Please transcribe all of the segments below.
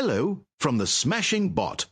hello from the smashing bot.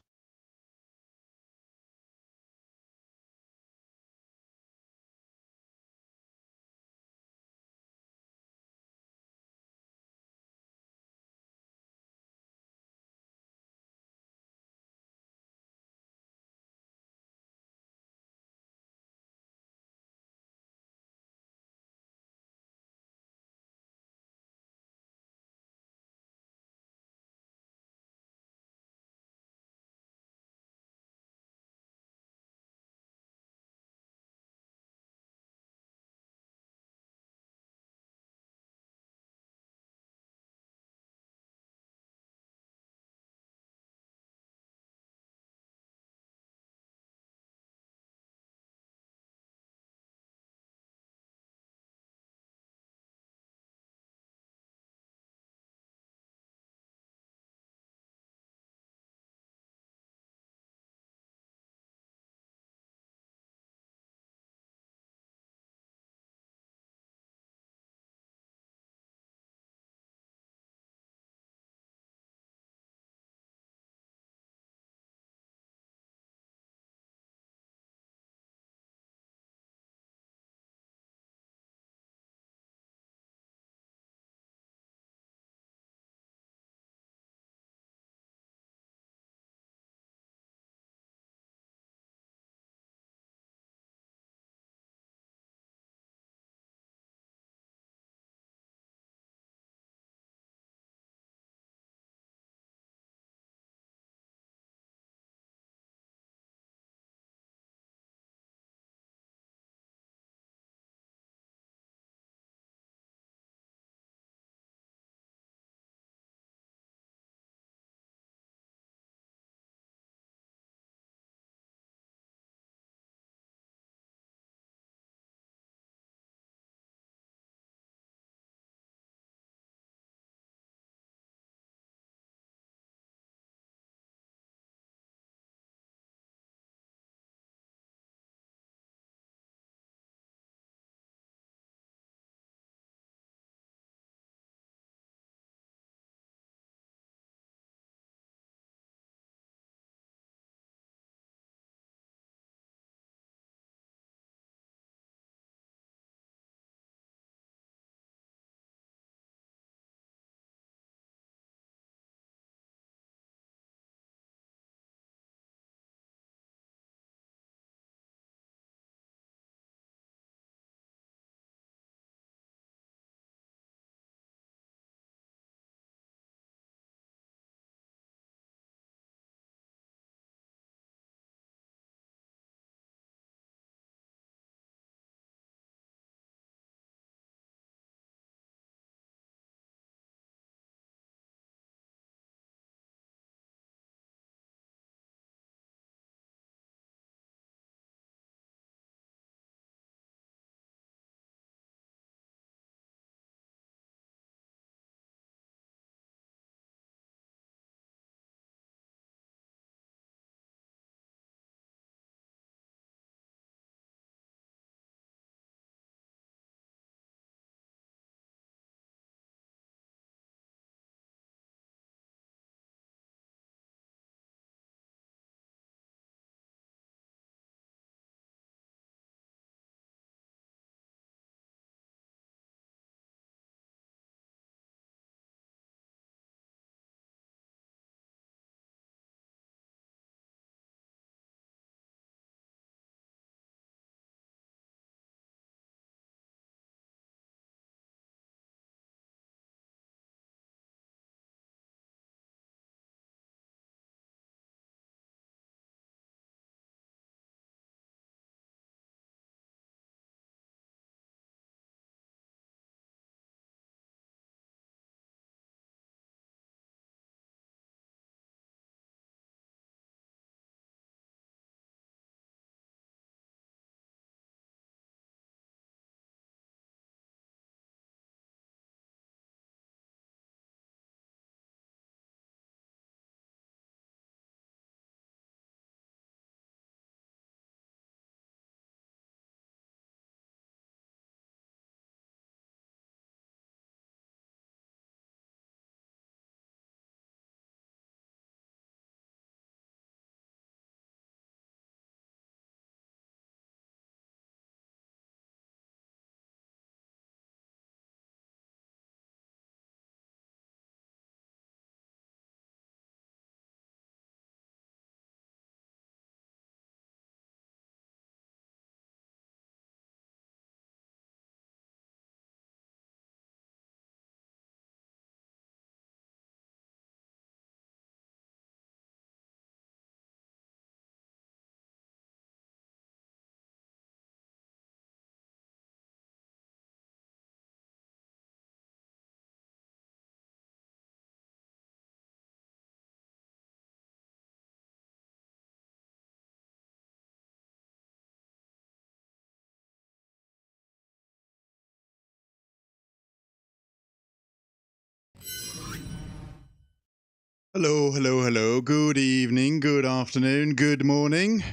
Hello, hello, hello. Good evening, good afternoon, good morning.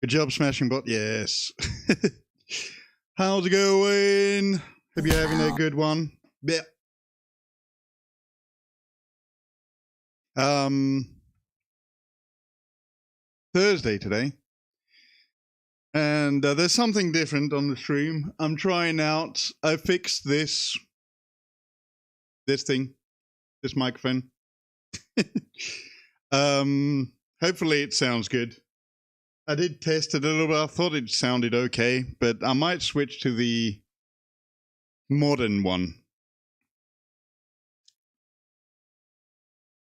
Good job, Smashing Bot. Yes. How's it going? Hope you're having a good one. Yeah. Thursday today. And there's something different on the stream. I'm trying out. I fixed this thing, this microphone. Hopefully it sounds good. I did test it a little bit. I thought it sounded okay, but I might switch to the modern one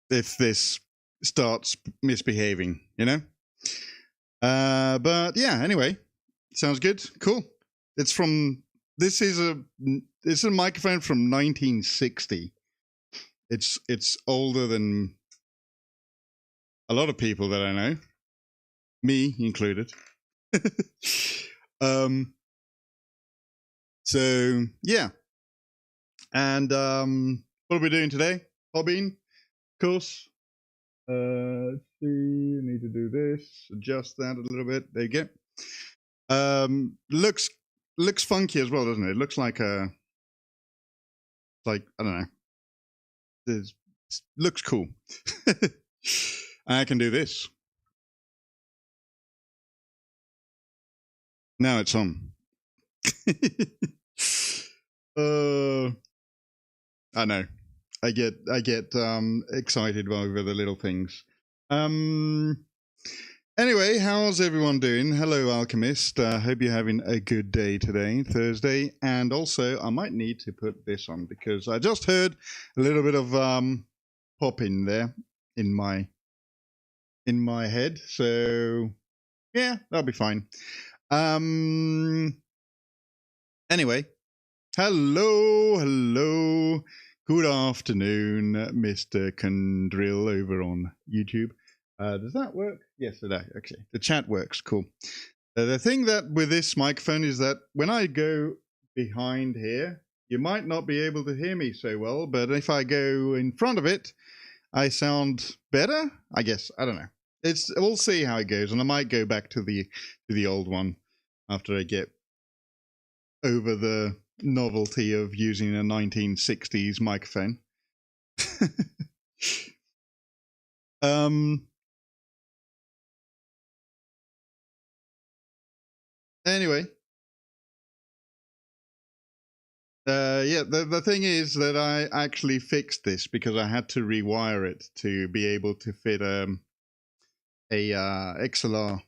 if this starts misbehaving, you know? But yeah, anyway, sounds good. Cool. It's from, this is a microphone from 1960. It's older than a lot of people that I know, me included. So yeah. And what are we doing today? Hobbying, of course. Let's see, I need to do this, adjust that a little bit. There you go. Looks funky as well, doesn't it? It looks like a, I don't know. It looks cool. I can do this. Now it's on. I know. I get excited over the little things. Anyway, how's everyone doing? Hello, Alchemist. Hope you're having a good day today, Thursday. And also, I might need to put this on because I just heard a little bit of popping there in my head. So yeah, that'll be fine. Anyway, hello. Good afternoon, Mr. Condrill over on YouTube. Does that work? Yes, it does. Okay, the chat works. Cool. The thing that with this microphone is that when I go behind here, you might not be able to hear me so well, but if I go in front of it, I sound better, I guess. I don't know. We'll see how it goes, and I might go back to the old one after I get over the novelty of using a 1960s microphone. Anyway, yeah, the thing is that I actually fixed this because I had to rewire it to be able to fit a XLR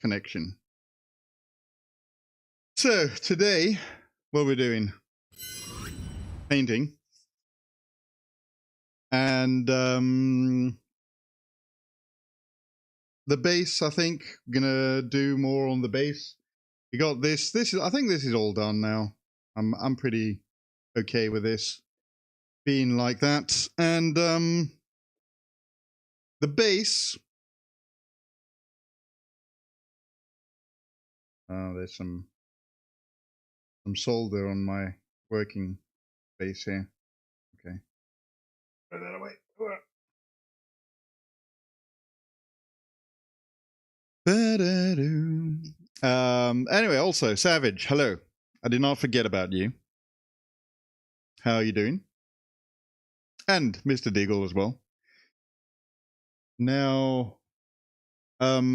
connection. So today, what we're doing, painting, and the base. I think gonna do more on the base. We got this. This is. I think this is all done now. I'm pretty okay with this being like that. And the base. Oh, there's some solder on my working base here. Okay. Throw that away. Anyway, also Savage. Hello. I did not forget about you. How are you doing? And Mr. Deagle as well. Now, yeah,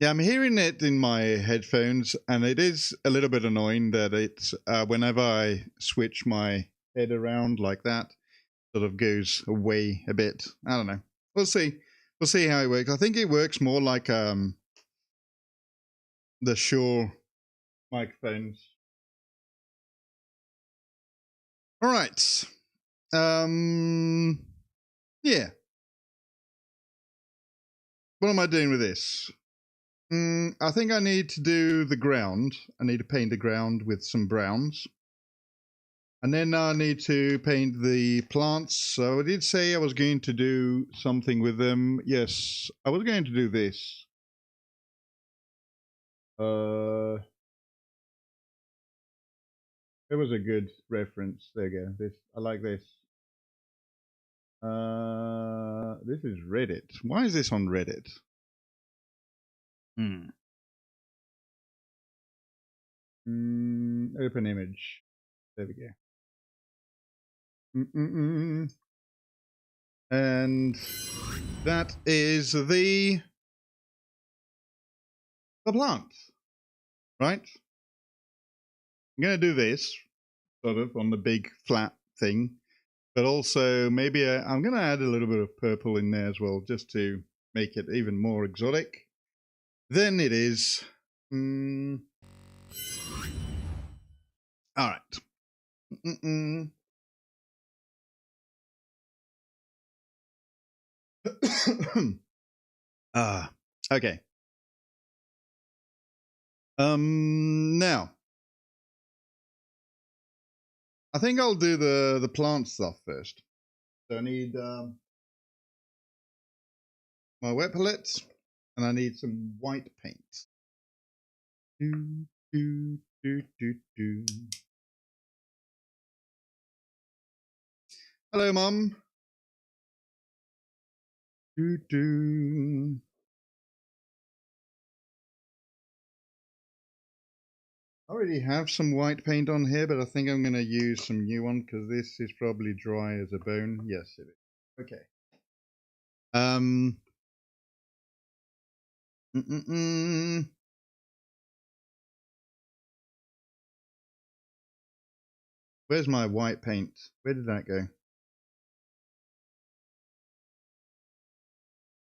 I'm hearing it in my headphones, and it is a little bit annoying that it's whenever I switch my head around like that, sort of goes away a bit. I don't know. We'll see. We'll see how it works. I think it works more like the Shure microphones. All right. Yeah. What am I doing with this? I think I need to do the ground. I need to paint the ground with some browns. And then I need to paint the plants. So I did say I was going to do something with them. Yes, I was going to do this. There was a good reference. There you go. This, I like this. This is Reddit. Why is this on Reddit? Open image. There we go. And that is the plant, right? I'm going to do this sort of on the big flat thing, but also maybe I'm going to add a little bit of purple in there as well, just to make it even more exotic than it is. All right. Okay. Now I think I'll do the plant stuff first. So I need my wet palettes, and I need some white paint. Hello, Mum. I already have some white paint on here, but I think I'm going to use some new one because this is probably dry as a bone. Yes, it is. Okay. Where's my white paint? Where did that go?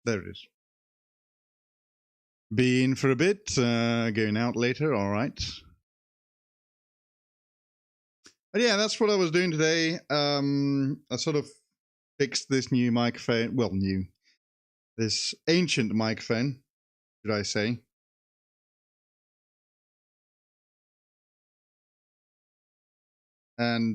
There it is. Be in for a bit, going out later, all right. But yeah, that's what I was doing today. I sort of fixed this new microphone. Well, new. This ancient microphone, should I say. And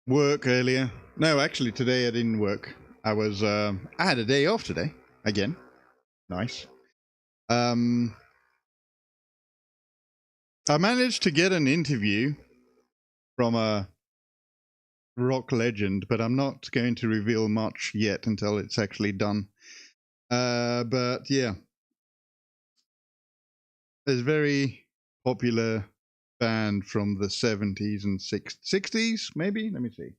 work earlier. No, actually today I didn't work. I had a day off today. Again. Nice. I managed to get an interview from a rock legend, but I'm not going to reveal much yet until it's actually done. But yeah, there's a very popular band from the 70s and 60s, maybe? Let me see.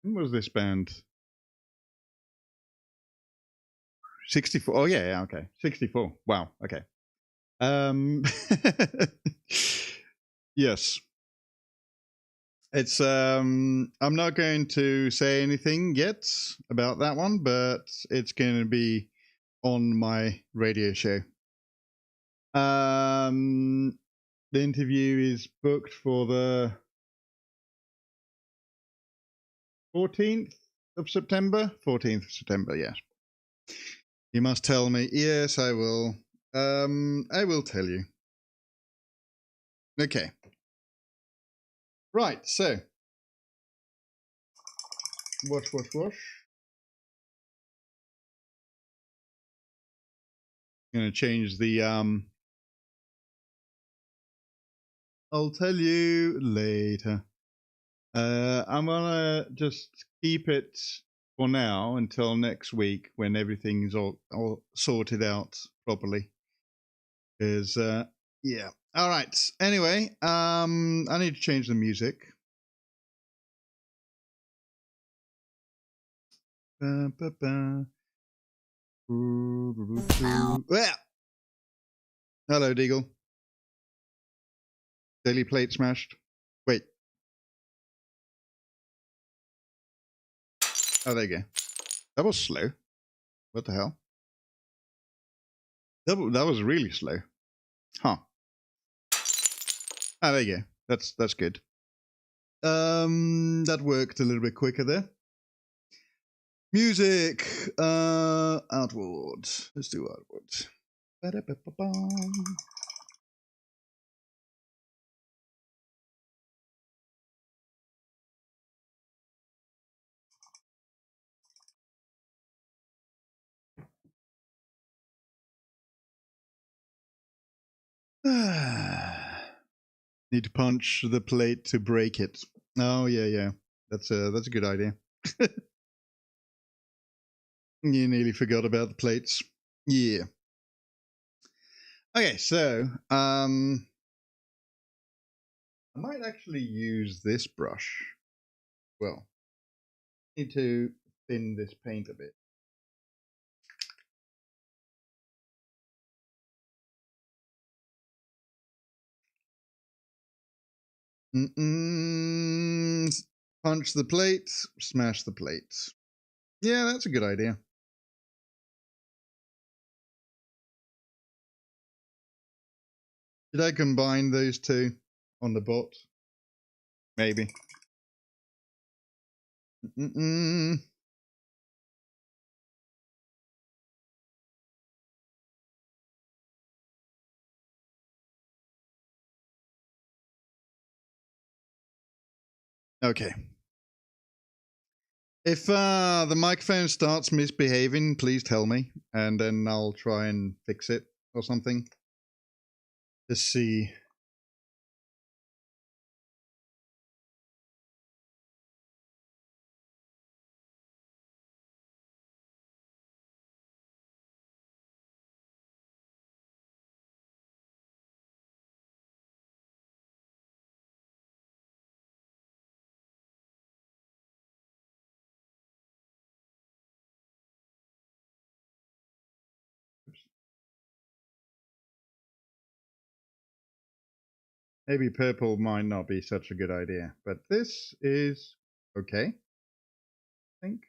When was this band? 64. Oh, yeah, okay. 64. Wow, okay. Yes. It's I'm not going to say anything yet about that one, but it's going to be on my radio show. The interview is booked for the 14th of September. 14th of September, yes. You must tell me. Yes, I will. I will tell you. Okay. Right, so wash. Gonna change the I'll tell you later. I'm gonna just keep it for now until next week when everything is all sorted out properly. Because yeah. All right. Anyway, I need to change the music. Hello, Deagle. Daily plate smashed. Wait. Oh, there you go. That was slow. What the hell? That was really slow. Huh. Ah, there you go. That's good. That worked a little bit quicker there. Music. Outward. Let's do outward. Ba-da-ba-ba-bum. Need to punch the plate to break it. Oh yeah. That's a good idea. You nearly forgot about the plates. Yeah. Okay, so I might actually use this brush. Well, need to thin this paint a bit. Punch the plate, smash the plate. Yeah, that's a good idea. Did I combine those two on the bot? Maybe. Okay. If the microphone starts misbehaving, please tell me, and then I'll try and fix it or something. Let's see. Maybe purple might not be such a good idea, but this is okay, I think.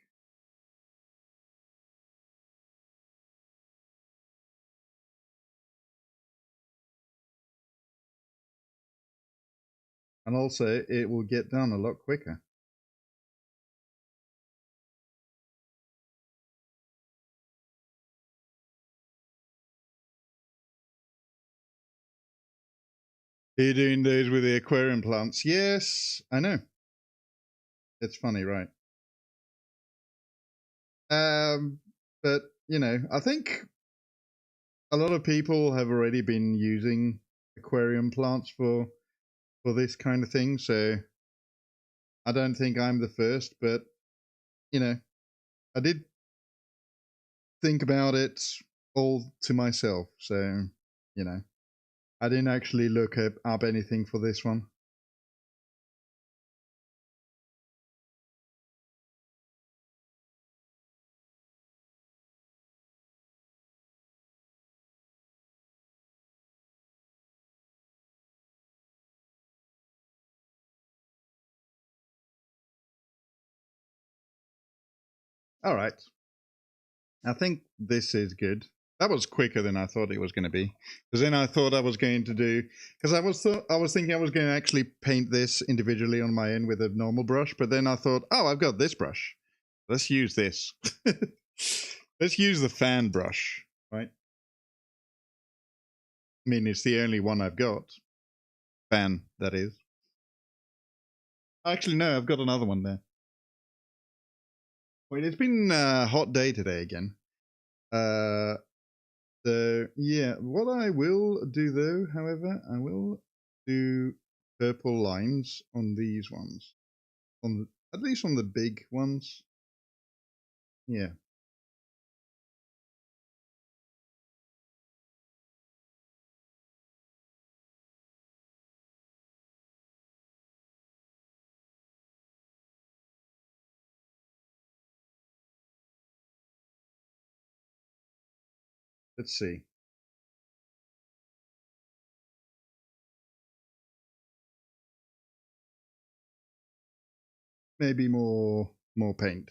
And also, it will get done a lot quicker. Are you doing those with the aquarium plants? Yes, I know. It's funny, right? But, you know, I think a lot of people have already been using aquarium plants for this kind of thing, so I don't think I'm the first, but, you know, I did think about it all to myself, so, you know, I didn't actually look up anything for this one. All right. I think this is good. That was quicker than I thought it was going to be. Because then I thought I was going to do, because I was thinking I was going to actually paint this individually on my end with a normal brush, but then I thought, oh, I've got this brush. Let's use this. Let's use the fan brush, right? I mean, it's the only one I've got. Fan, that is. Actually, no, I've got another one there. Wait, it's been a hot day today again. So yeah, what I will do though, however, I will do purple lines on these ones, at least on the big ones. Yeah. Let's see. Maybe more paint.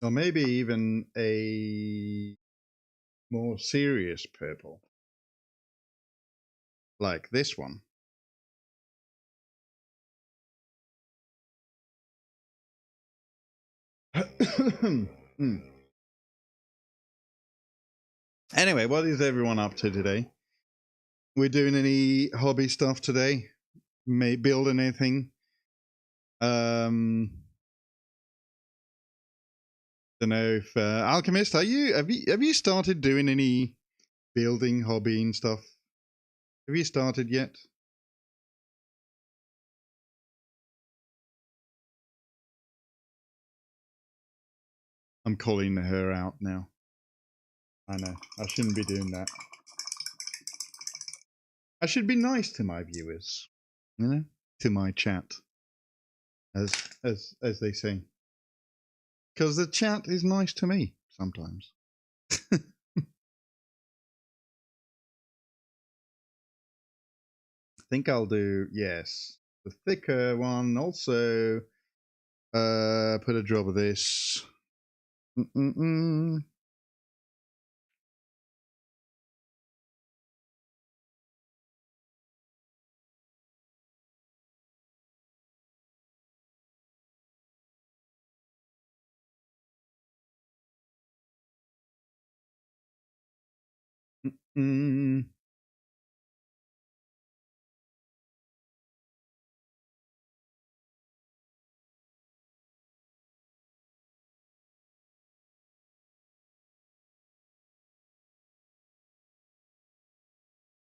Or maybe even a more serious purple. Like this one. Anyway, what is everyone up to today? We're doing any hobby stuff today? May build anything? Don't know if Alchemist, have you started doing any building hobby and stuff? Have you started yet? I'm calling her out now. I know. I shouldn't be doing that. I should be nice to my viewers, you know, to my chat, as they say. Because the chat is nice to me sometimes. I think I'll do, yes, the thicker one. Also, put a drop of this.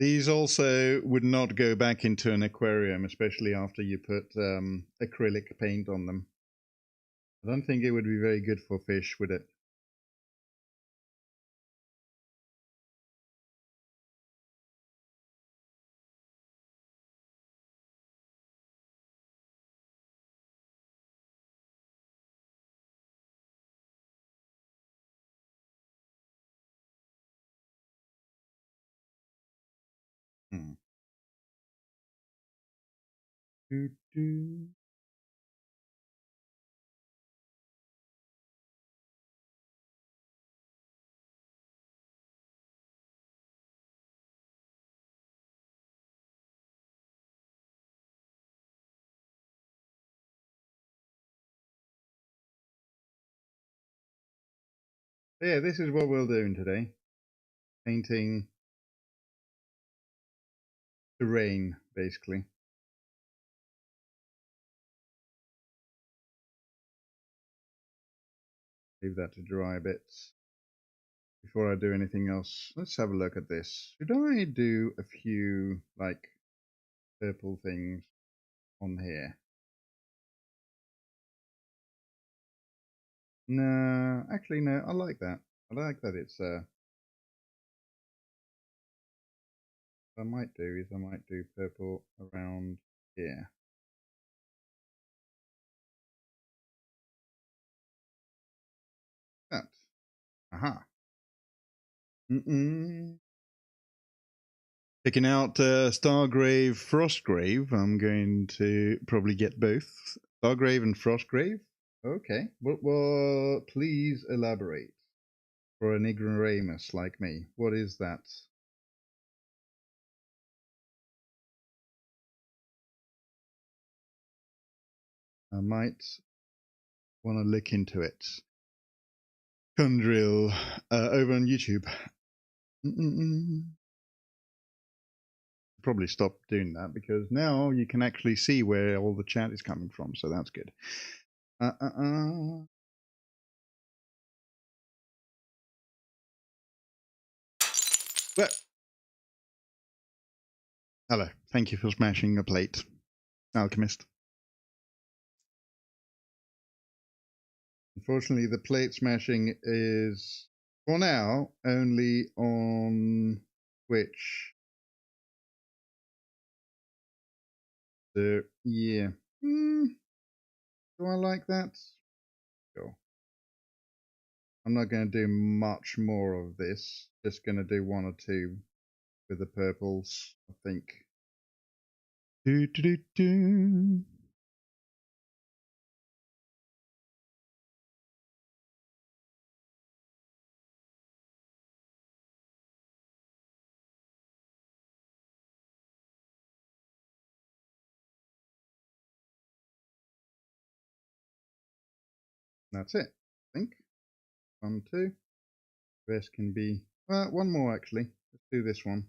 These also would not go back into an aquarium, especially after you put acrylic paint on them. I don't think it would be very good for fish, would it? Hmm. Yeah, this is what we're doing today. Painting terrain, basically. Leave that to dry a bit before I do anything else. Let's have a look at this. Should I do a few, like, purple things on here? No, actually, no, I like that. I like that it's, what I might do is I might do purple around here. That. Aha. Picking out Stargrave, Frostgrave. I'm going to probably get both. Stargrave and Frostgrave. Okay. Well, please elaborate. For an ignoramus like me, what is that? I might want to look into it. Kundrill over on YouTube. Probably stop doing that because now you can actually see where all the chat is coming from, so that's good. Well, hello. Thank you for smashing a plate, Alchemist. Unfortunately, the plate smashing is, for now, only on Twitch. So, yeah. Do I like that? Sure. I'm not going to do much more of this. Just going to do one or two with the purples, I think. That's it, I think. 1, 2. The rest can be, well, one more actually. Let's do this one.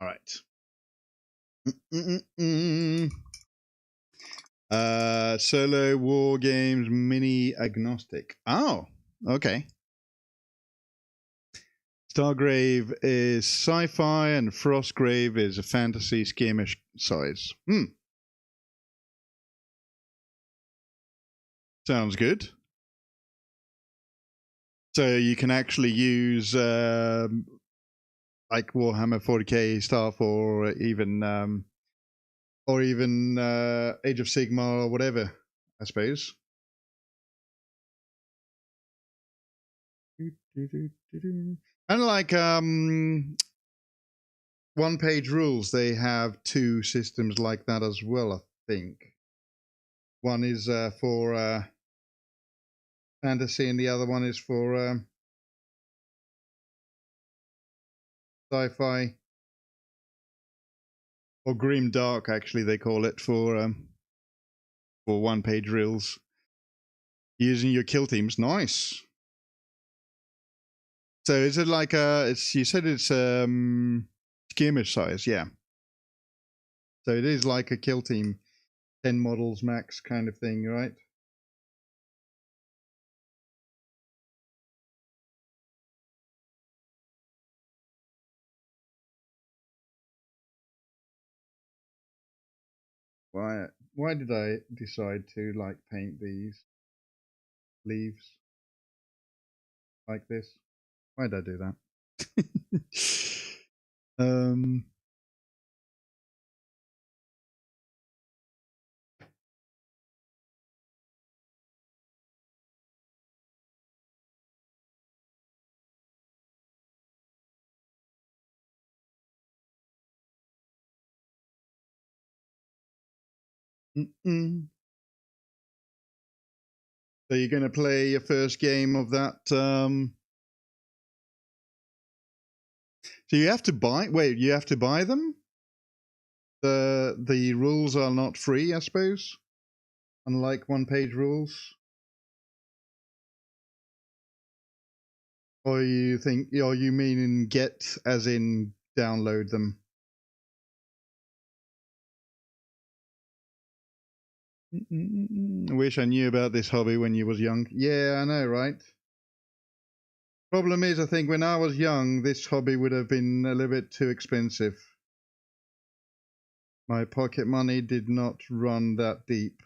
All right. Solo war games mini agnostic. Oh, okay. Stargrave is sci-fi and Frostgrave is a fantasy skirmish size. Sounds good. So you can actually use like Warhammer 40k stuff, or even Age of Sigmar or whatever, I suppose. And like one-page rules, they have two systems like that as well, I think. One is for fantasy and the other one is for sci-fi, or grim dark, actually they call it, for one-page rules. Using your kill teams. Nice. So is it like you said it's skirmish size, yeah. So it is like a kill team, 10 models max kind of thing, right? Why did I decide to like paint these leaves like this? Why did I do that? So you're going to play your first game of that. So you have to buy. Wait, you have to buy them. The rules are not free, I suppose. Unlike one-page rules. Or you think? Or you mean in get, as in download them? I wish I knew about this hobby when you was young. Yeah, I know, right? Problem is, I think when I was young, this hobby would have been a little bit too expensive. My pocket money did not run that deep.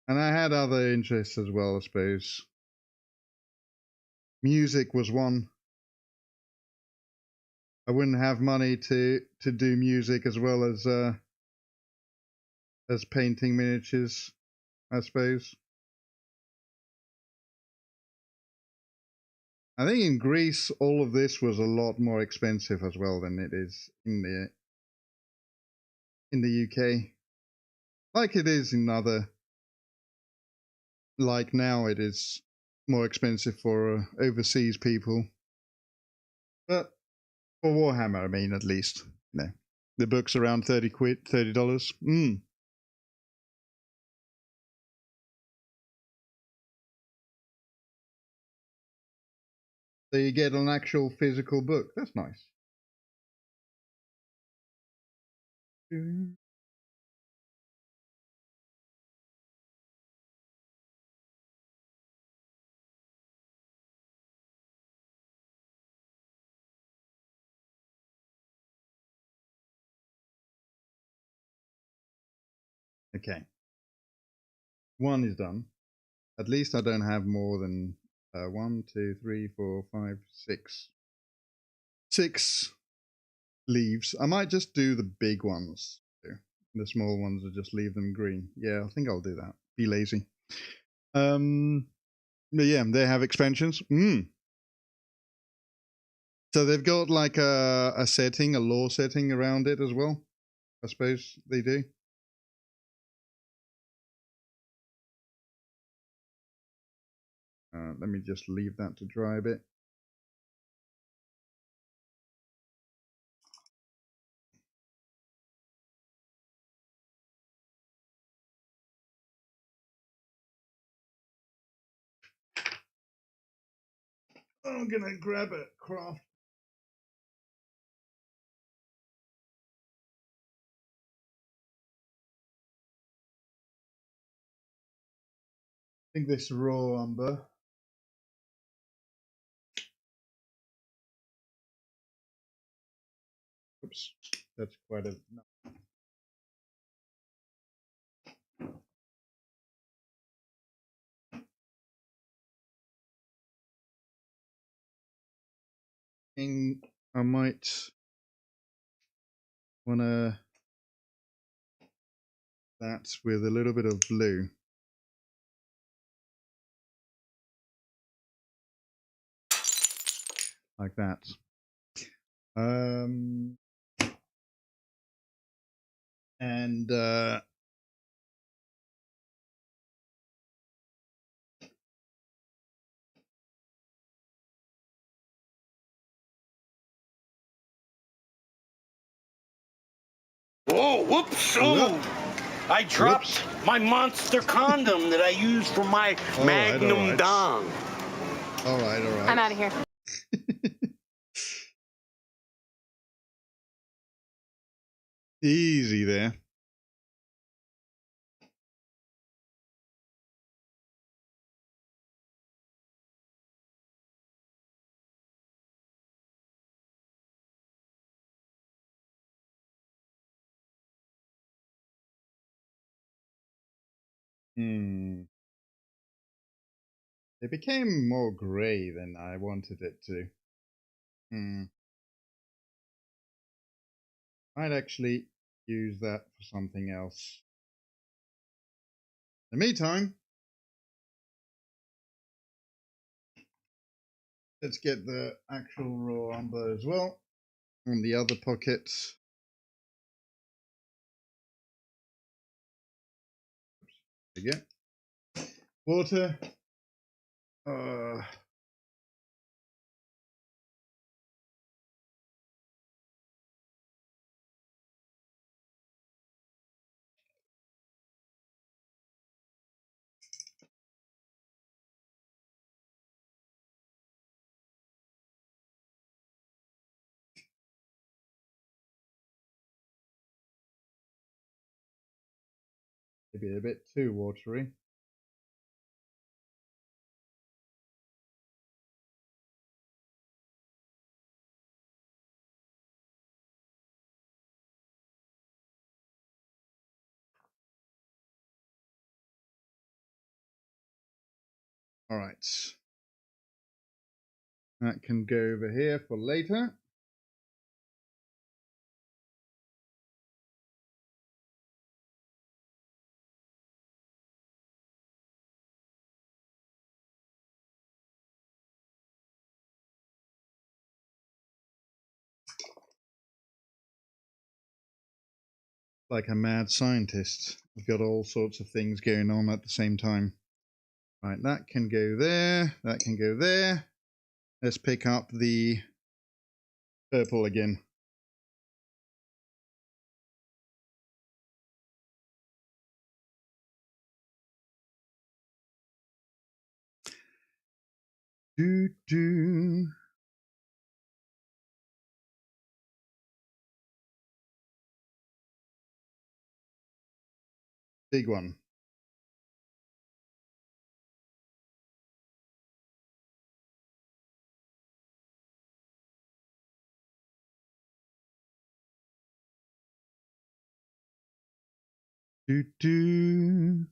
And I had other interests as well, I suppose. Music was one. I wouldn't have money to do music as well as painting miniatures, I suppose. I think in Greece, all of this was a lot more expensive as well than it is in the UK. Like it is in other, like now it is more expensive for overseas people. But for Warhammer, I mean, at least, you know, the book's around 30 quid, $30. So you get an actual physical book. That's nice. Okay. One is done. At least I don't have more than 1, 2, 3, 4, 5, 6. 6 leaves. I might just do the big ones. The small ones, I just leave them green. Yeah, I think I'll do that. Be lazy. But yeah, they have expansions. So they've got like a setting, a lore setting around it as well. I suppose they do. Let me just leave that to dry a bit. I'm gonna grab a craft think this raw umber. Oops, that's quite a. No. I might wanna that with a little bit of blue. Like that. And Oh, whoops! Oh, I dropped my monster condom that I used for my Magnum Dong. All right. I'm out of here. Easy there. It became more grey than I wanted it to. I'd actually use that for something else. In the meantime, let's get the actual raw umber as well on the other pockets. There you go. Water. Maybe a bit too watery. All right. That can go over here for later. Like a mad scientist. I've got all sorts of things going on at the same time. Right, that can go there. That can go there. Let's pick up the purple again. Do. Big one. Do.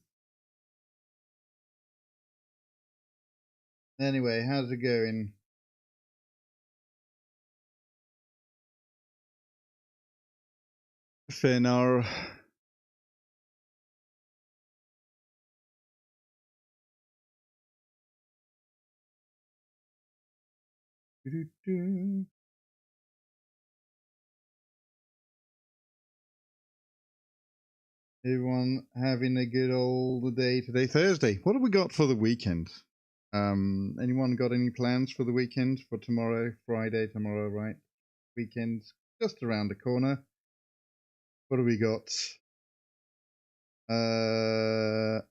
Anyway, how's it going? Fenar. Do. Everyone having a good old day today, Thursday. What have we got for the weekend? Anyone got any plans for the weekend? For tomorrow, Friday, tomorrow, right? Weekend's just around the corner. What have we got? I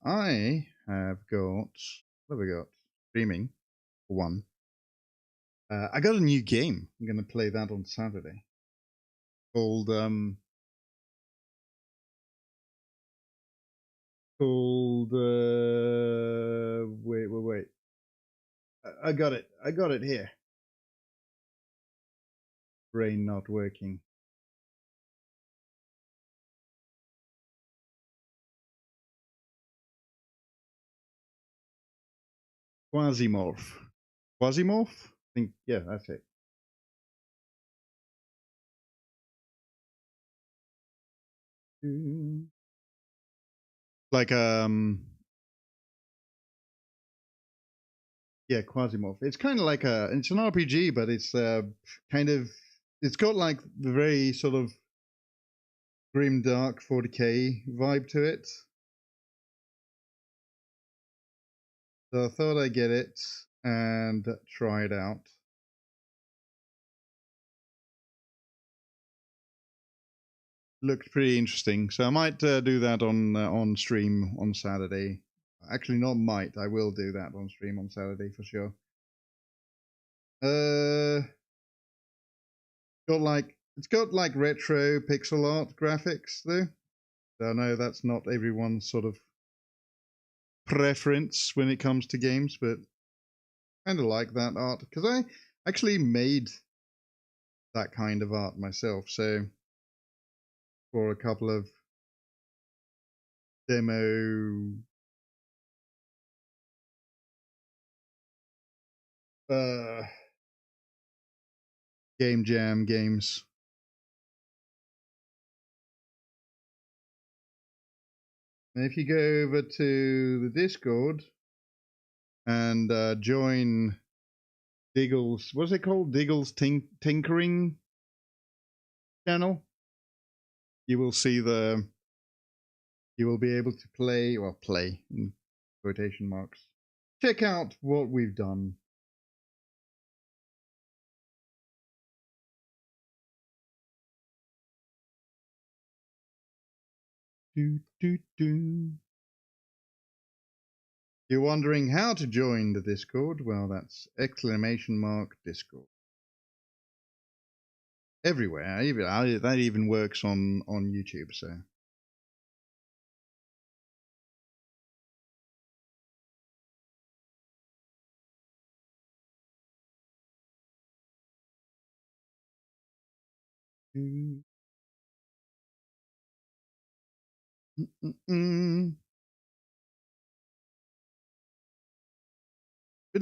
have got. What have we got? Streaming for one. I got a new game. I'm going to play that on Saturday. Called called wait. I got it. I got it here. Brain not working. Quasimorph. Quasimorph? I think, yeah, that's it. Like, yeah, Quasimorph. It's kind of like it's an RPG, but it's kind of, it's got like the very sort of grim dark 40k vibe to it. So I thought I'd get it and try it out. Looked pretty interesting, so I might do that on stream on Saturday. Actually, not might. I will do that on stream on Saturday for sure. It's got like retro pixel art graphics though. So I know that's not everyone's sort of preference when it comes to games, but kind of like that art because I actually made that kind of art myself. So for a couple of demo game jam games. And if you go over to the Discord and join Diggle's, what's it called? Diggle's Tinkering channel, you will see you will be able to play in quotation marks. Check out what we've done. You're wondering how to join the Discord? Well, that's !Discord. Everywhere. That even works on YouTube, so. Been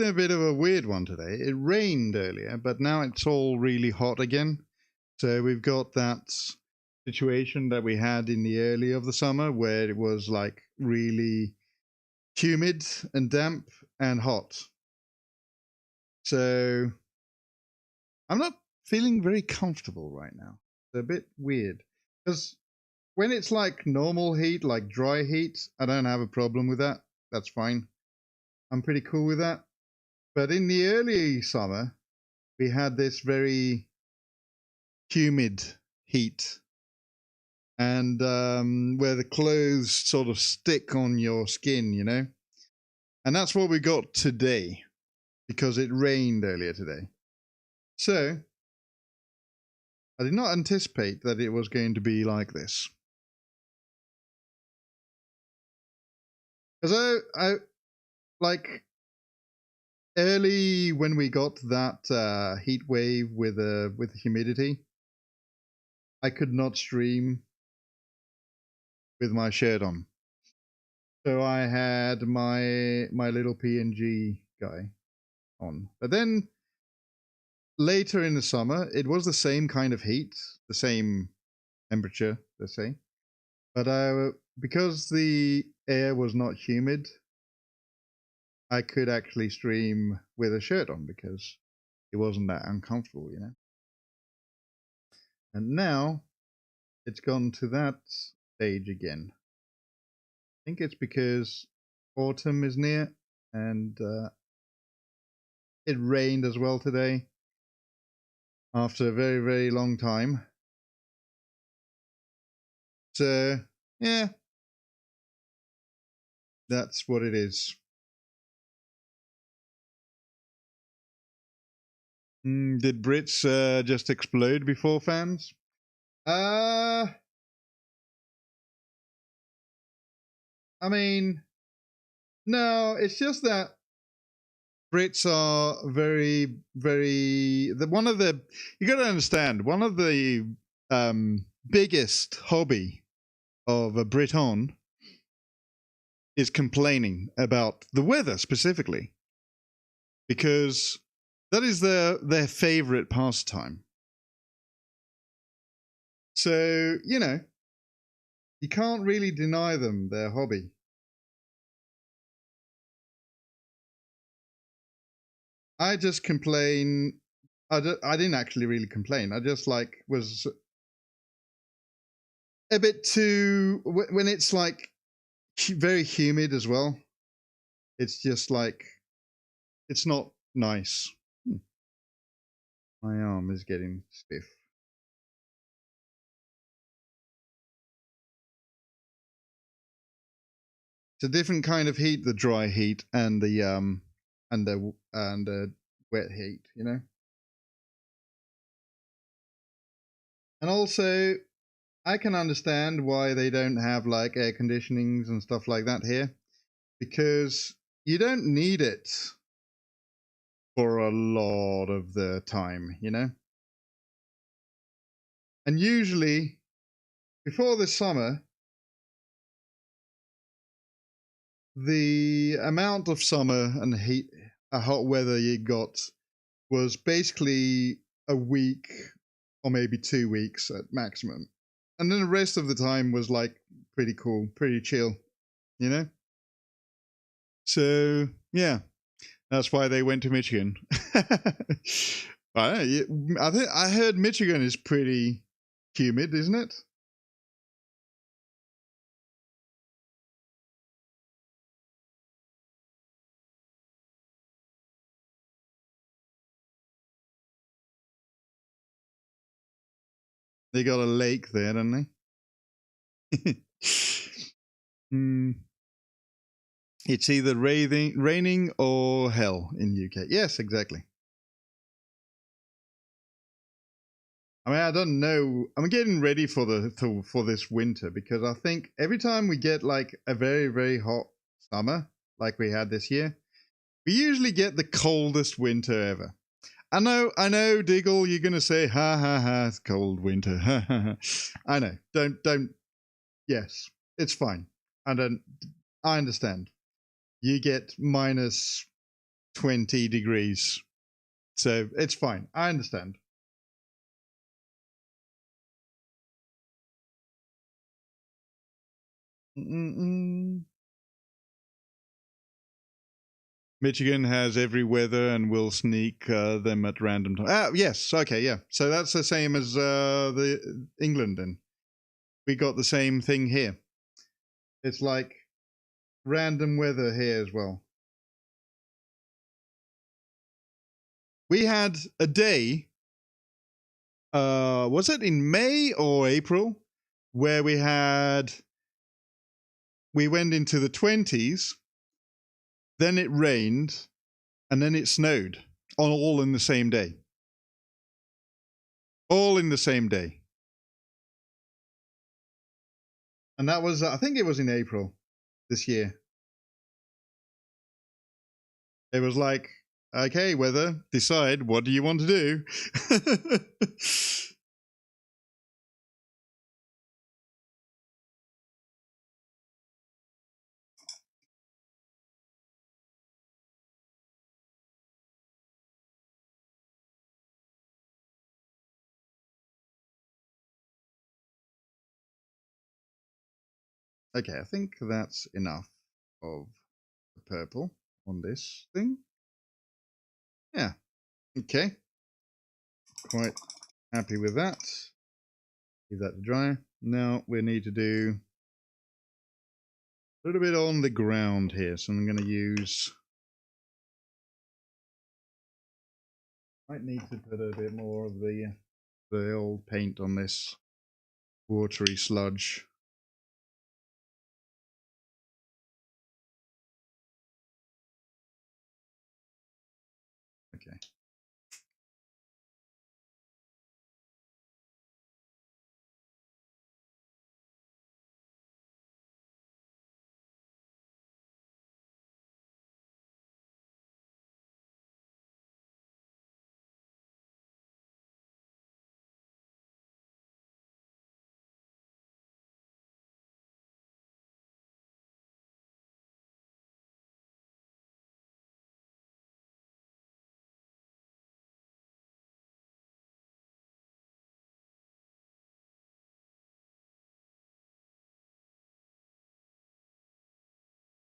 a bit of a weird one today. It rained earlier, but now it's all really hot again. So we've got that situation that we had in the early of the summer where it was like really humid and damp and hot. So I'm not feeling very comfortable right now. It's a bit weird because when it's like normal heat, like dry heat, I don't have a problem with that. That's fine. I'm pretty cool with that. But in the early summer, we had this very humid heat and where the clothes sort of stick on your skin, you know? And that's what we got today because it rained earlier today. So I did not anticipate that it was going to be like this. Because I like early when we got that heat wave with humidity, I could not stream with my shirt on. So I had my little PNG guy on. But then later in the summer, it was the same kind of heat, the same temperature, let's say. But because the air was not humid, I could actually stream with a shirt on because it wasn't that uncomfortable, you know. And now it's gone to that stage again. I think it's because autumn is near and it rained as well today after a very, very long time. So, yeah, that's what it is. Did Brits just explode before fans? I mean, no, it's just that Brits are very, very. One of the, you got to understand, one of the biggest hobby of a Briton is complaining about the weather specifically, because that is their favorite pastime. So, you know, you can't really deny them their hobby. I just complain. I didn't actually really complain. I just like was a bit too, when it's like very humid as well. It's just like, it's not nice. My arm is getting stiff. It's a different kind of heat, the dry heat and the wet heat, you know. And also, I can understand why they don't have like air conditionings and stuff like that here, because you don't need it for a lot of the time, you know. And usually, before the summer, the amount of summer and heat, hot weather you got was basically a week or maybe 2 weeks at maximum. And then the rest of the time was like pretty cool, pretty chill, you know? So, yeah, that's why they went to Michigan. I heard Michigan is pretty humid, isn't it? They got a lake there, don't they? It's either raining or hell in UK. Yes, exactly. I mean, I don't know. I'm getting ready for this winter, because I think every time we get like a very, very hot summer, like we had this year, we usually get the coldest winter ever. I know, Diggle, you're gonna say, ha ha ha, it's cold winter. Ha ha ha. I know. Don't. Yes, it's fine. I understand. You get minus 20 degrees, so it's fine. I understand. Mm-mm. Michigan has every weather and will sneak them at random times. Ah, yes. Okay, yeah. So that's the same as the England. Then we got the same thing here. It's like random weather here as well. We had a day. Was it in May or April, where we went into the 20s, then it rained, and then it snowed all in the same day. All in the same day. And that was, I think it was in April this year. It was like, okay, weather, decide, what do you want to do? Okay, I think that's enough of the purple on this thing. Yeah, okay. Quite happy with that. Leave that to dry. Now we need to do a little bit on the ground here. So I'm going to use, might need to put a bit more of the old paint on this watery sludge. Okay.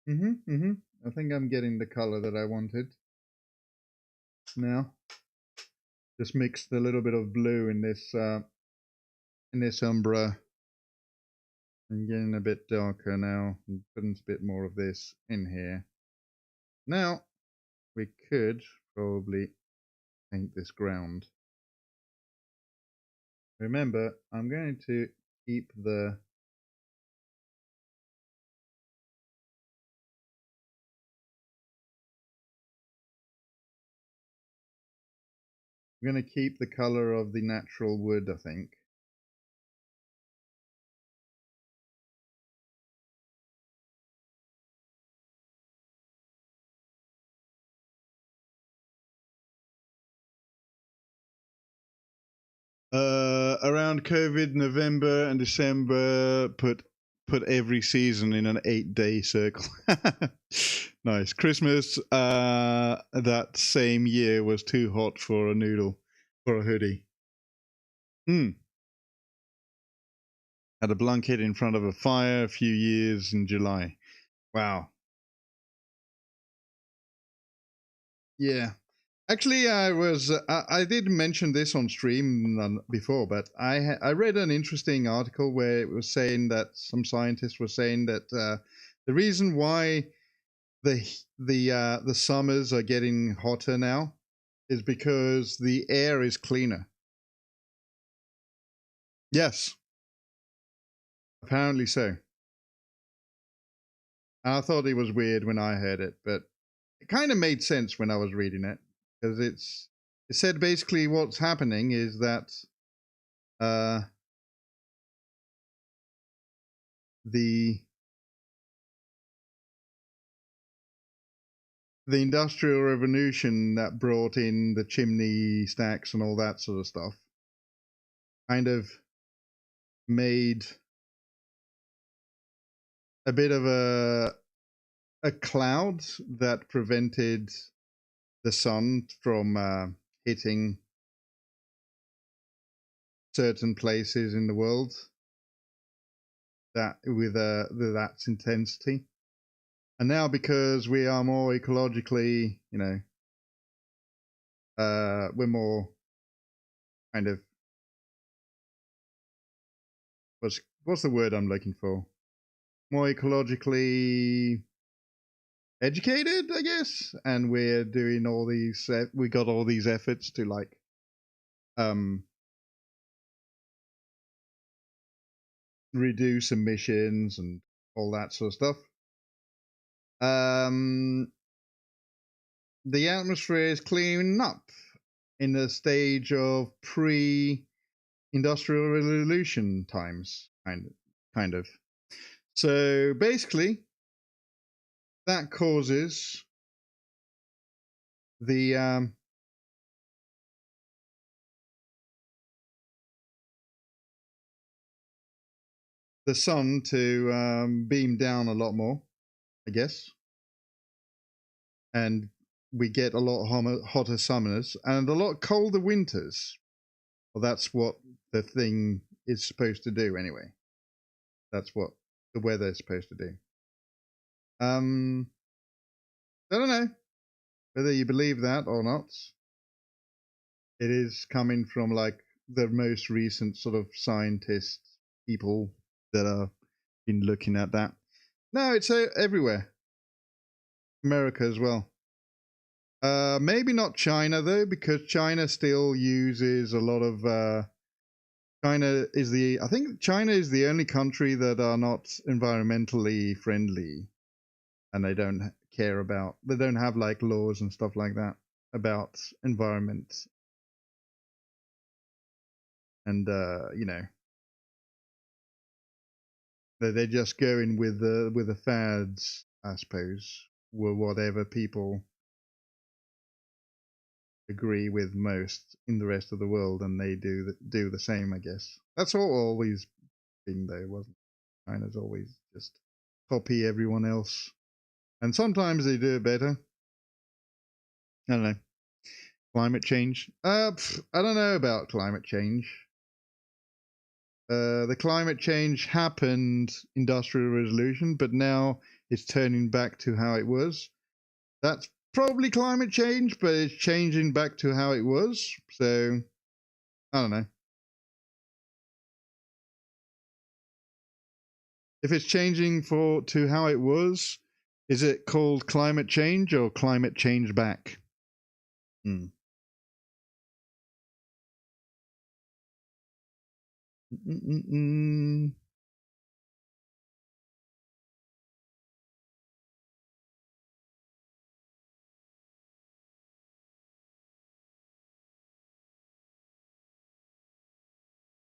I think I'm getting the color that I wanted now. Just mixed a little bit of blue in this umbra. I'm getting a bit darker now. I'm putting a bit more of this in here. Now we could probably paint this ground. Remember, I'm going to keep the color of the natural wood, I think. Around COVID, November and December, put every season in an 8-day circle. Nice. Christmas, that same year was too hot for a noodle, for a hoodie. Had a blanket in front of a fire a few years in July. Wow. Yeah. Actually, I did mention this on stream before, but I read an interesting article where it was saying that some scientists were saying that the reason why the summers are getting hotter now is because the air is cleaner. Yes, apparently so. I thought it was weird when I heard it, but it kind of made sense when I was reading it, because it said basically what's happening is that the Industrial Revolution that brought in the chimney stacks and all that sort of stuff kind of made a bit of a cloud that prevented the sun from hitting certain places in the world that with that intensity. And now, because we are more ecologically, we're more kind of what's the word I'm looking for? More ecologically educated, I guess, and we're doing all these. We got all these efforts to like, reduce emissions and all that sort of stuff. The atmosphere is cleaning up in the stage of pre-industrial revolution times, kind of. So basically, that causes the sun to beam down a lot more, I guess, and we get a lot hotter summers and a lot colder winters. Well, that's what the thing is supposed to do anyway. That's what the weather is supposed to do. I don't know whether you believe that or not. It is coming from like the most recent sort of scientists, people that are been looking at that. No, it's everywhere. America as well. Maybe not China though, because China still uses a lot of. I think China is the only country that are not environmentally friendly, and they don't care about. They don't have like laws and stuff like that about environment, and they're just going with the fads, I suppose, whatever people agree with most in the rest of the world, and they do the same, I guess. That's always been though, wasn't it? China's always just copy everyone else, and sometimes they do it better. I don't know. Climate change. I don't know about climate change. The climate change happened industrial revolution, but now it's turning back to how it was. That's probably climate change, but it's changing back to how it was. So I don't know. If it's changing to how it was, is it called climate change or climate change back? Hmm.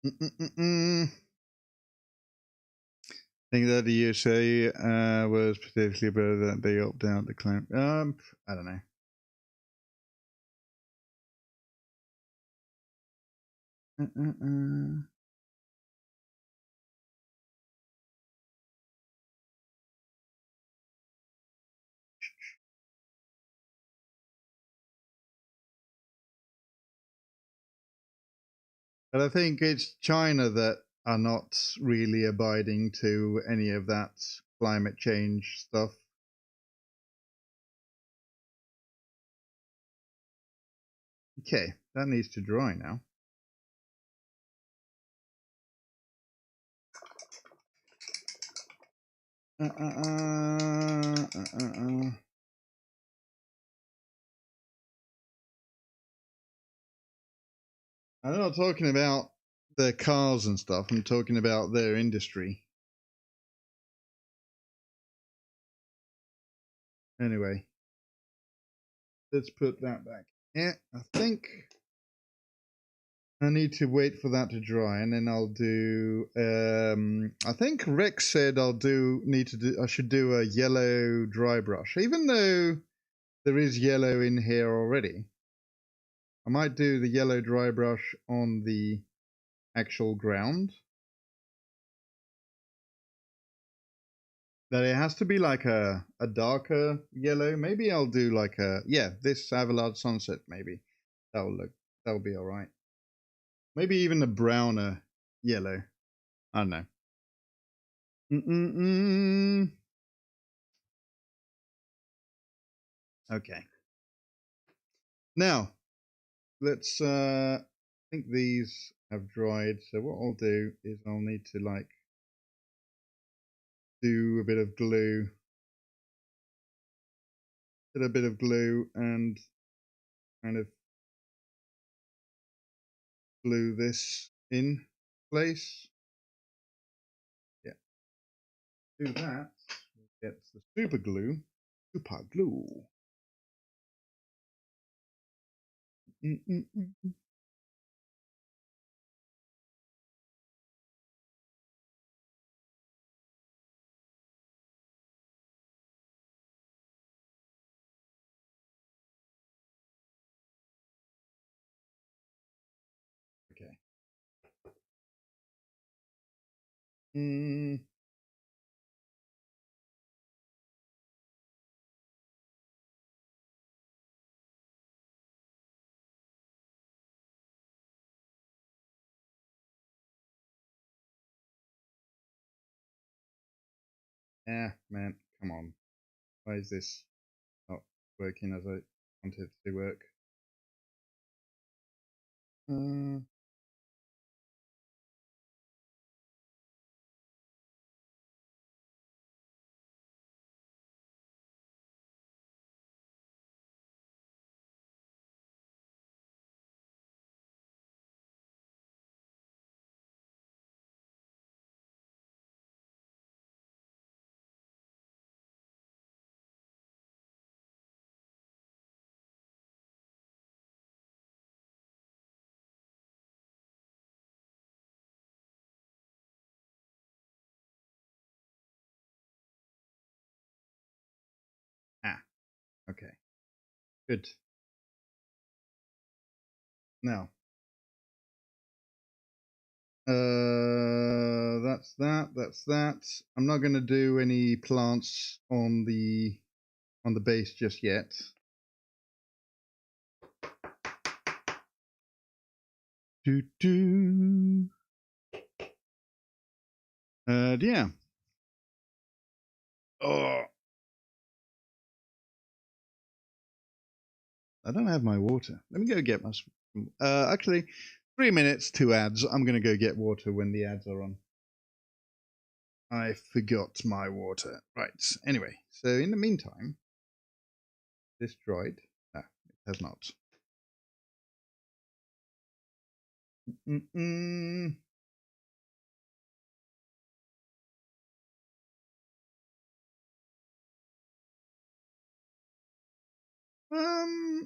I think that the USA was particularly better that they opt out the climate. I don't know. But I think it's China that are not really abiding to any of that climate change stuff. Okay, that needs to dry now. I'm not talking about their cars and stuff. I'm talking about their industry. Anyway, let's put that back. Yeah, I think I need to wait for that to dry, and then I'll do. I think Rex said I should do a yellow dry brush, even though there is yellow in here already. I might do the yellow dry brush on the actual ground. But it has to be like a darker yellow. Maybe I'll do like this Avalard Sunset. Maybe that'll be all right. Maybe even a browner yellow. I don't know. Okay. Now, let's. I think these have dried. So what I'll do is I'll need to like do a bit of glue. Get a bit of glue and kind of glue this in place. Yeah. Do that. We'll get the super glue. Super glue. Okay. Man, come on. Why is this not working as I want it to work? Okay. Good. Now, that's that. I'm not going to do any plants on the base just yet. Yeah. Oh, I don't have my water. Let me go get my. Actually, 3 minutes, 2 ads. I'm going to go get water when the ads are on. I forgot my water. Right. Anyway, so in the meantime, this dried. No, it has not.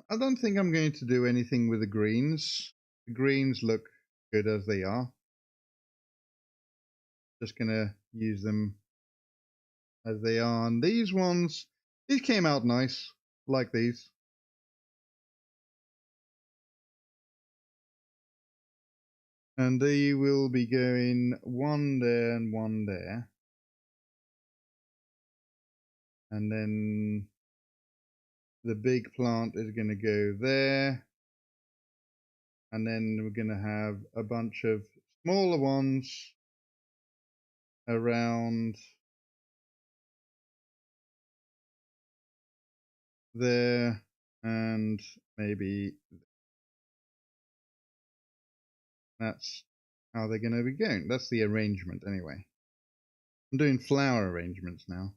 I don't think I'm going to do anything with the greens. The greens look good as they are. Just gonna use them as they are. And these ones, these came out nice, like these. And they will be going one there and one there. And then the big plant is going to go there. And then we're going to have a bunch of smaller ones around there and maybe that's how they're going to be going. That's the arrangement anyway. I'm doing flower arrangements now.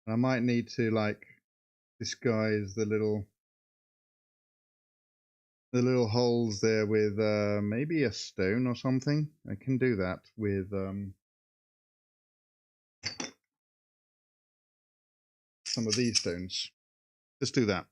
I might need to like disguise the little holes there with maybe a stone or something. I can do that with some of these stones. Just do that.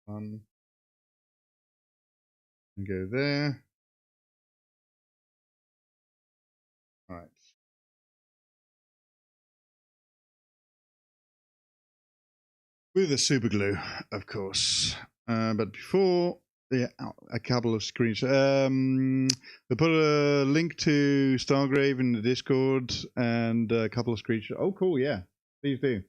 One. And go there. All right. With the super glue, of course. But before, yeah, a couple of screens. We put a link to Stargrave in the Discord and a couple of screenshots. Oh, cool, yeah. Please do.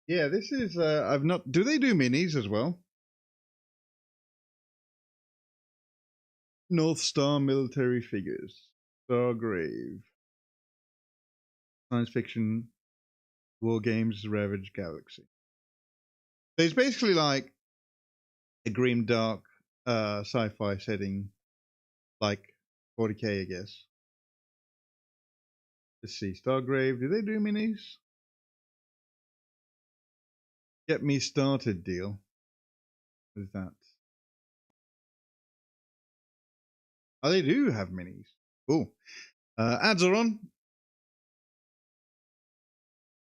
Yeah, this is, I've not, do they do minis as well? North Star military figures. Stargrave. Science fiction. War games. Ravaged galaxy. So it's basically like a grim dark sci-fi setting, like 40k, I guess. Let's see. Stargrave. Do they do minis? Get me started deal. What is that? Oh, they do have minis. Cool. Ads are on.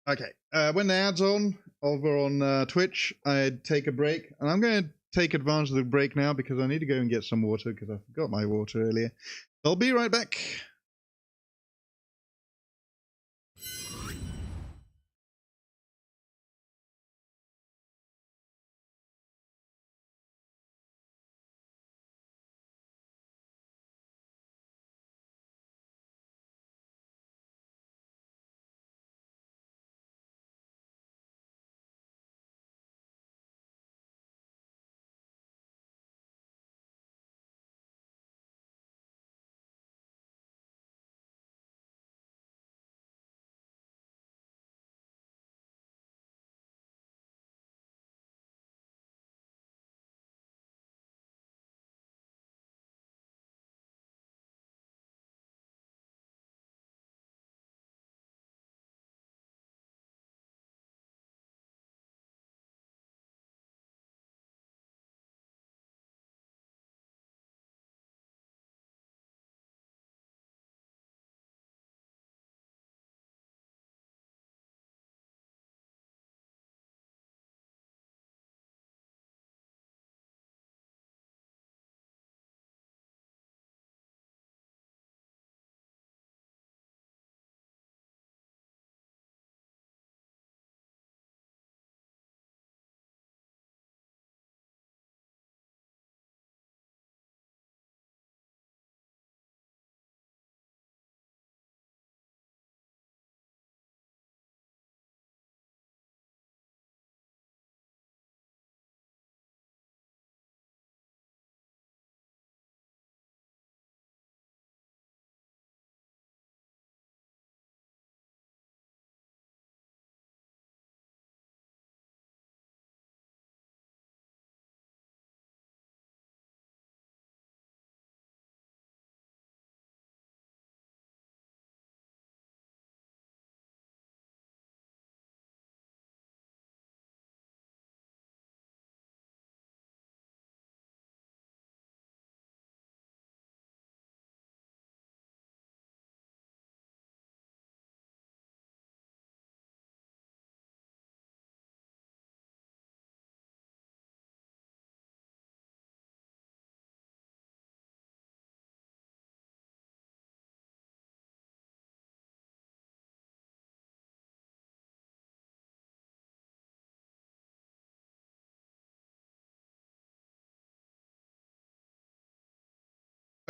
Okay. When the ads on over on Twitch, I take a break, and I'm going to take advantage of the break now because I need to go and get some water because I forgot my water earlier. I'll be right back.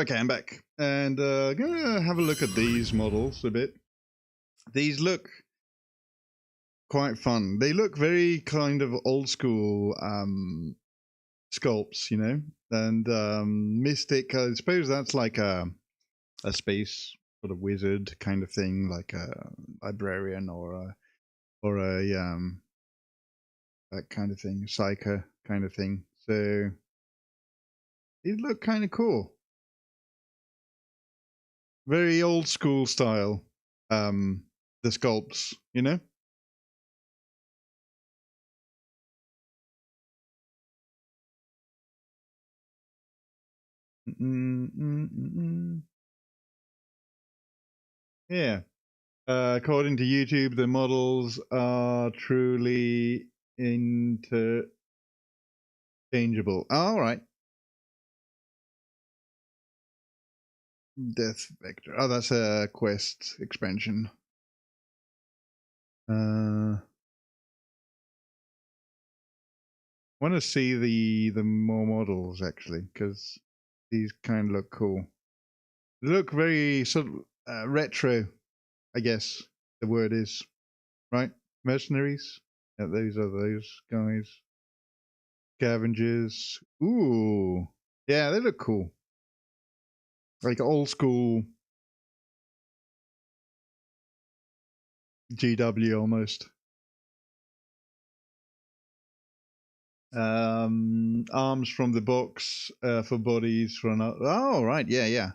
Okay, I'm back. And gonna have a look at these models a bit. These look quite fun. They look very kind of old school sculpts, you know? And Mystic, I suppose that's like a space sort of wizard kind of thing, like a librarian or a that kind of thing, psycho kind of thing. So these look kind of cool. Very old school style. The sculpts, you know? Yeah. According to YouTube, the models are truly interchangeable. All right. Death Vector. Oh, that's a quest expansion. Want to see the more models actually, because these kind of look cool. They look very sort of retro, I guess the word is, right? Mercenaries. Yeah, those are those guys. Scavengers. Ooh, yeah, they look cool. Like old school GW almost. Arms from the box for bodies for another. Oh, right, yeah.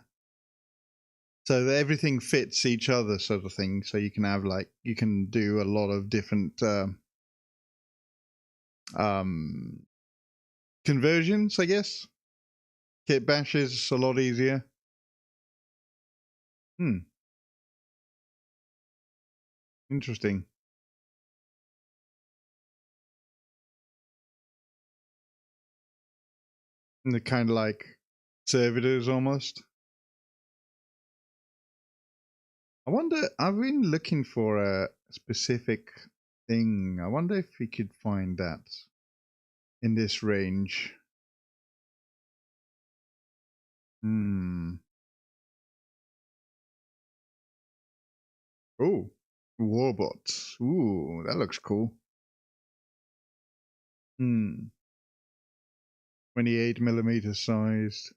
So that everything fits each other, sort of thing. So you can have you can do a lot of different conversions, I guess. Kit bashes a lot easier. Interesting. And they're kind of like servitors almost. I wonder, I've been looking for a specific thing. I wonder if we could find that in this range. Oh, Warbots. Ooh, that looks cool. 28mm sized.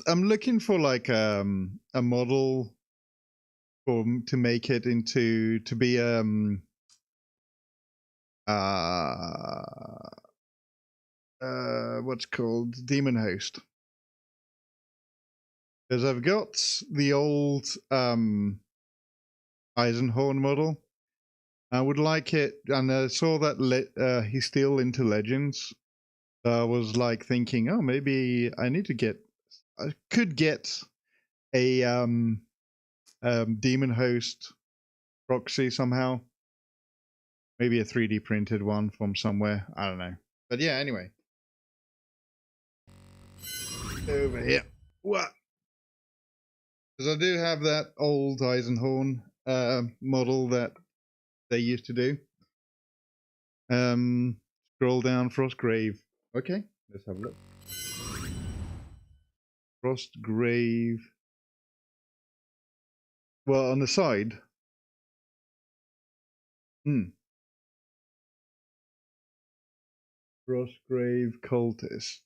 I'm looking for like a model to make it into to be what's called demon host, because I've got the old Eisenhorn model. I would like it, and I saw that he's still into Legends. So I was like thinking, oh, maybe I could get a demon host proxy somehow. Maybe a 3D printed one from somewhere. I don't know. But yeah, anyway. Over here. What? Because I do have that old Eisenhorn model that they used to do. Scroll down, Frostgrave. Okay, let's have a look. Frostgrave. Well, on the side. Frostgrave cultist.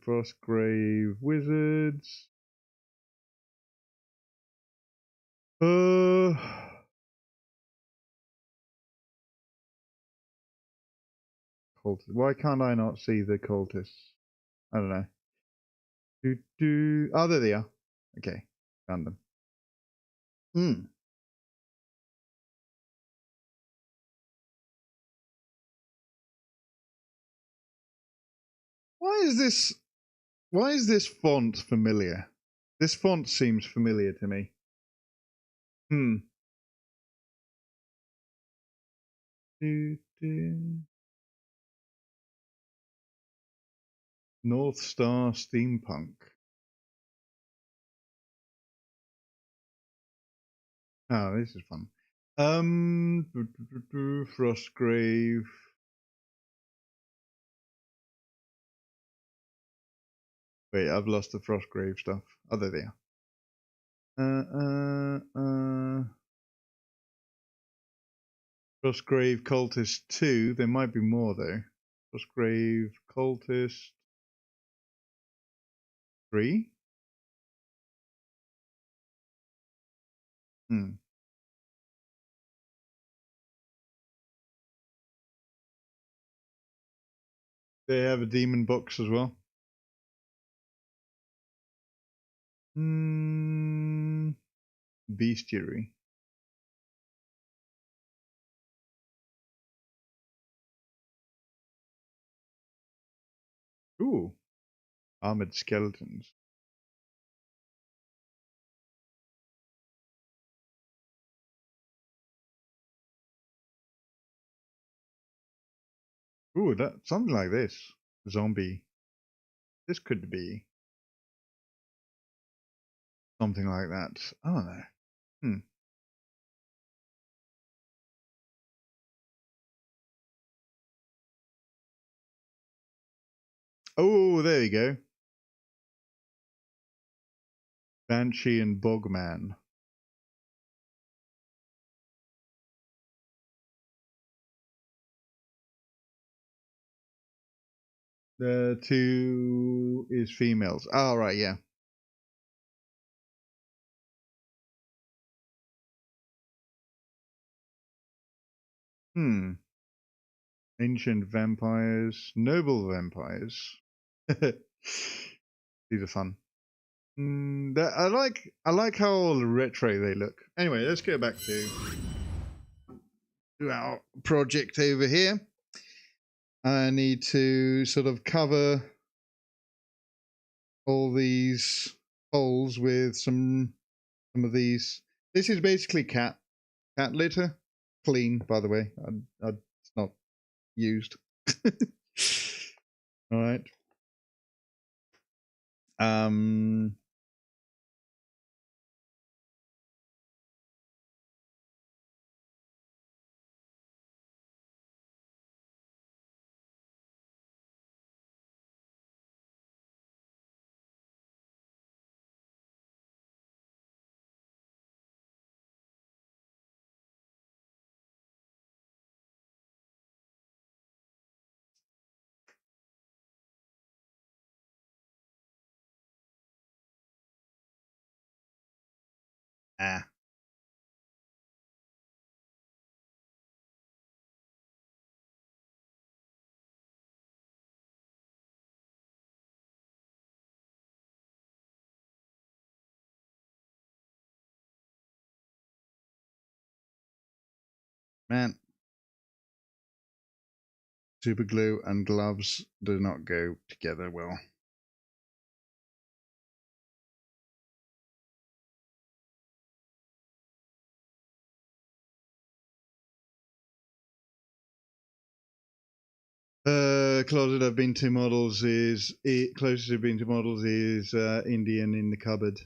Frostgrave wizards. Cultist. Why can't I not see the cultists? I don't know. Oh, there they are. Okay, found them. Why is this font familiar? This font seems familiar to me. North Star Steampunk. Oh, this is fun. Frostgrave. Wait, I've lost the Frostgrave stuff. Oh, there they are. Frostgrave Cultist 2. There might be more though. Frostgrave Cultist 3. They have a demon box as well. Bestiary. Ooh. Armored skeletons. Ooh, that something like this. Zombie. This could be something like that. I don't know. Oh, there you go. Banshee and Bogman. The 2 is females. Oh, right, yeah. Ancient vampires, noble vampires. These are fun. I like how retro they look. Anyway, let's go back to our project over here. I need to sort of cover all these holes with some of these. This is basically cat litter. Clean, by the way. It's not used. All right. Man, super glue and gloves do not go together well. Closet I've been to models is closest I've been to models is Indian in the cupboard.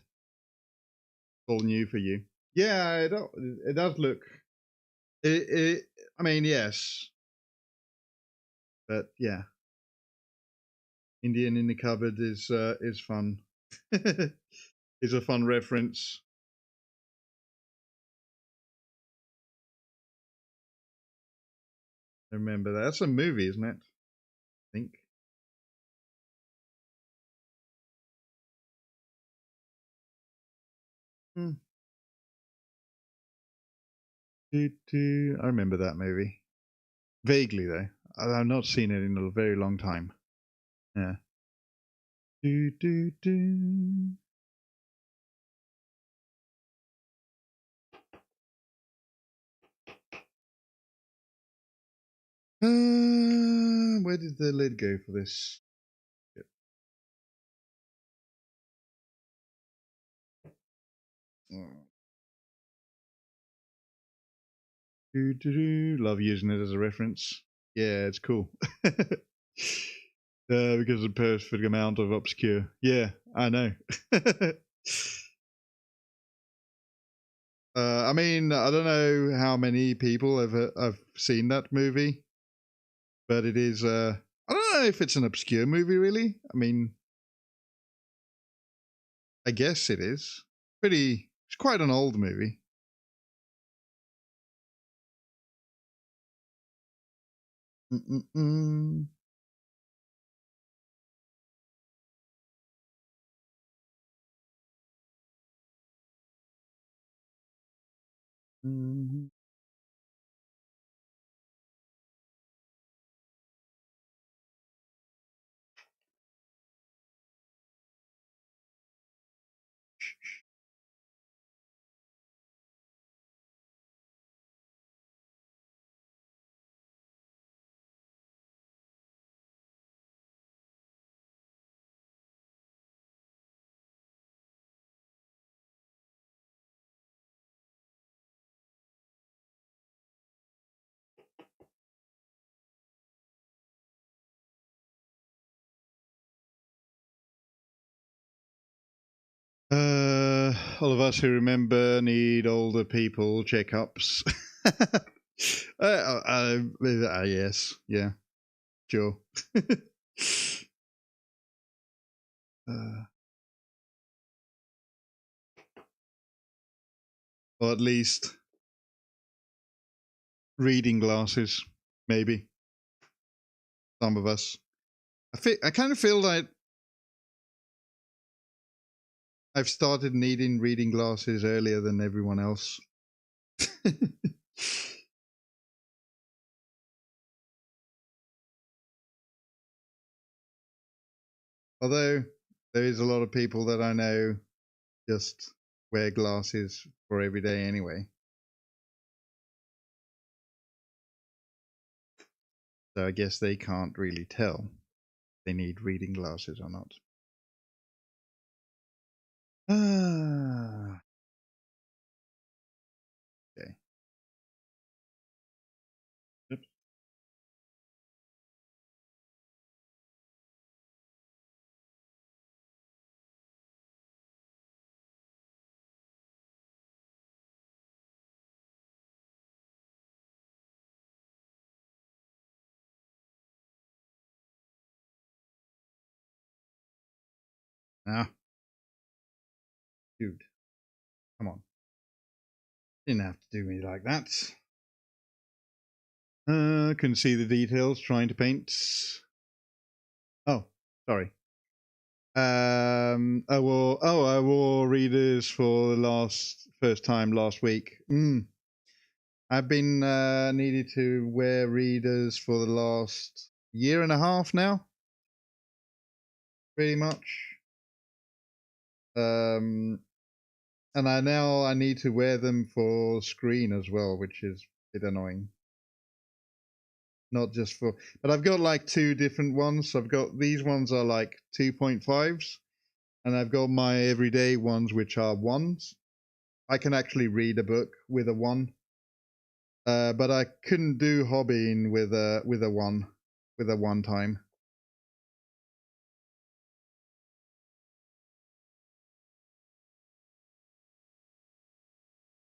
All new for you. Yeah, it does look. I mean, yes, but yeah, Indian in the cupboard is fun. Is a fun reference. I remember that. That's a movie, isn't it? I think. I remember that movie. Vaguely, though. I've not seen it in a very long time. Yeah. Where did the lid go for this? Love using it as a reference. Yeah, it's cool. Because of the perfect amount of obscure. Yeah, I know. I mean, I don't know how many people have seen that movie, but it is. I don't know if it's an obscure movie, really. I mean, I guess it is. It's quite an old movie. Mm-mm-mm. Mm-hmm. All of us who remember need older people checkups. Yes, yeah, sure. Or at least reading glasses, maybe. Some of us. I kind of feel like I've started needing reading glasses earlier than everyone else. Although there is a lot of people that I know just wear glasses for every day anyway. So I guess they can't really tell if they need reading glasses or not. Ah. Okay. Oops. Ah, dude. Come on. Didn't have to do me like that. Couldn't see the details trying to paint. Oh, sorry. I wore readers for the first time last week. I've been needed to wear readers for the last year and a half now, pretty much. And I need to wear them for screen as well, which is a bit annoying. Not just for, but I've got like two different ones. I've got these ones are like 2.5s, and I've got my everyday ones which are 1s. I can actually read a book with a 1, but I couldn't do hobbying with a 1 time.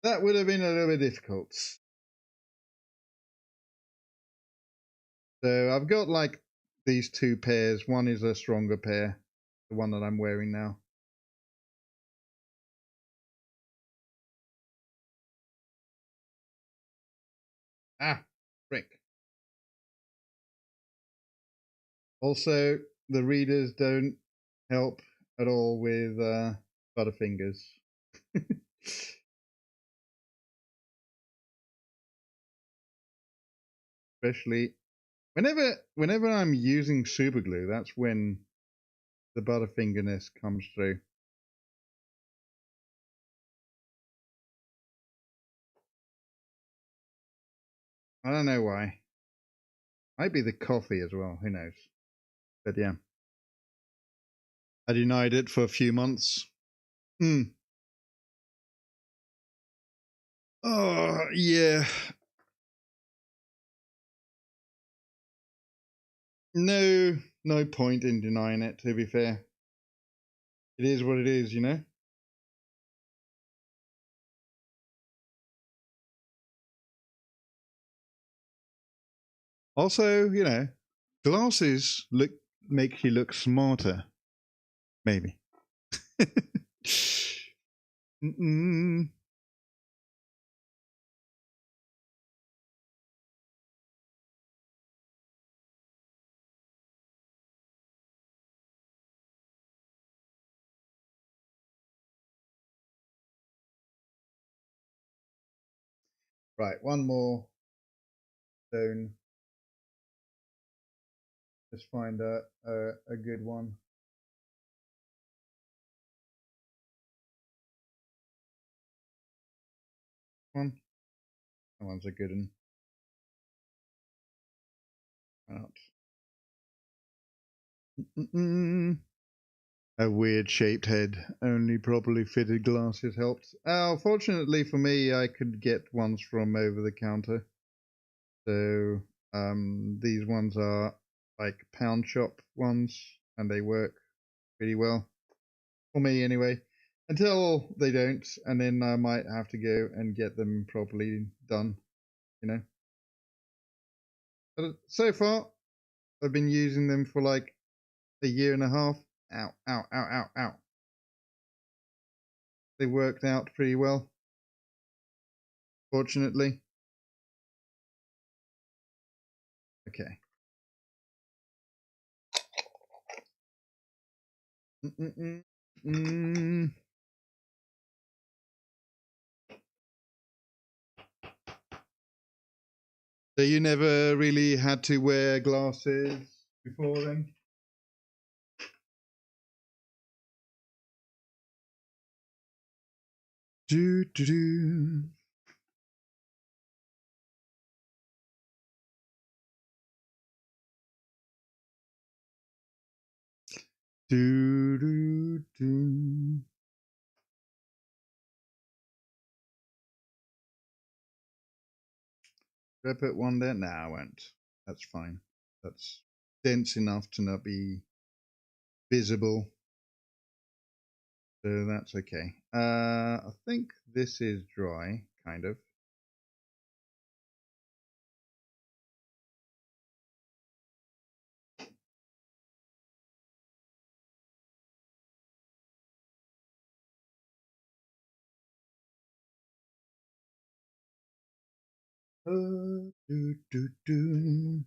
That would have been a little bit difficult. So I've got like these 2 pairs. One is a stronger pair, the one that I'm wearing now. Ah, frick. Also, the readers don't help at all with Butterfingers. Especially whenever I'm using super glue, that's when the Butterfingerness comes through. I don't know why. Might be the coffee as well, who knows. But yeah. I denied it for a few months. Oh, yeah. No point in denying it, to be fair. It is what it is, you know? Also, you know, glasses make you look smarter. Maybe. Mm-mm. Right, one more stone. Let's find a good one. That one's a good one. Out. A weird shaped head. Only properly fitted glasses helped. Fortunately for me, I could get ones from over the counter. So these ones are like pound shop ones, and they work pretty well for me anyway. Until they don't, and then I might have to go and get them properly done. You know. But so far, I've been using them for like a year and a half. Ow, ow, ow, ow, ow. They worked out pretty well, fortunately. Okay. So you never really had to wear glasses before then? Do do do. Do do do. Did I put one there? No, I won't. That's fine. That's dense enough to not be visible. So that's okay. I think this is dry, kind of. Do do do.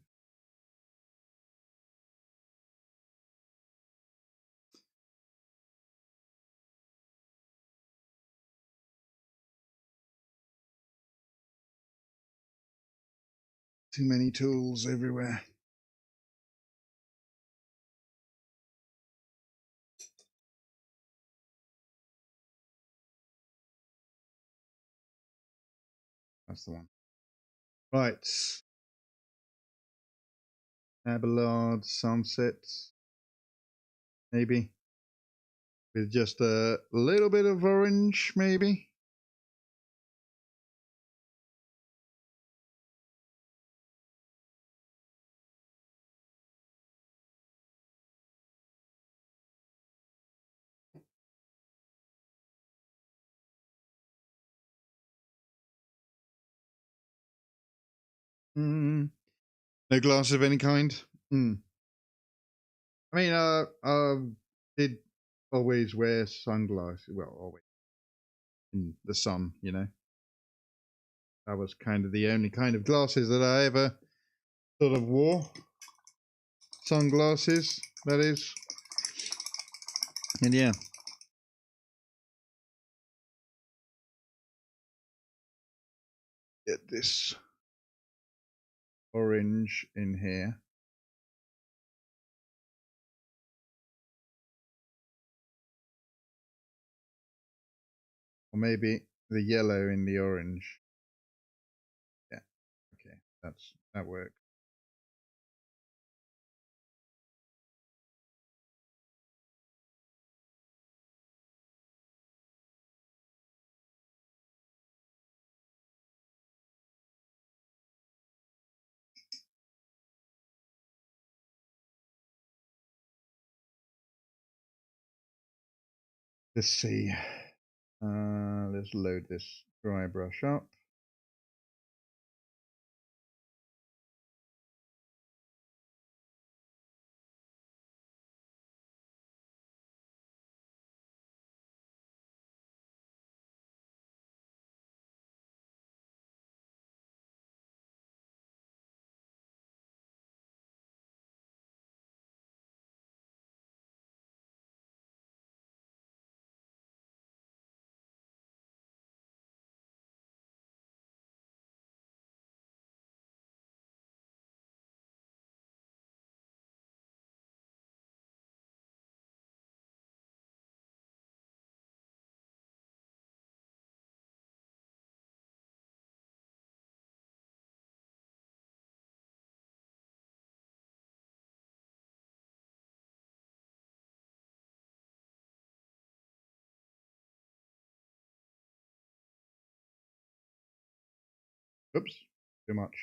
Too many tools everywhere. That's the one. Right. Abelard Sunset. Maybe. With just a little bit of orange, maybe. No glasses of any kind. I mean, did always wear sunglasses. Well, always in the sun, you know. That was kind of the only kind of glasses that I ever sort of wore. Sunglasses, that is. And yeah. Get this orange in here. Or maybe the yellow in the orange. Yeah. Okay. That works. Let's see. Let's load this dry brush up. Oops, too much.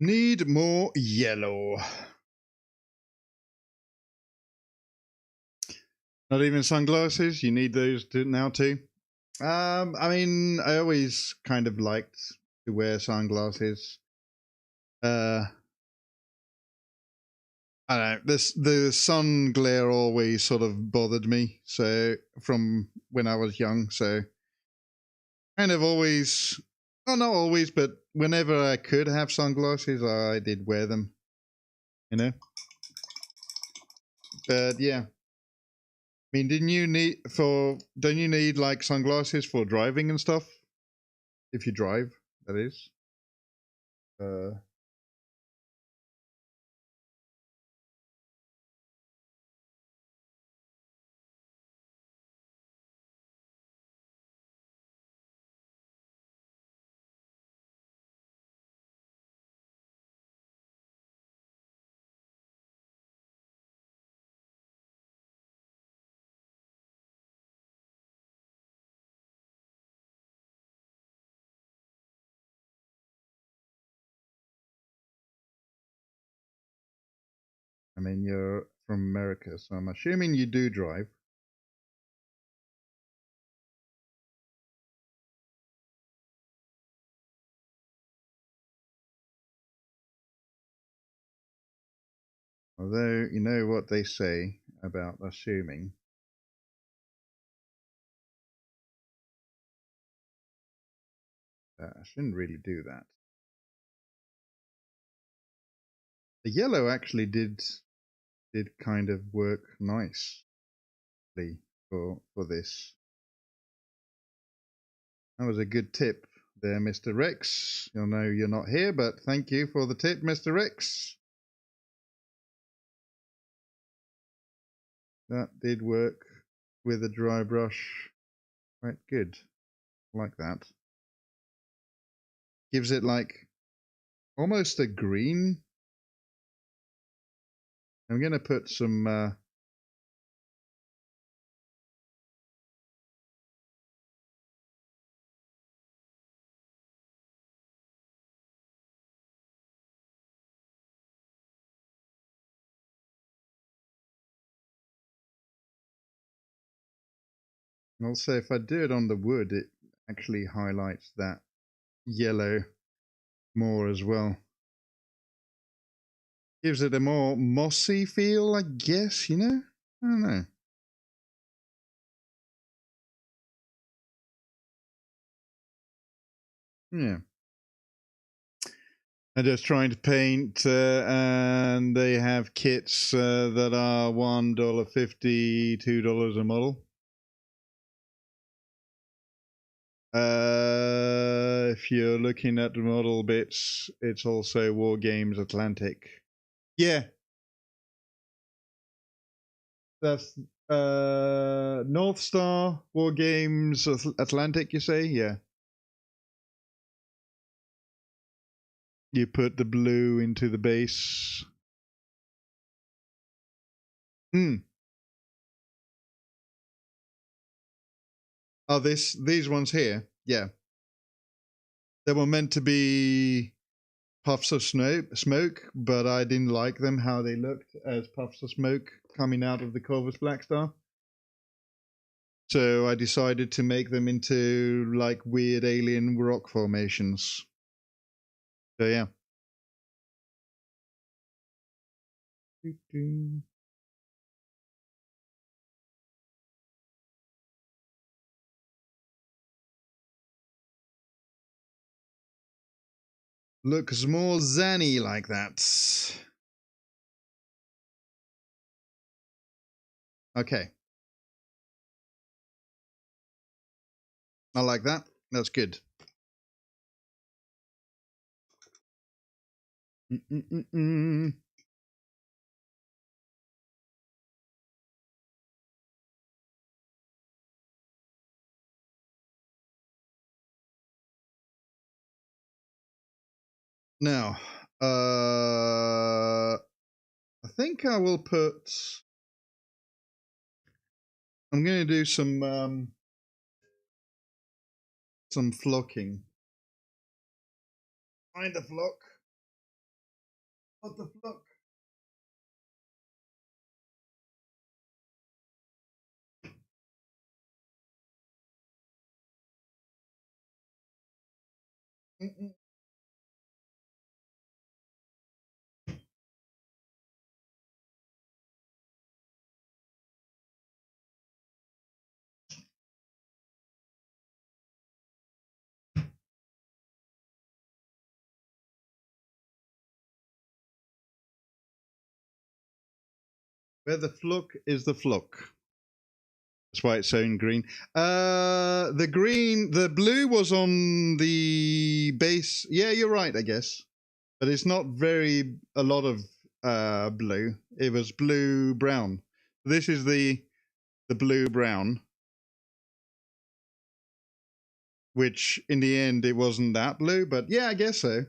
Need more yellow. Not even sunglasses. You need those now too. I mean, I always kind of liked to wear sunglasses. I don't know. The sun glare always sort of bothered me. So from when I was young, so kind of always, well, not always, but whenever I could have sunglasses, I did wear them. You know. But yeah. I mean, don't you need like sunglasses for driving and stuff? If you drive, that is. I mean, you're from America, so I'm assuming you do drive. Although, you know what they say about assuming. I shouldn't really do that. The yellow actually did kind of work nicely for this. That was a good tip there, Mr. Rex. You'll know you're not here, but thank you for the tip, Mr. Rex. That did work with a dry brush quite good. Like that. Gives it like almost a green. I'm going to put some also, if I do it on the wood, it actually highlights that yellow more as well. Gives it a more mossy feel, I guess, you know? I don't know. Yeah. I'm just trying to paint, and they have kits that are $1.50, $2 a model. If you're looking at the model bits, it's also War Games Atlantic. Yeah. That's North Star War Games Atlantic, you say? Yeah. you put the blue into the base. Oh, these ones here, yeah. They were meant to be puffs of smoke, but I didn't like them how they looked as puffs of smoke coming out of the corvus blackstar. So I decided to make them into like weird alien rock formations. So yeah. Looks more zany like that. Okay. I like that. That's good. Now, I think I will put. I'm going to do some flocking. Find the flock. What the flock? Where the flock is the flock. That's why it's shown green. The blue was on the base. Yeah, you're right, I guess. But it's not a lot of blue. It was blue brown. This is the blue brown, which in the end it wasn't that blue, but yeah, I guess so.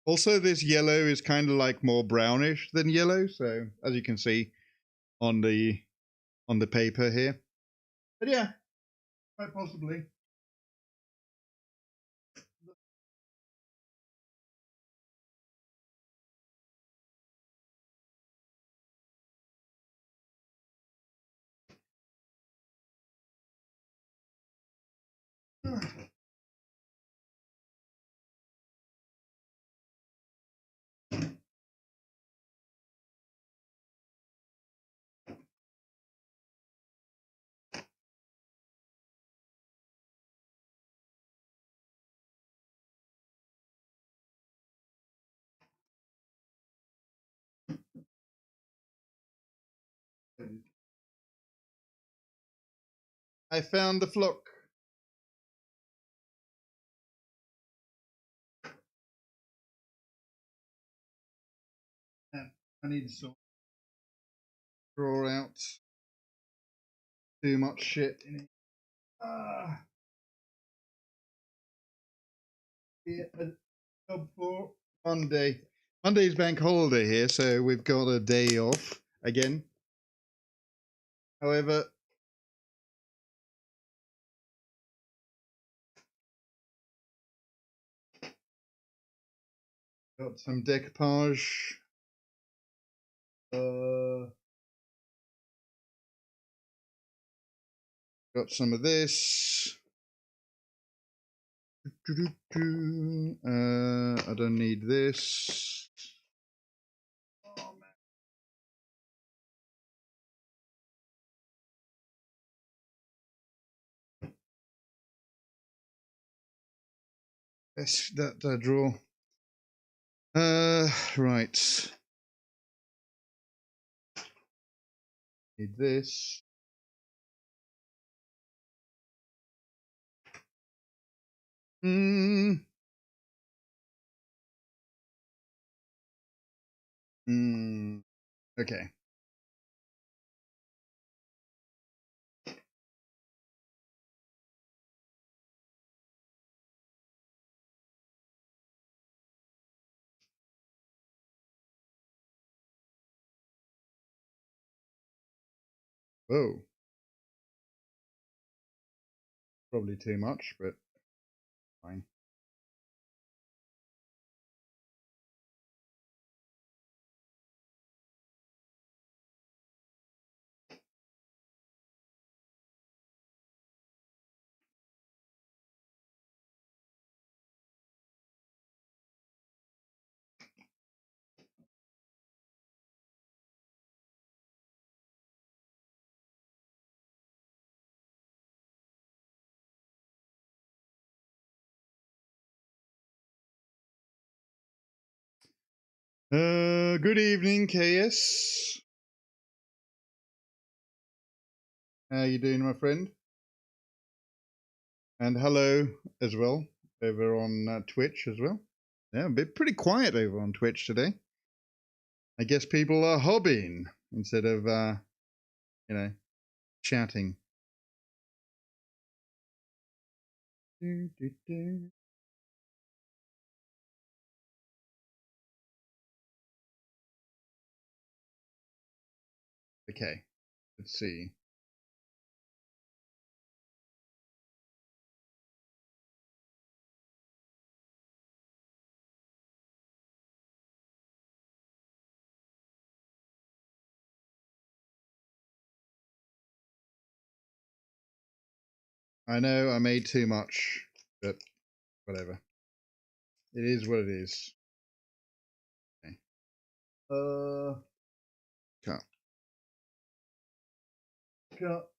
Also, this yellow is kind of like more brownish than yellow, so as you can see on the paper here. But yeah, quite possibly. I found the flock. I need to draw out too much shit in it. Yeah, a job for Monday. Monday's bank holiday here, so we've got a day off again. However, got some decoupage. Got some of this. I don't need this. Oh, Yes, that draw. Right. Need this. Okay. Whoa. Probably too much, but fine. Good evening, KS. How you doing, my friend? And hello as well over on Twitch as well. Yeah, a bit pretty quiet over on Twitch today. I guess people are hobbying instead of, you know, chatting. Okay, let's see. I know I made too much, but whatever. It is what it is. Okay. Cut. Cut.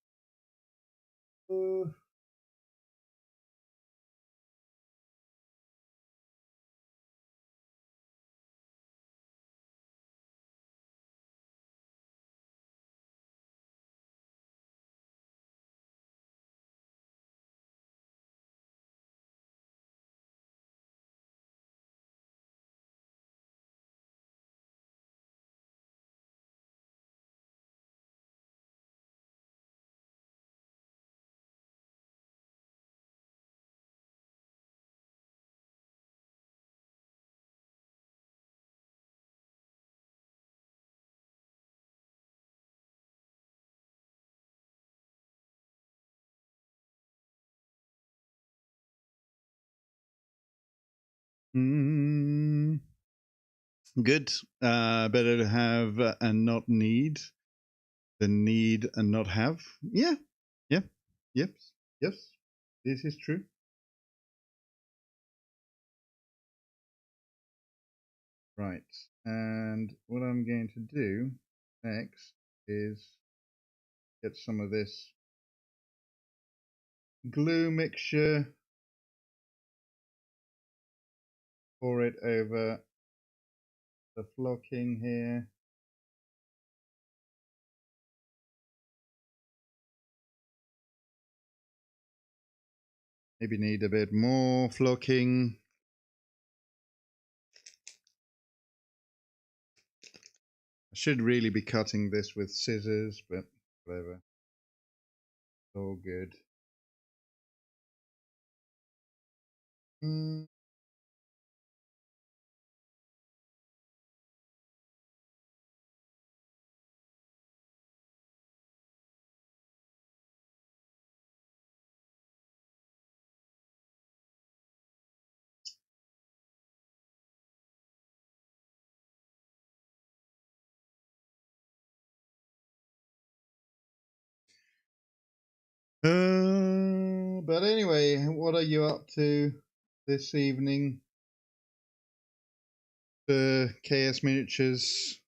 Good. Better to have and not need than need and not have. Yeah. Yeah. Yep. Yes. This is true. Right. And what I'm going to do next is get some of this glue mixture, pour it over the flocking here. Maybe need a bit more flocking. I should really be cutting this with scissors, but whatever. It's all good. But anyway, what are you up to this evening? The KS Miniatures.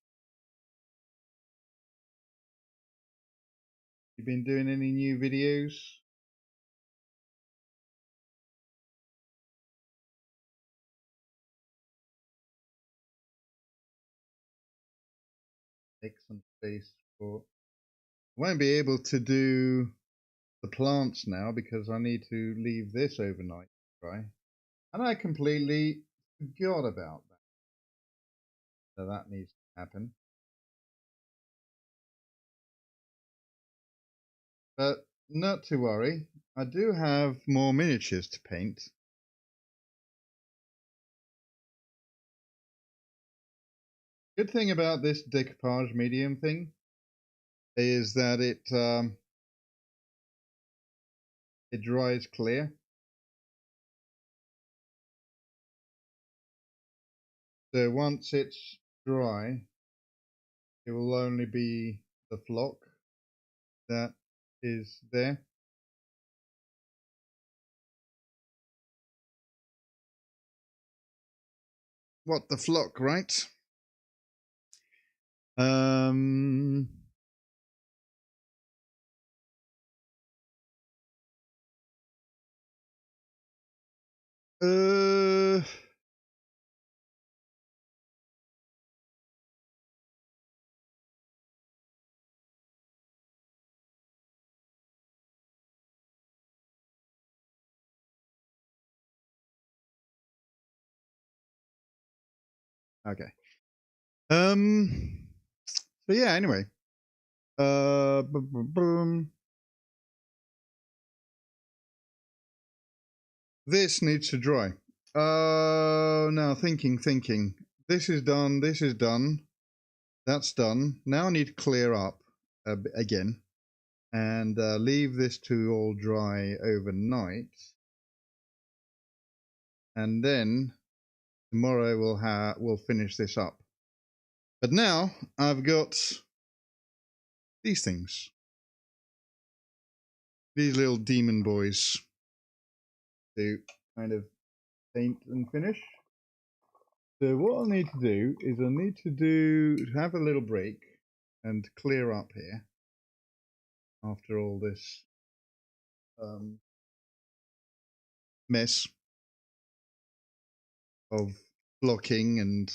You been doing any new videos? Take some space for. I won't be able to do the plants now because I need to leave this overnight to dry. And I completely forgot about that. So that needs to happen. But not to worry, I do have more miniatures to paint. Good thing about this decoupage medium thing is that it dries clear. So once it's dry, it will only be the flock that is there. What the flock, right? Okay. So yeah, anyway. This needs to dry. Now thinking. This is done, this is done. That's done. Now I need to clear up again and leave this to all dry overnight. And then tomorrow we'll finish this up. But now I've got these things. These little demon boys to kind of paint and finish. So what I'll need to do is I need to have a little break and clear up here after all this mess of blocking and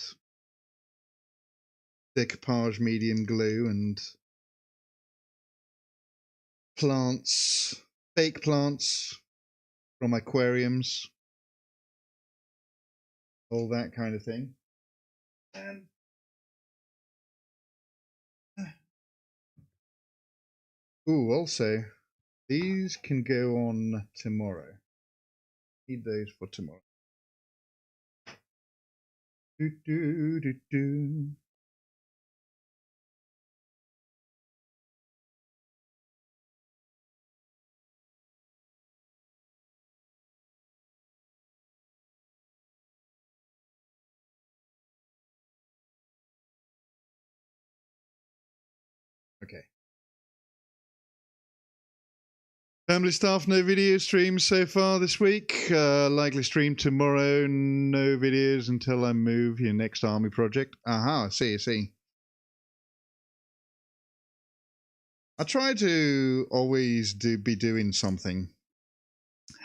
decoupage medium glue and plants, fake plants from aquariums, all that kind of thing. And also these can go on tomorrow. Need those for tomorrow. Okay. Family stuff, no video streams so far this week. Likely stream tomorrow, no videos until I move your next army project. Aha, I see. I try to always be doing something.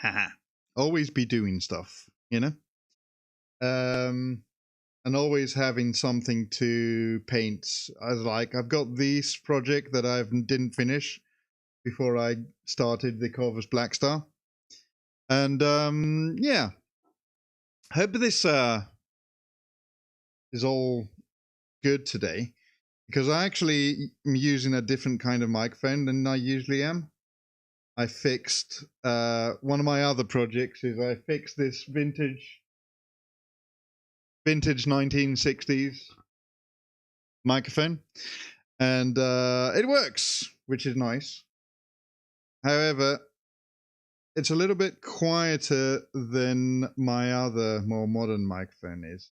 Haha. Always be doing stuff, you know? And always having something to paint. I've got this project that I didn't finish before I started the Corvus Blackstar. And yeah. Hope this is all good today, because I actually am using a different kind of microphone than I usually am. I fixed one of my other projects is I fixed this vintage 1960s microphone, and it works, which is nice. However, it's a little bit quieter than my other more modern microphone is,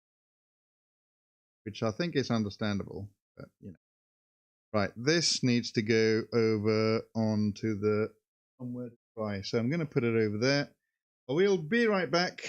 which I think is understandable, but you know. Right, this needs to go over onto the onward dry. So I'm going to put it over there. We'll be right back.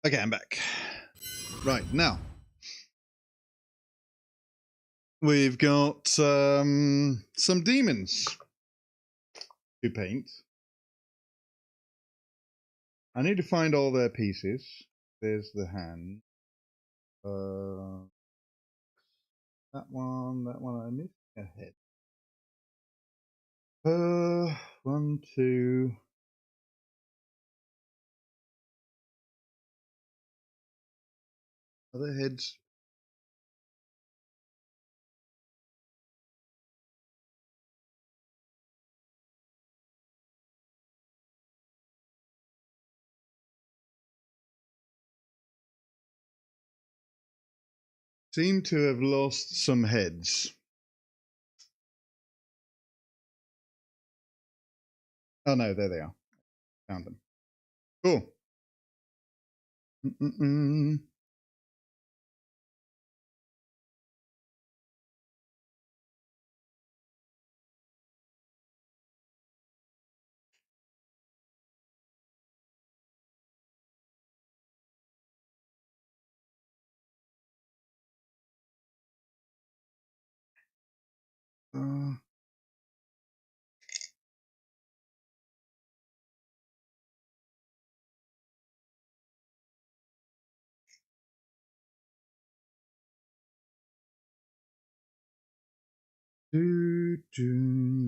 Okay, I'm back. Right, now we've got some demons to paint. I need to find all their pieces. There's the hand. That one I missed a head. 1, 2. Other heads. Seem to have lost some heads. Oh no, there they are. Found them. Cool.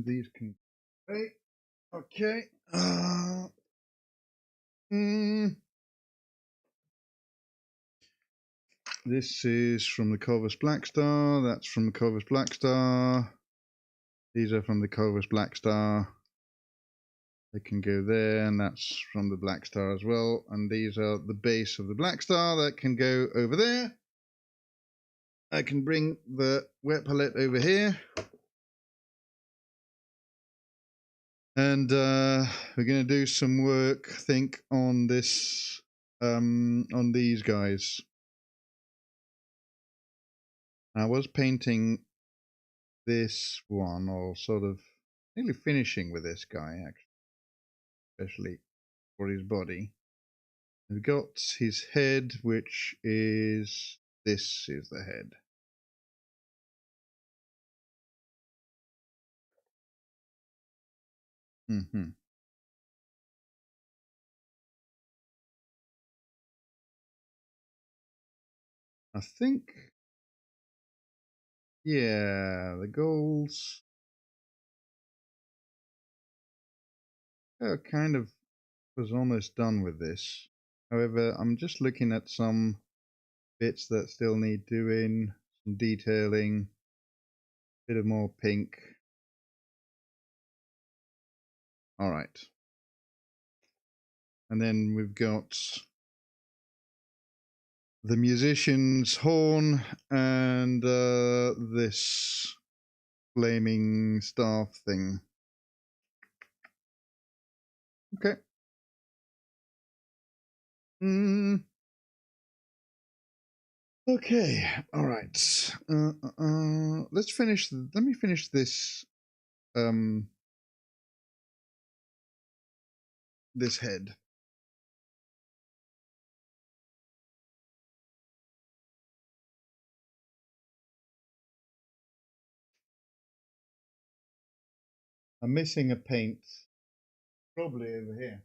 These can wait. Okay. This is from the corvus blackstar. That's from the corvus blackstar. These are from the corvus blackstar. They can go there, and that's from the blackstar as well. And these are the base of the blackstar that can go over there. I can bring the wet palette over here. And we're going to do some work, I think, on this, on these guys. I was painting this one, or sort of nearly finishing with this guy, actually, especially for his body. We've got his head, which is, this is the head. I think, yeah, the goals kind of was almost done with this. However, I'm just looking at some bits that still need doing, some detailing, a bit of more pink. All right. And then we've got the musician's horn and this flaming staff thing. Okay. Okay. All right. Let's finish. Let me finish this. This head. I'm missing a paint. Probably over here.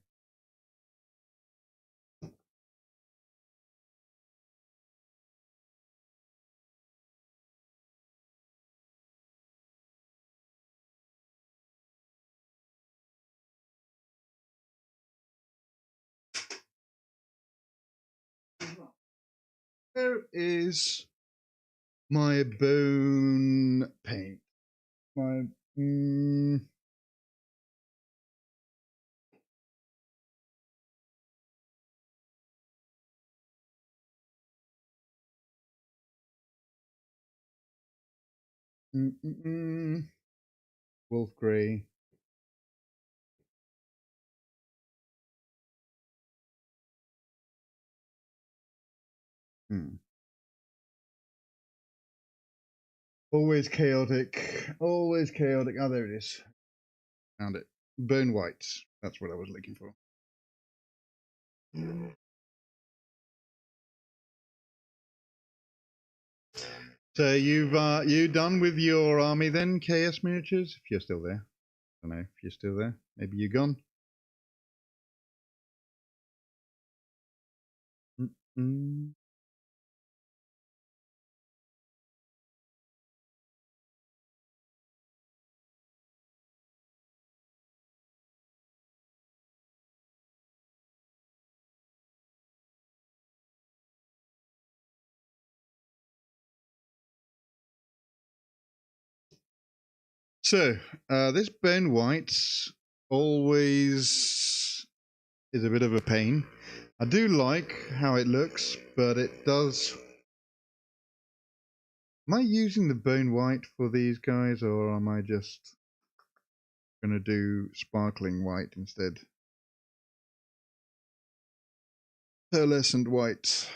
Where is my bone paint? My wolf grey. Always chaotic. Always chaotic. Oh, there it is. Found it. Bone white. That's what I was looking for. So you done with your army then, KS Miniatures? If you're still there. I don't know if you're still there. Maybe you're gone. Mm-mm. So this bone white always is a bit of a pain. I do like how it looks, but it does. Am I using the bone white for these guys, or am I just going to do sparkling white instead? Pearlescent white.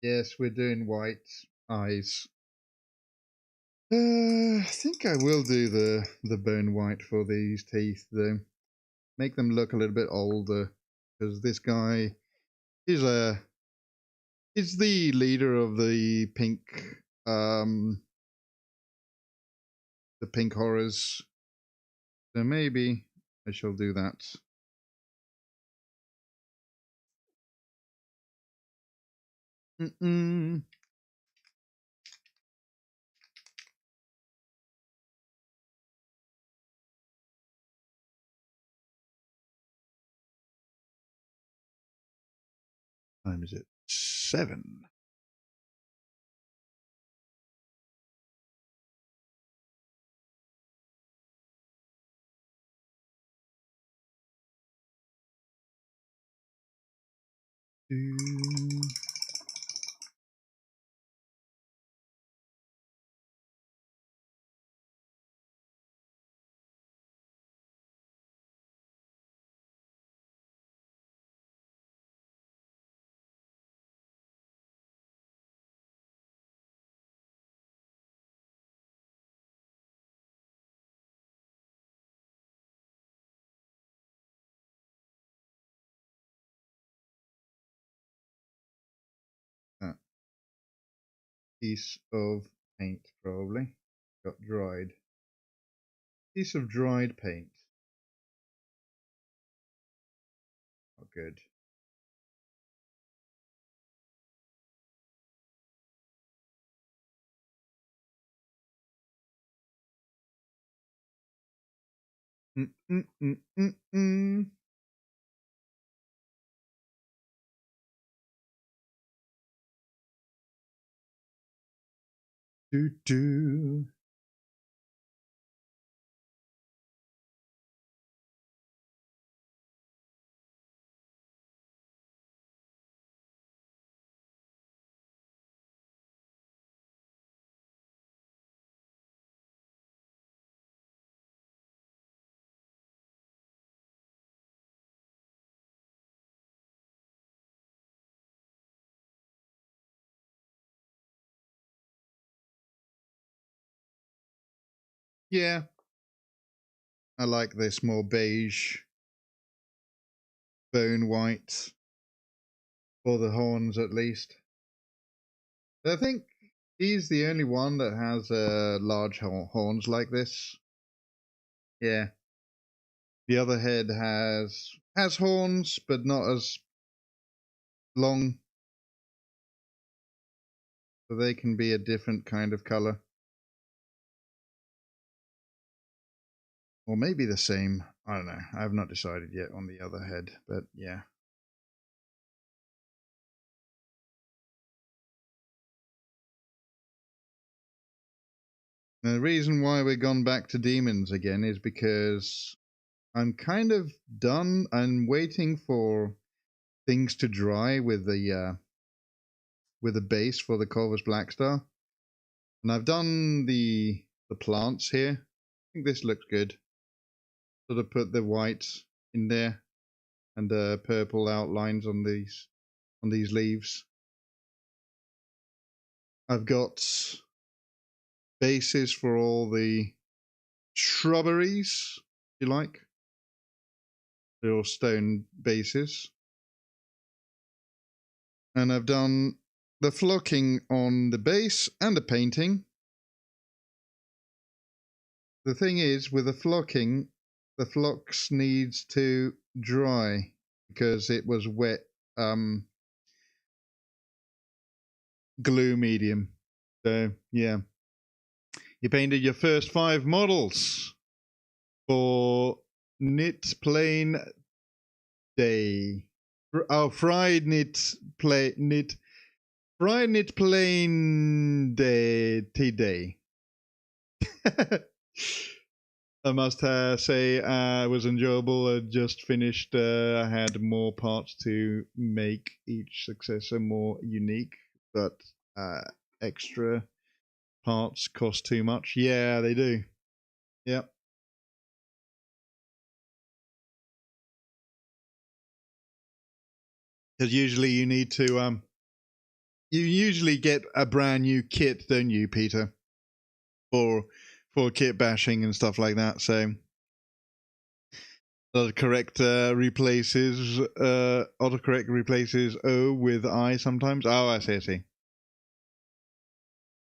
Yes, we're doing white eyes. I think I will do the bone white for these teeth though. Make them look a little bit older, because this guy is the leader of the um pink horrors. So maybe I shall do that. Mm-mm. Time is it? 7. That piece of paint probably got dried. Piece of dried paint. Not good. Mm-mm-mm-mm-mm. Do do. Yeah, I like this more beige, bone white for the horns at least. I think he's the only one that has large horns like this. Yeah. The other head has horns, but not as long, so they can be a different kind of color. or maybe the same. I don't know. I have not decided yet on the other head, but yeah. The reason why we've gone back to demons again is because I'm kind of done. I'm waiting for things to dry with the base for the corvus blackstar, and I've done the plants here. I think this looks good. Sort of put the white in there and the purple outlines on these leaves. I've got bases for all the shrubberies, if you like. They're all stone bases. And I've done the flocking on the base and the painting. The thing is, with the flocking, the flocks needs to dry because it was wet glue medium. So, yeah. You painted your first 5 models for Knit Plain Day. Oh, Fried Knit Plain Day today. I must say it was enjoyable. I just finished. I had more parts to make each successor more unique, but extra parts cost too much. Yeah, they do. Yep. Because usually you need to you usually get a brand new kit, don't you, Peter? For kit bashing and stuff like that. So autocorrect replaces O with I sometimes. Oh, I see.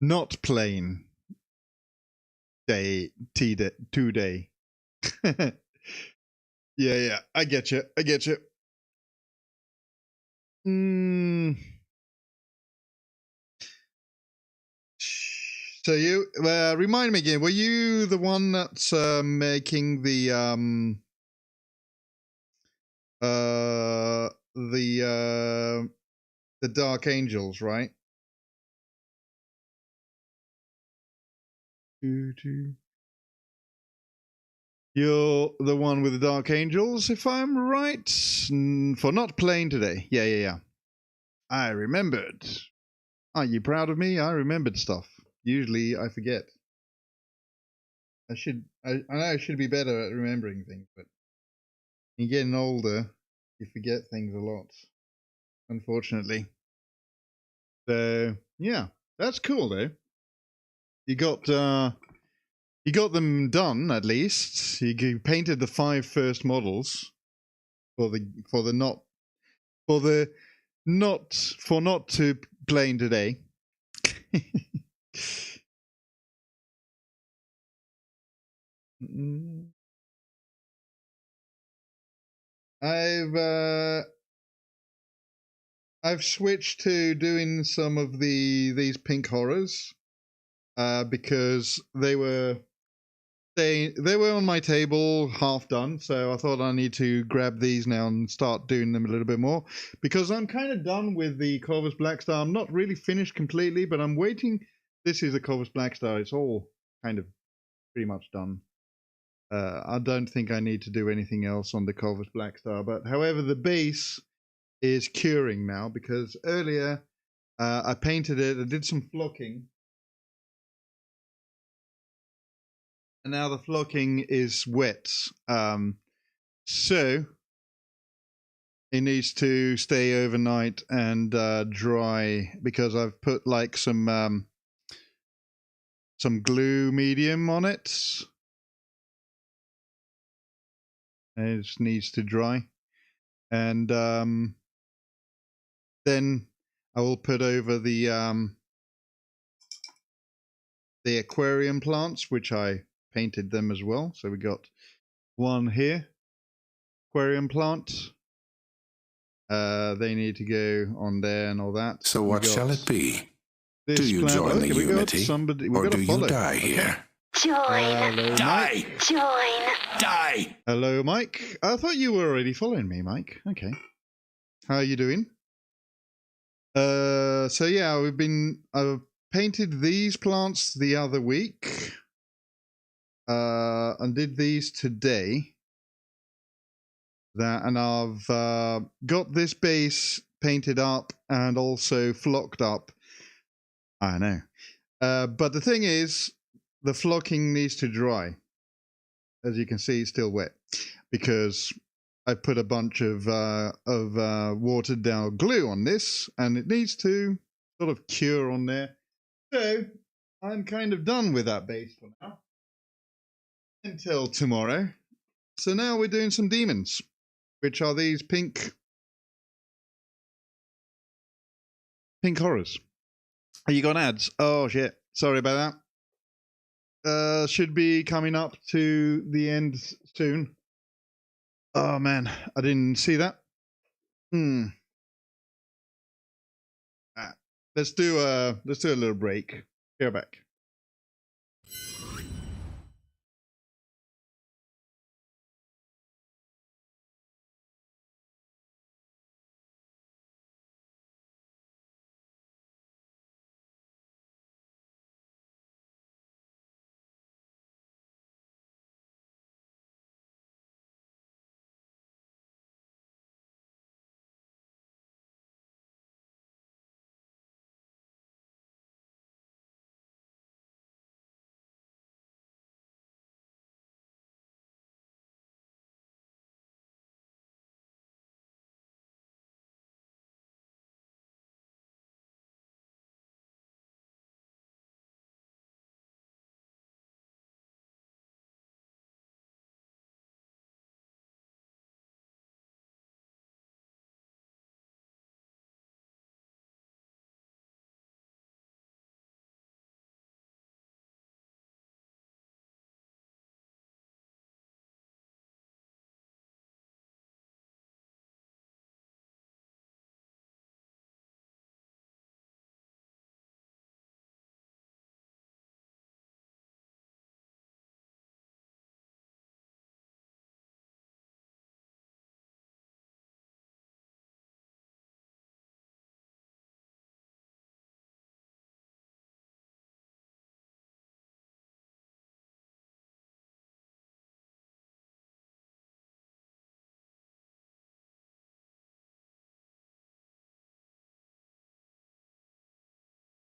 Not plain day today. Yeah. I get you. So you remind me again. Were you the one that's making the Dark Angels, right? You're the one with the Dark Angels, if I'm right, for not playing today. Yeah. I remembered. Are you proud of me? I remembered stuff. Usually I forget. I know I should be better at remembering things, but when you're getting older, you forget things a lot, unfortunately. So yeah, that's cool though. You got them done at least. You painted the 5 first models for not to playing today. I've switched to doing some of these pink horrors because they were on my table half done, so I thought I need to grab these now and start doing them a little bit more because I'm kind of done with the Corvus Blackstar. I'm not really finished completely, but I'm waiting. This is the Corvus Blackstar. It's all kind of pretty much done. I don't think I need to do anything else on the Corvus Blackstar, but however, the base is curing now because earlier I painted it. I did some flocking. And now the flocking is wet, so it needs to stay overnight and dry because I've put like some glue medium on it. And it just needs to dry, and then I will put over the aquarium plants, which I painted them as well. So we got one here, aquarium plant. They need to go on there and all that. So what shall it be? Do you join the Unity, or do you die here? Hello, Die! Mike. Die! Hello, Mike. I thought you were already following me, Mike. Okay. How are you doing? So yeah, I've painted these plants the other week. And did these today. And I've got this base painted up and also flocked up. I know. But the thing is, the flocking needs to dry. As you can see, it's still wet because I put a bunch of watered down glue on this, and it needs to sort of cure on there. So I'm kind of done with that base for now until tomorrow. So now we're doing some demons, which are these pink horrors. Oh, you got ads? Oh shit! Sorry about that. Should be coming up to the end soon. Oh man, I didn't see that. Let's do a little break. Go back.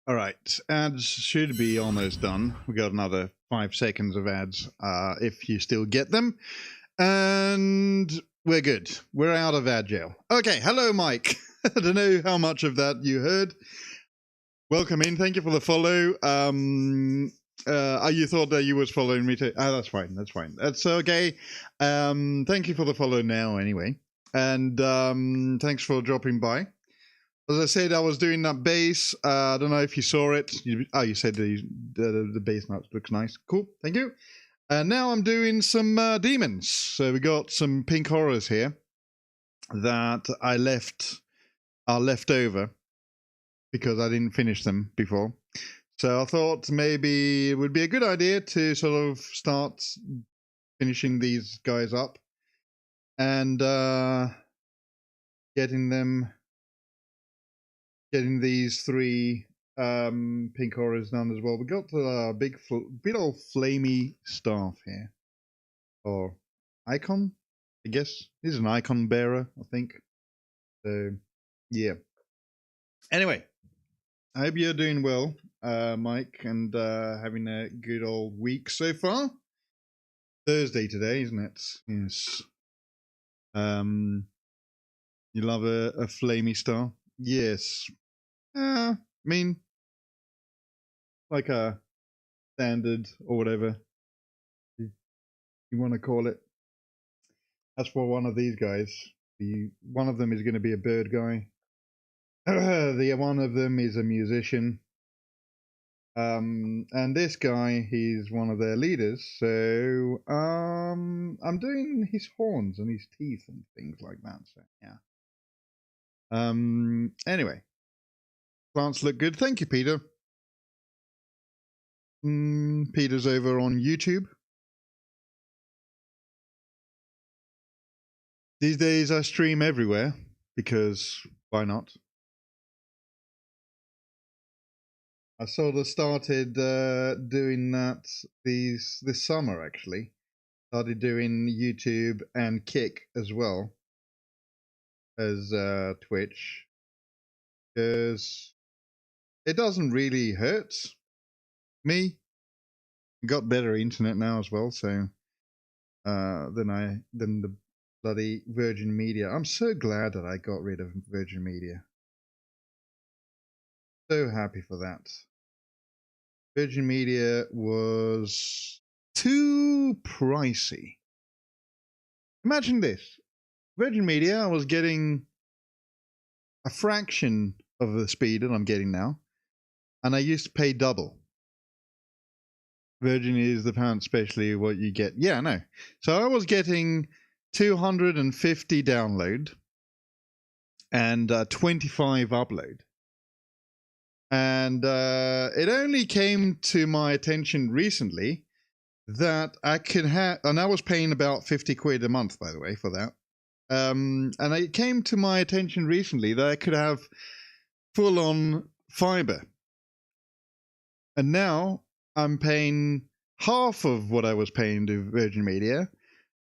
All right, ads should be almost done. We got another 5 seconds of ads, if you still get them, and we're good. We're out of ad jail. Okay, hello, Mike. I don't know how much of that you heard. Welcome in. Thank you for the follow. You thought that you was following me too? That's fine. That's fine. That's okay. Thank you for the follow now, anyway, and thanks for dropping by. As I said, I was doing that base. I don't know if you saw it. You said the base note looks nice. Cool, thank you. And now I'm doing some demons. So we got some pink horrors here that are left over because I didn't finish them before. So I thought maybe it would be a good idea to sort of start finishing these guys up and getting these 3 pink horrors done as well. We got a big old flamey staff here, or icon, I guess. This is an icon bearer, I think. So yeah. Anyway, I hope you're doing well, Mike, and having a good old week so far. Thursday today, isn't it? Yes. You love a flamey star? Yes. I mean, like a standard or whatever you want to call it. That's for one of these guys. One of them is going to be a bird guy. The one of them is a musician. And this guy, he's one of their leaders. So I'm doing his horns and his teeth and things like that. So yeah. Anyway, plants look good. Thank you, Peter. Peter's over on YouTube. These days I stream everywhere because why not? I sort of started doing that this summer actually. Started doing YouTube and Kick as well as Twitch because it doesn't really hurt me. Got better internet now as well, so than the bloody Virgin Media. I'm so glad that I got rid of Virgin Media. So happy for that. Virgin Media was too pricey. Imagine this. Virgin Media, I was getting a fraction of the speed that I'm getting now, and I used to pay double. Virgin is the pound, especially what you get. Yeah, no. So I was getting 250 download and 25 upload. And it only came to my attention recently that I could have, and I was paying about 50 quid a month, by the way, for that. And it came to my attention recently that I could have full-on fiber. And now I'm paying half of what I was paying to Virgin Media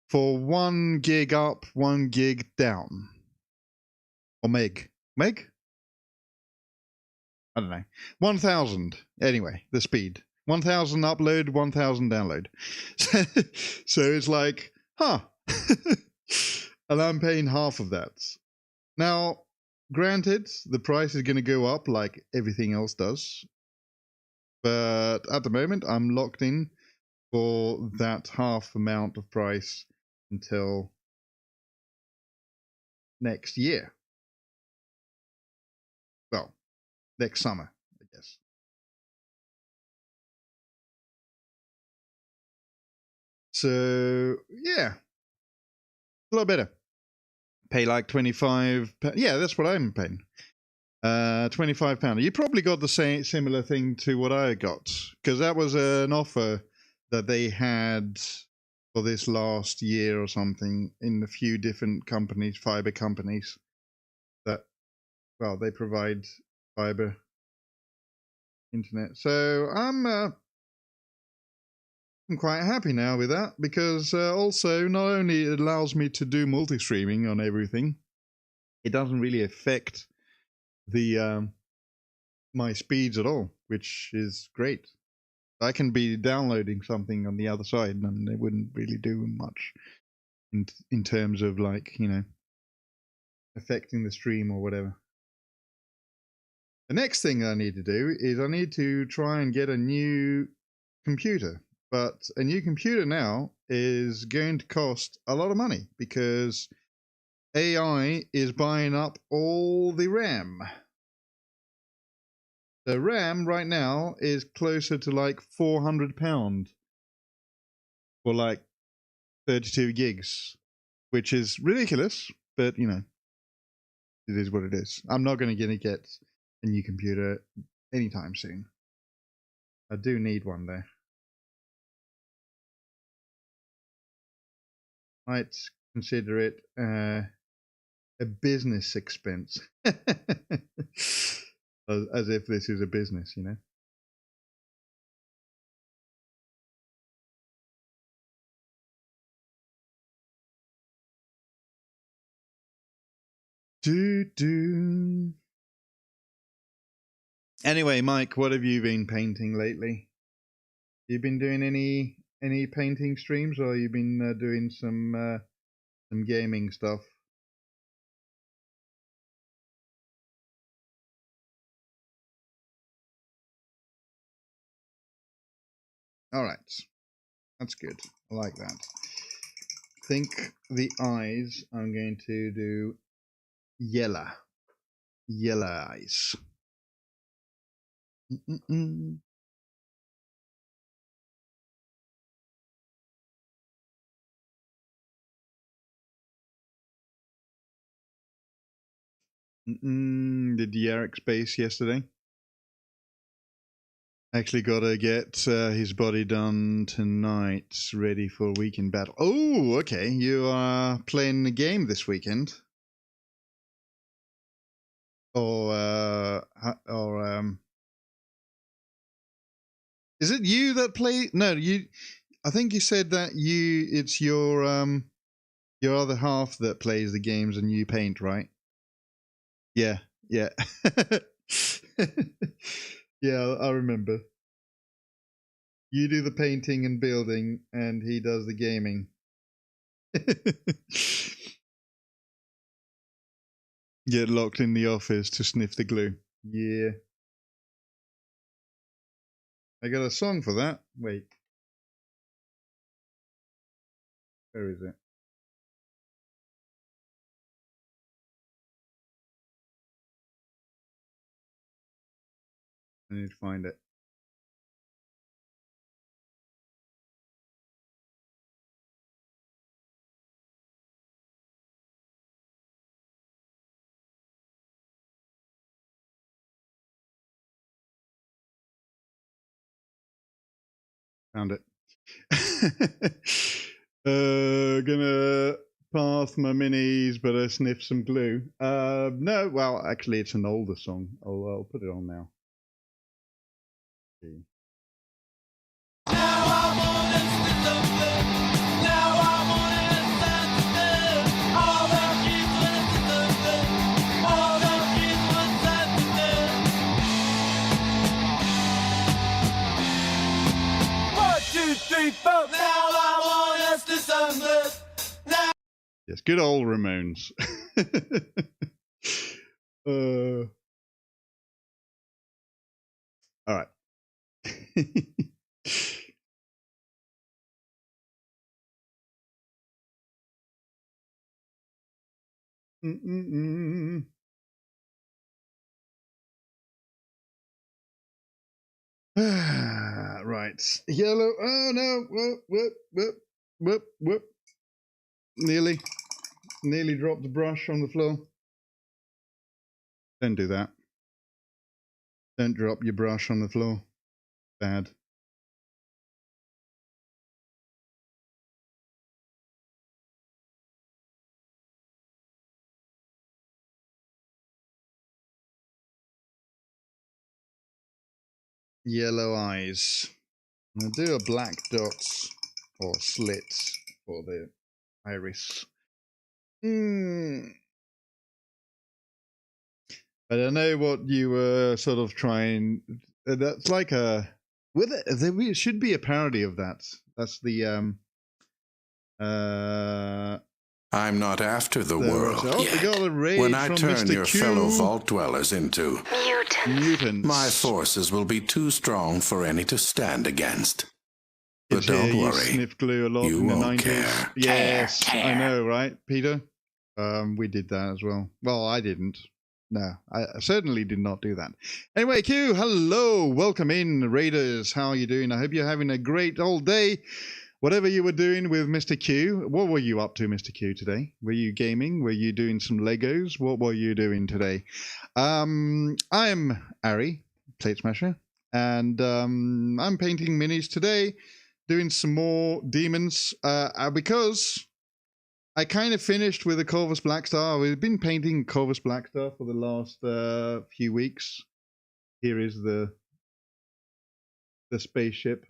for 1 gig up, 1 gig down. Or meg. Meg? I don't know. 1,000. Anyway, the speed. 1,000 upload, 1,000 download. So it's like, huh. And I'm paying half of that. Now, granted, the price is going to go up like everything else does. But at the moment, I'm locked in for that half amount of price until next year. Well, next summer, I guess. So, yeah. A lot better. Pay like 25. Yeah, that's what I'm paying. £25. You probably got the same similar thing to what I got, because that was an offer that they had for this last year or something in a few different companies, fiber companies, that, well, they provide fiber internet. So I'm quite happy now with that, because also not only it allows me to do multi-streaming on everything, it doesn't really affect the my speeds at all, which is great. I can be downloading something on the other side and it wouldn't really do much in terms of, like, you know, affecting the stream or whatever. The next thing I need to do is I need to try and get a new computer. But a new computer now is going to cost a lot of money because AI is buying up all the RAM. The RAM right now is closer to like £400 for like 32 gigs, which is ridiculous, but you know, it is what it is. I'm not going to get a new computer anytime soon. I do need one though. Might consider it a business expense. As if this is a business, you know. Anyway, Mike, what have you been painting lately? You been doing any painting streams, or you been doing some gaming stuff? All right, that's good. I like that. I think the eyes, I'm going to do yellow eyes. Did Yarrick space yesterday? Actually got to get his body done tonight, ready for weekend battle. Oh, okay. You are playing a game this weekend. Or is it you that play? No, you. I think you said that it's your other half that plays the games and you paint, right? Yeah, yeah. Yeah, I remember. You do the painting and building, and he does the gaming. Get locked in the office to sniff the glue. Yeah. I got a song for that. Wait. Where is it? I need to find it. Found it. Gonna path my minis, but I sniff some glue. No, well, actually, it's an older song. I'll put it on now. Okay. Yes, good old Ramones. All right. Right. Yellow. Oh no. Whoop. Nearly dropped the brush on the floor. Don't do that. Don't drop your brush on the floor. Bad. Yellow eyes. I'll do a black dots or slits for the iris. But I know what you were sort of trying. That's like a. There should be a parody of that. That's the. I'm not after the world. Oh, we got a raid when I from turn Mr. your Q. fellow vault dwellers into mutants, my forces will be too strong for any to stand against. But don't you worry, sniff glue a lot you in the won't 90s. care. Yes, Care. I know, right, Peter? We did that as well. Well, I didn't. No, I certainly did not do that. Anyway, Q, hello. Welcome in, Raiders. How are you doing? I hope you're having a great old day. Whatever you were doing with Mr. Q, what were you up to, Mr. Q, today? Were you gaming? Were you doing some Legos? What were you doing today? I'm Ari, Plate Smasher, and I'm painting minis today, doing some more demons, because I kind of finished with the Corvus Blackstar. We've been painting Corvus Blackstar for the last few weeks. Here is the spaceship.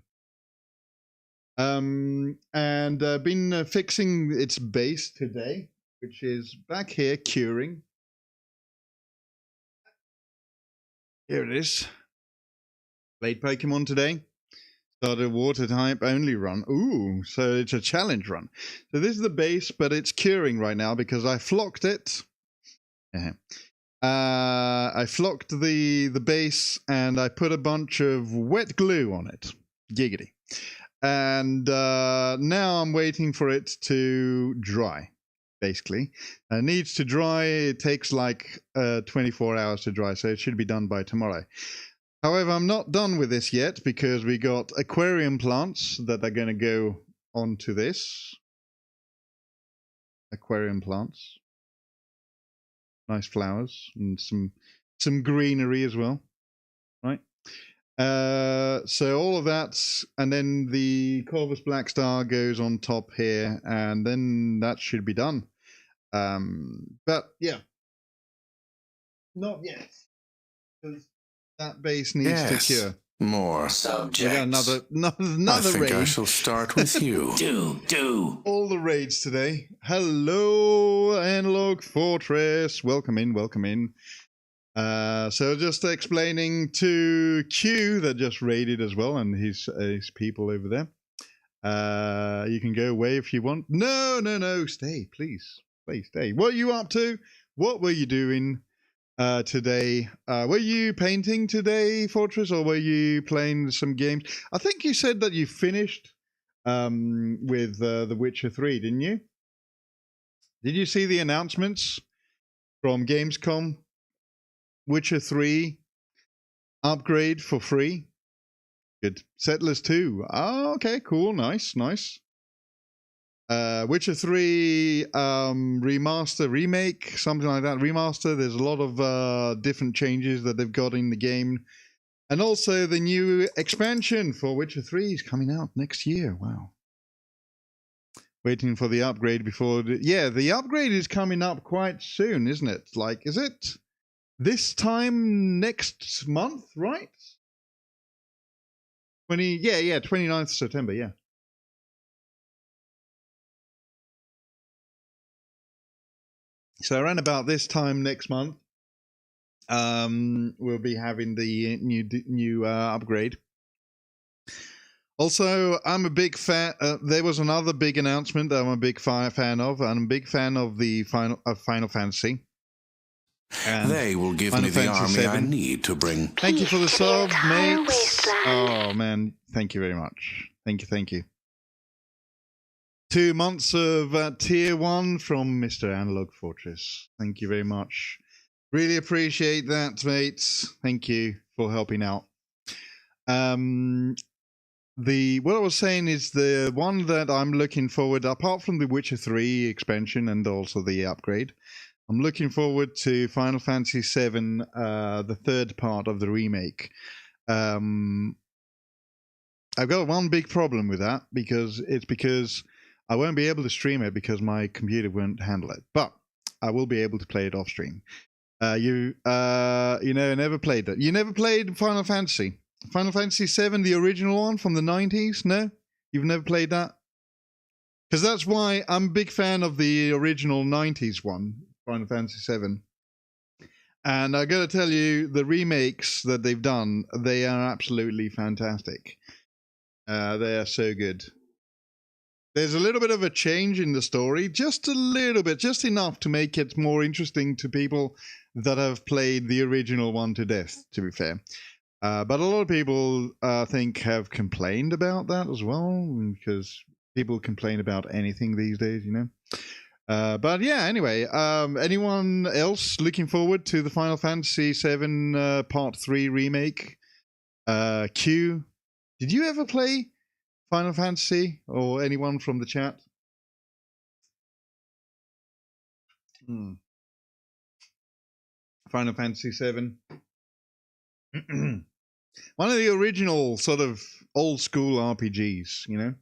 And been fixing its base today, which is back here, curing. Here it is. Played Pokemon today. Started a water type only run. Ooh, so it's a challenge run. So this is the base, but it's curing right now because I flocked it. I flocked the base and I put a bunch of wet glue on it. Giggity. And now I'm waiting for it to dry, basically. It needs to dry. It takes like 24 hours to dry, so it should be done by tomorrow. However, I'm not done with this yet because we got aquarium plants that are going to go onto this. Aquarium plants. Nice flowers and some greenery as well, right? So all of that, and then the Corvus Blackstar goes on top here, and then that should be done. But yeah, not yet, because that base needs to cure. More We got subjects. another I think raid. I shall start with you. Do. All the raids today. Hello, Analog Fortress. Welcome in, welcome in. So just explaining to Q that just raided as well, and his people over there. You can go away if you want. No, stay, please stay. What are you up to? What were you doing today? Were you painting today, Fortress, or were you playing some games? I think you said that you finished with The Witcher 3, didn't you? Did you see the announcements from Gamescom? Witcher 3 upgrade for free. Good. Settlers 2. Oh, okay, cool. Nice. Witcher 3 remaster, remake, something like that. Remaster. There's a lot of different changes that they've got in the game. And also the new expansion for Witcher 3 is coming out next year. Wow. Waiting for the upgrade before... the upgrade is coming up quite soon, isn't it? Like, is it... this time next month, right? 29th September, yeah. So around about this time next month, we'll be having the new upgrade. Also, I'm a big fan. There was another big announcement that I'm a big fan of. I'm a big fan of the Final Fantasy. And they will give Final me the Fantasy army I 7. need to bring. Thank you for the sub, entire mates. wasteland. Oh man, thank you very much. Thank you. 2 months of tier 1 from Mr. Analog Fortress. Thank you very much. Really appreciate that, mates. Thank you for helping out. What I was saying is the one that I'm looking forward, apart from the Witcher 3 expansion and also the upgrade, I'm looking forward to Final Fantasy VII, the third part of the remake. I've got one big problem with that because I won't be able to stream it because my computer won't handle it. But I will be able to play it off stream. Never played that. You never played Final Fantasy? Final Fantasy VII, the original one from the 90s? No? You've never played that? Because that's why I'm a big fan of the original 90s one, Final Fantasy VII. And I got to tell you, the remakes that they've done, they are absolutely fantastic. They are so good. There's a little bit of a change in the story, just a little bit, just enough to make it more interesting to people that have played the original one to death, to be fair. But a lot of people, I think, have complained about that as well, because people complain about anything these days, you know. But yeah, anyway, anyone else looking forward to the Final Fantasy VII Part 3 remake? Q, did you ever play Final Fantasy, or anyone from the chat? Final Fantasy VII. One of the original sort of old school RPGs, you know?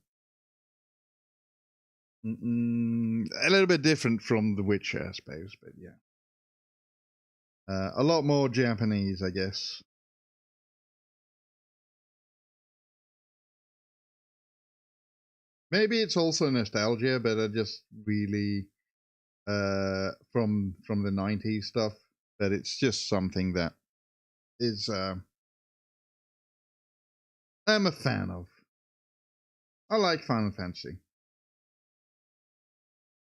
A little bit different from The Witcher, I suppose, but yeah. A lot more Japanese, I guess. Maybe it's also nostalgia, but I just really from the 90s stuff. But it's just something that is I'm a fan of. I like Final Fantasy.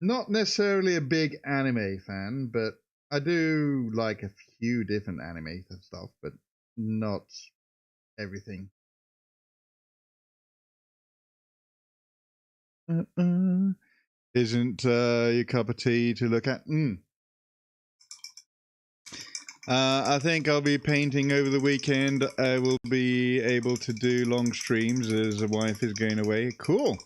Not necessarily a big anime fan, but I do like a few different anime and stuff, but not everything. Isn't your cup of tea to look at? I think I'll be painting over the weekend. I will be able to do long streams as the wife is going away. Cool.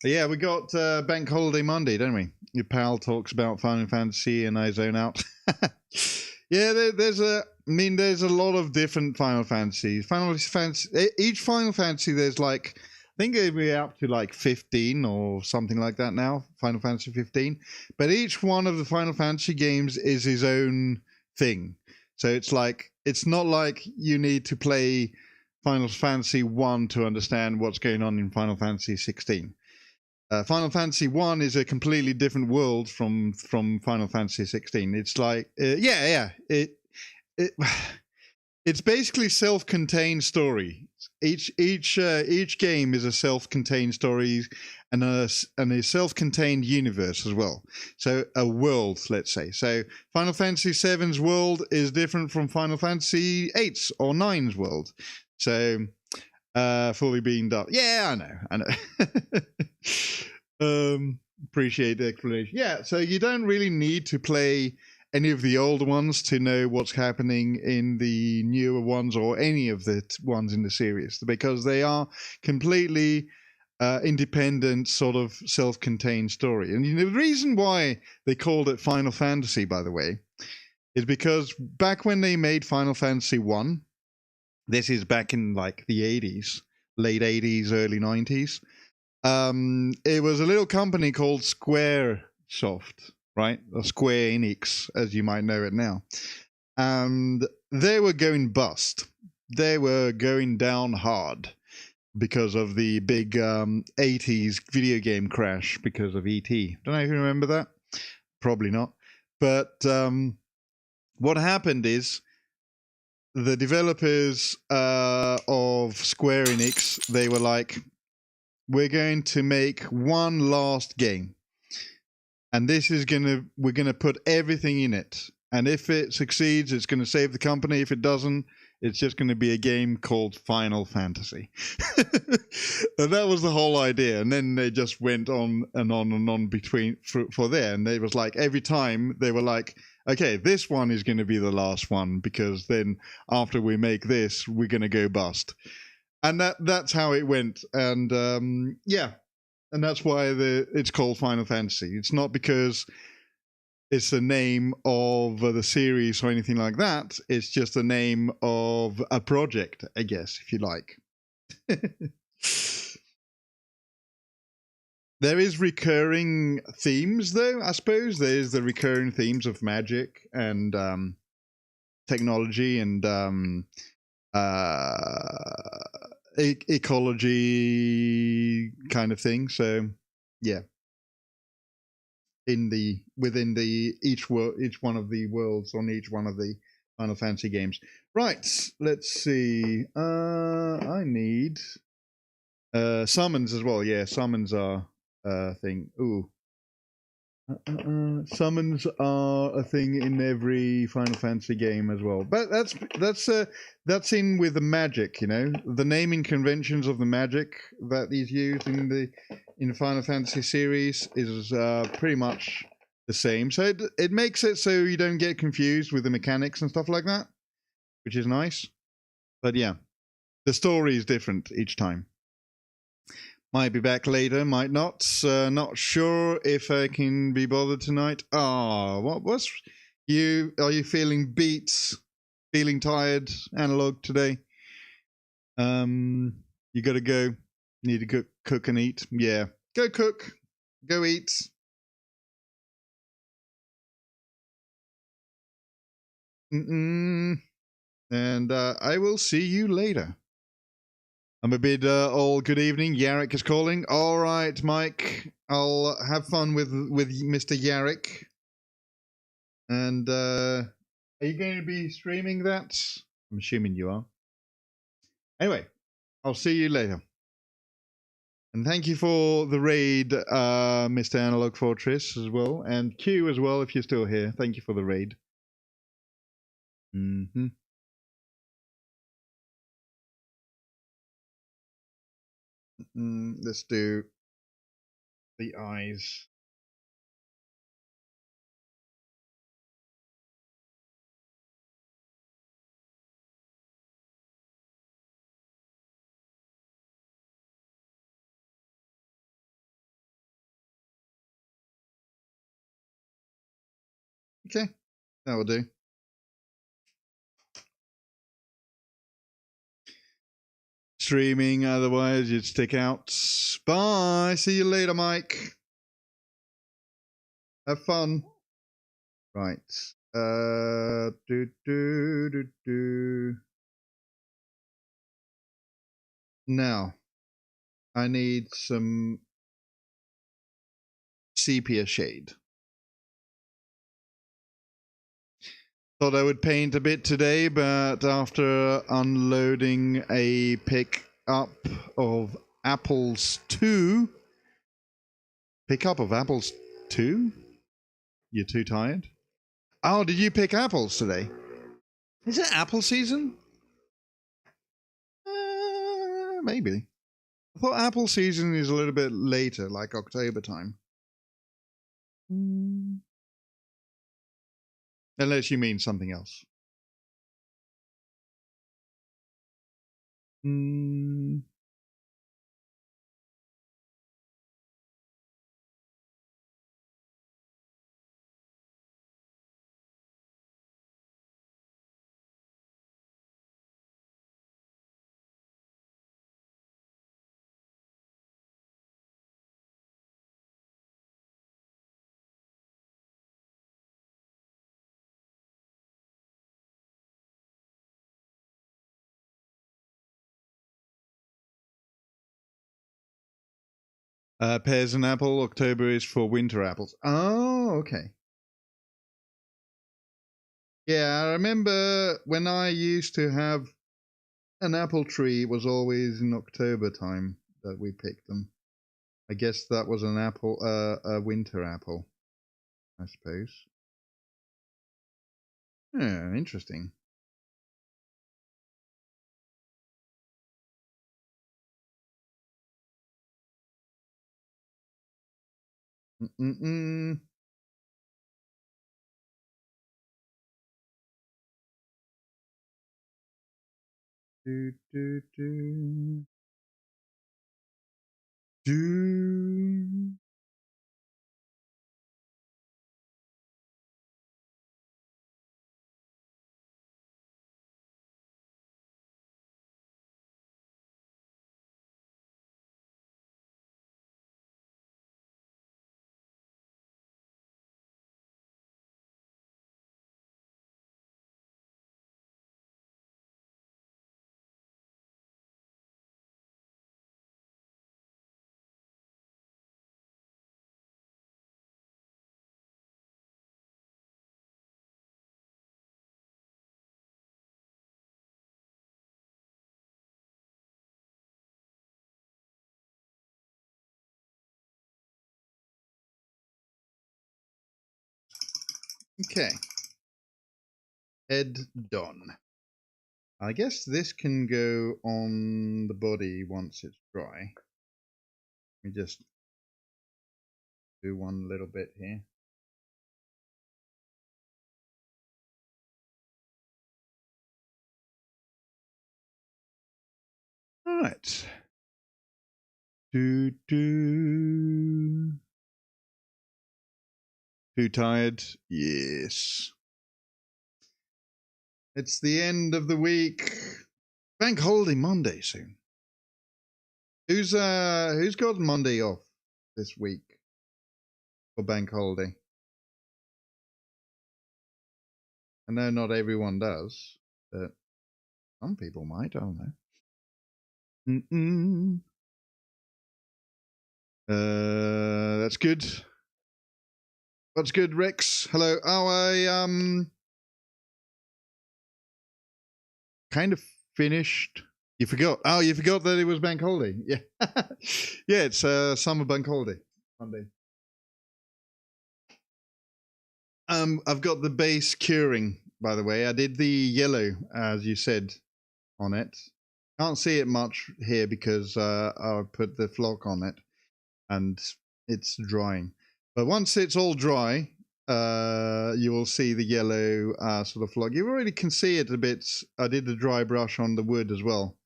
Yeah, we got Bank Holiday Monday, don't we? Your pal talks about Final Fantasy and I zone out. Yeah, there's a. I mean, there's a lot of different Final Fantasies. Each Final Fantasy, there's like, I think we're up to like 15 or something like that now. Final Fantasy 15, but each one of the Final Fantasy games is his own thing. So it's like, it's not like you need to play Final Fantasy 1 to understand what's going on in Final Fantasy 16. Final Fantasy 1 is a completely different world from Final Fantasy 16. It's like, it it's basically self-contained story. Each game is a self-contained story and a self-contained universe as well. So a world, let's say. So Final Fantasy VII's world is different from Final Fantasy VIII's or IX's world. So fully being done. Yeah, I know. Appreciate the explanation. Yeah, so you don't really need to play any of the old ones to know what's happening in the newer ones or any of the ones in the series, because they are completely independent, sort of self-contained story. And the reason why they called it Final Fantasy, by the way, is because back when they made Final Fantasy 1, this is back in like the 80s, late 80s, early 90s, it was a little company called Squaresoft, right? Or Square Enix, as you might know it now. And they were going bust. They were going down hard because of the big 80s video game crash because of E.T. Don't know if you remember that. Probably not. But what happened is the developers of Square Enix, they were like, we're going to make one last game. And this is we're gonna put everything in it. And if it succeeds, it's gonna save the company. If it doesn't, it's just gonna be a game called Final Fantasy. And that was the whole idea. And then they just went on and on and on for there. And they was like, every time they were like, okay, this one is gonna be the last one, because then after we make this, we're gonna go bust. And that's how it went. And yeah. And that's why it's called Final Fantasy. It's not because it's the name of the series or anything like that. It's just the name of a project, I guess, if you like. There is recurring themes, though, I suppose. There's the recurring themes of magic and technology and ecology kind of thing. So yeah, within each one of the worlds on each one of the Final Fantasy games. Right, let's see. I need summons as well. Yeah, summons are a thing. Ooh. Summons are a thing in every Final Fantasy game as well, but that's in with the magic, you know, the naming conventions of the magic that is used in the Final Fantasy series is pretty much the same. So it makes it so you don't get confused with the mechanics and stuff like that, which is nice. But yeah, the story is different each time. Might be back later, might not. Not sure if I can be bothered tonight. What's you? Are you feeling beat? Feeling tired? Analog today? You got to go. Need to cook and eat. Yeah, go cook. Go eat. And I will see you later. I'm a bit all good evening. Yarrick is calling. All right, Mike. I'll have fun with Mr. Yarrick. And are you going to be streaming that? I'm assuming you are. Anyway, I'll see you later. And thank you for the raid, Mr. Analog Fortress as well, and Q as well if you're still here. Thank you for the raid. Let's do the eyes. Okay, that will do. streaming, otherwise you'd stick out. Bye. See you later, Mike. Have fun. Right. Now, I need some sepia shade. Thought I would paint a bit today, but after unloading a pickup of apples 2... Pickup of apples 2? You're too tired? Oh, did you pick apples today? Is it apple season? Maybe. I thought apple season is a little bit later, like October time. Unless you mean something else. Pears and apple. October is for winter apples. Oh, okay. Yeah, I remember when I used to have an apple tree, it was always in October time that we picked them. I guess that was an apple, a winter apple, I suppose. Yeah, interesting. Mm-mm-mm. Do, do, do. Do. Okay. Head done. I guess this can go on the body once it's dry. Let me just do one little bit here. All right. Do. Too tired? Yes. It's the end of the week. Bank holiday Monday soon. Who's got Monday off this week for bank holiday? I know not everyone does, but some people might. I don't know. That's good. What's good, Rex? Hello. Oh, I kind of finished. You forgot. Oh, you forgot that it was bank holiday. Yeah. Yeah, it's summer bank holiday Monday. I've got the base curing, by the way. I did the yellow, as you said, on it. Can't see it much here because I put the flock on it and it's drying. But once it's all dry, you will see the yellow sort of flock. You already can see it a bit. I did the dry brush on the wood as well.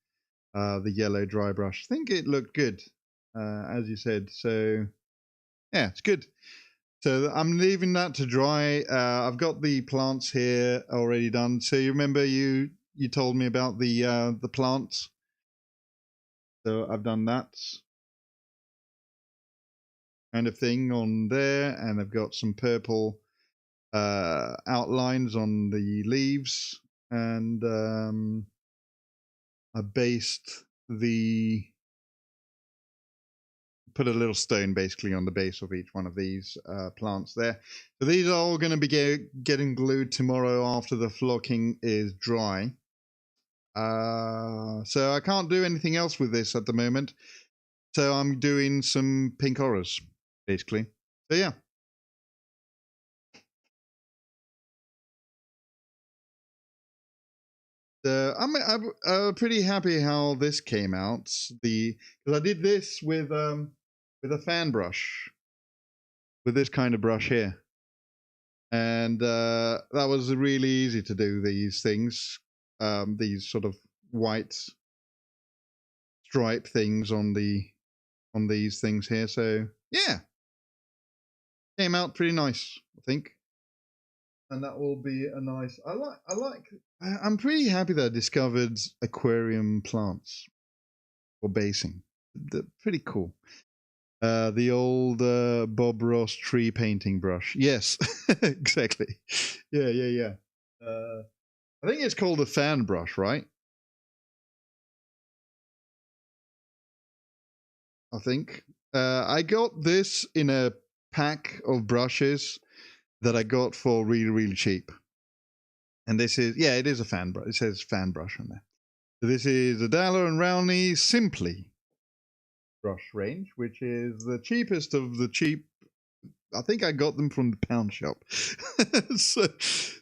The yellow dry brush. I think it looked good, as you said. So, yeah, it's good. So I'm leaving that to dry. I've got the plants here already done. So you remember you told me about the plants. So I've done that kind of thing on there, and I've got some purple outlines on the leaves, and I based put a little stone basically on the base of each one of these plants there. So these are all going to be getting glued tomorrow after the flocking is dry. So I can't do anything else with this at the moment. So I'm doing some pink horrors, basically. So yeah. I'm pretty happy how this came out. Because I did this with a fan brush, with this kind of brush here, and that was really easy to do these things, these sort of white stripe things on these things here. So yeah, came out pretty nice, I think. And that will be a nice. I'm pretty happy that I discovered aquarium plants for basing. They're pretty cool. The old Bob Ross tree painting brush. Yes, exactly. Yeah. I think it's called a fan brush, right? I think. I got this in a pack of brushes that I got for really, really cheap. And this is, yeah, it is a fan brush. It says fan brush on there. So this is a Dalla and Rowney Simply brush range, which is the cheapest of the cheap. I think I got them from the pound shop.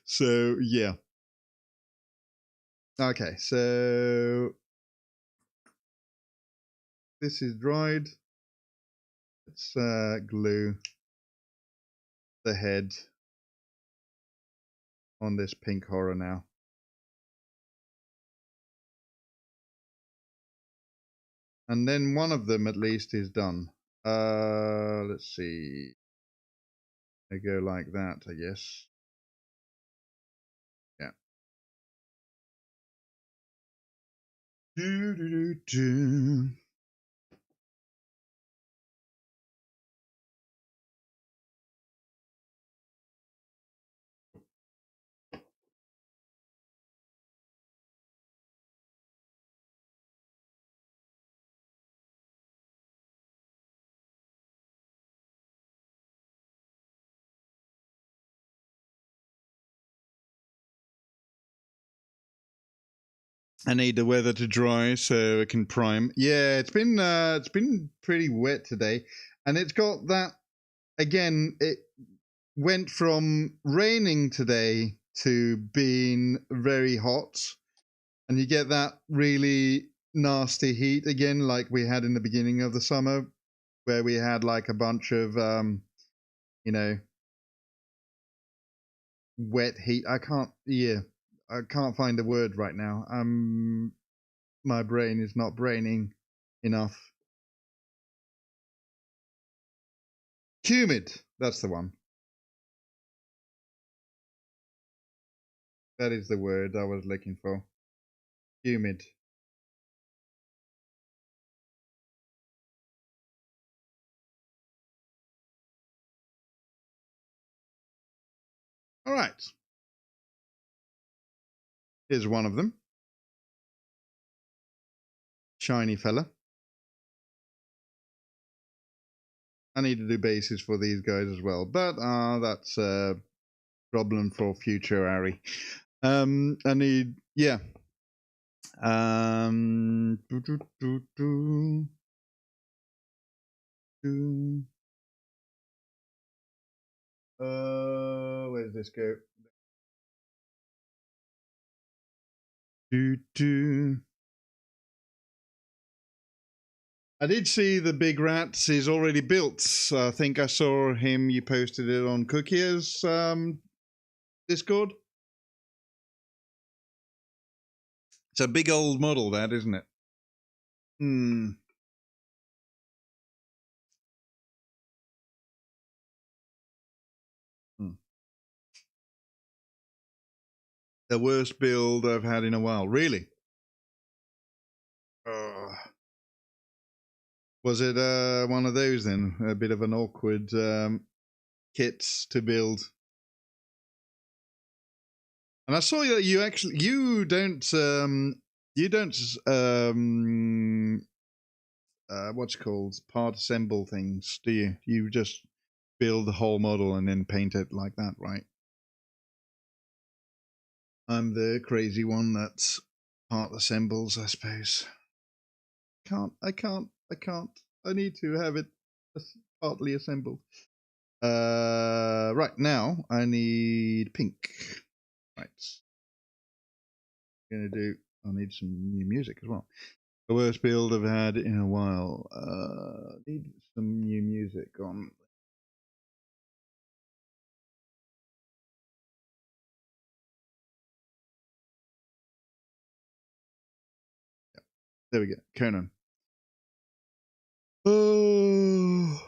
so yeah. Okay, so this is dried. Let's glue the head on this pink horror now. And then one of them at least is done. Let's see. I go like that, I guess. Yeah. Do. I need the weather to dry so it can prime. Yeah, it's been pretty wet today, and it's got that again. It went from raining today to being very hot, and you get that really nasty heat again, like we had in the beginning of the summer, where we had like a bunch of wet heat. I can't find a word right now. My brain is not braining enough. Humid, that's the one. That is the word I was looking for. Humid. All right. Here's one of them. Shiny fella. I need to do bases for these guys as well, but that's a problem for future Ari. I need, yeah. Where does this go? I did see the big rats is already built. I think I saw him. You posted it on Cookier's Discord. It's a big old model, that, isn't it? The worst build I've had in a while. Really? Was it one of those then? A bit of an awkward kits to build. And I saw that you don't what's it called, part assemble things, do you? You just build the whole model and then paint it like that, right? I'm the crazy one that's part assembles, I suppose. I can't. I need to have it partly assembled. Right now I need pink. Right. I need some new music as well. The worst build I've had in a while. Need some new music on. Yeah. There we go. Conan. Oh.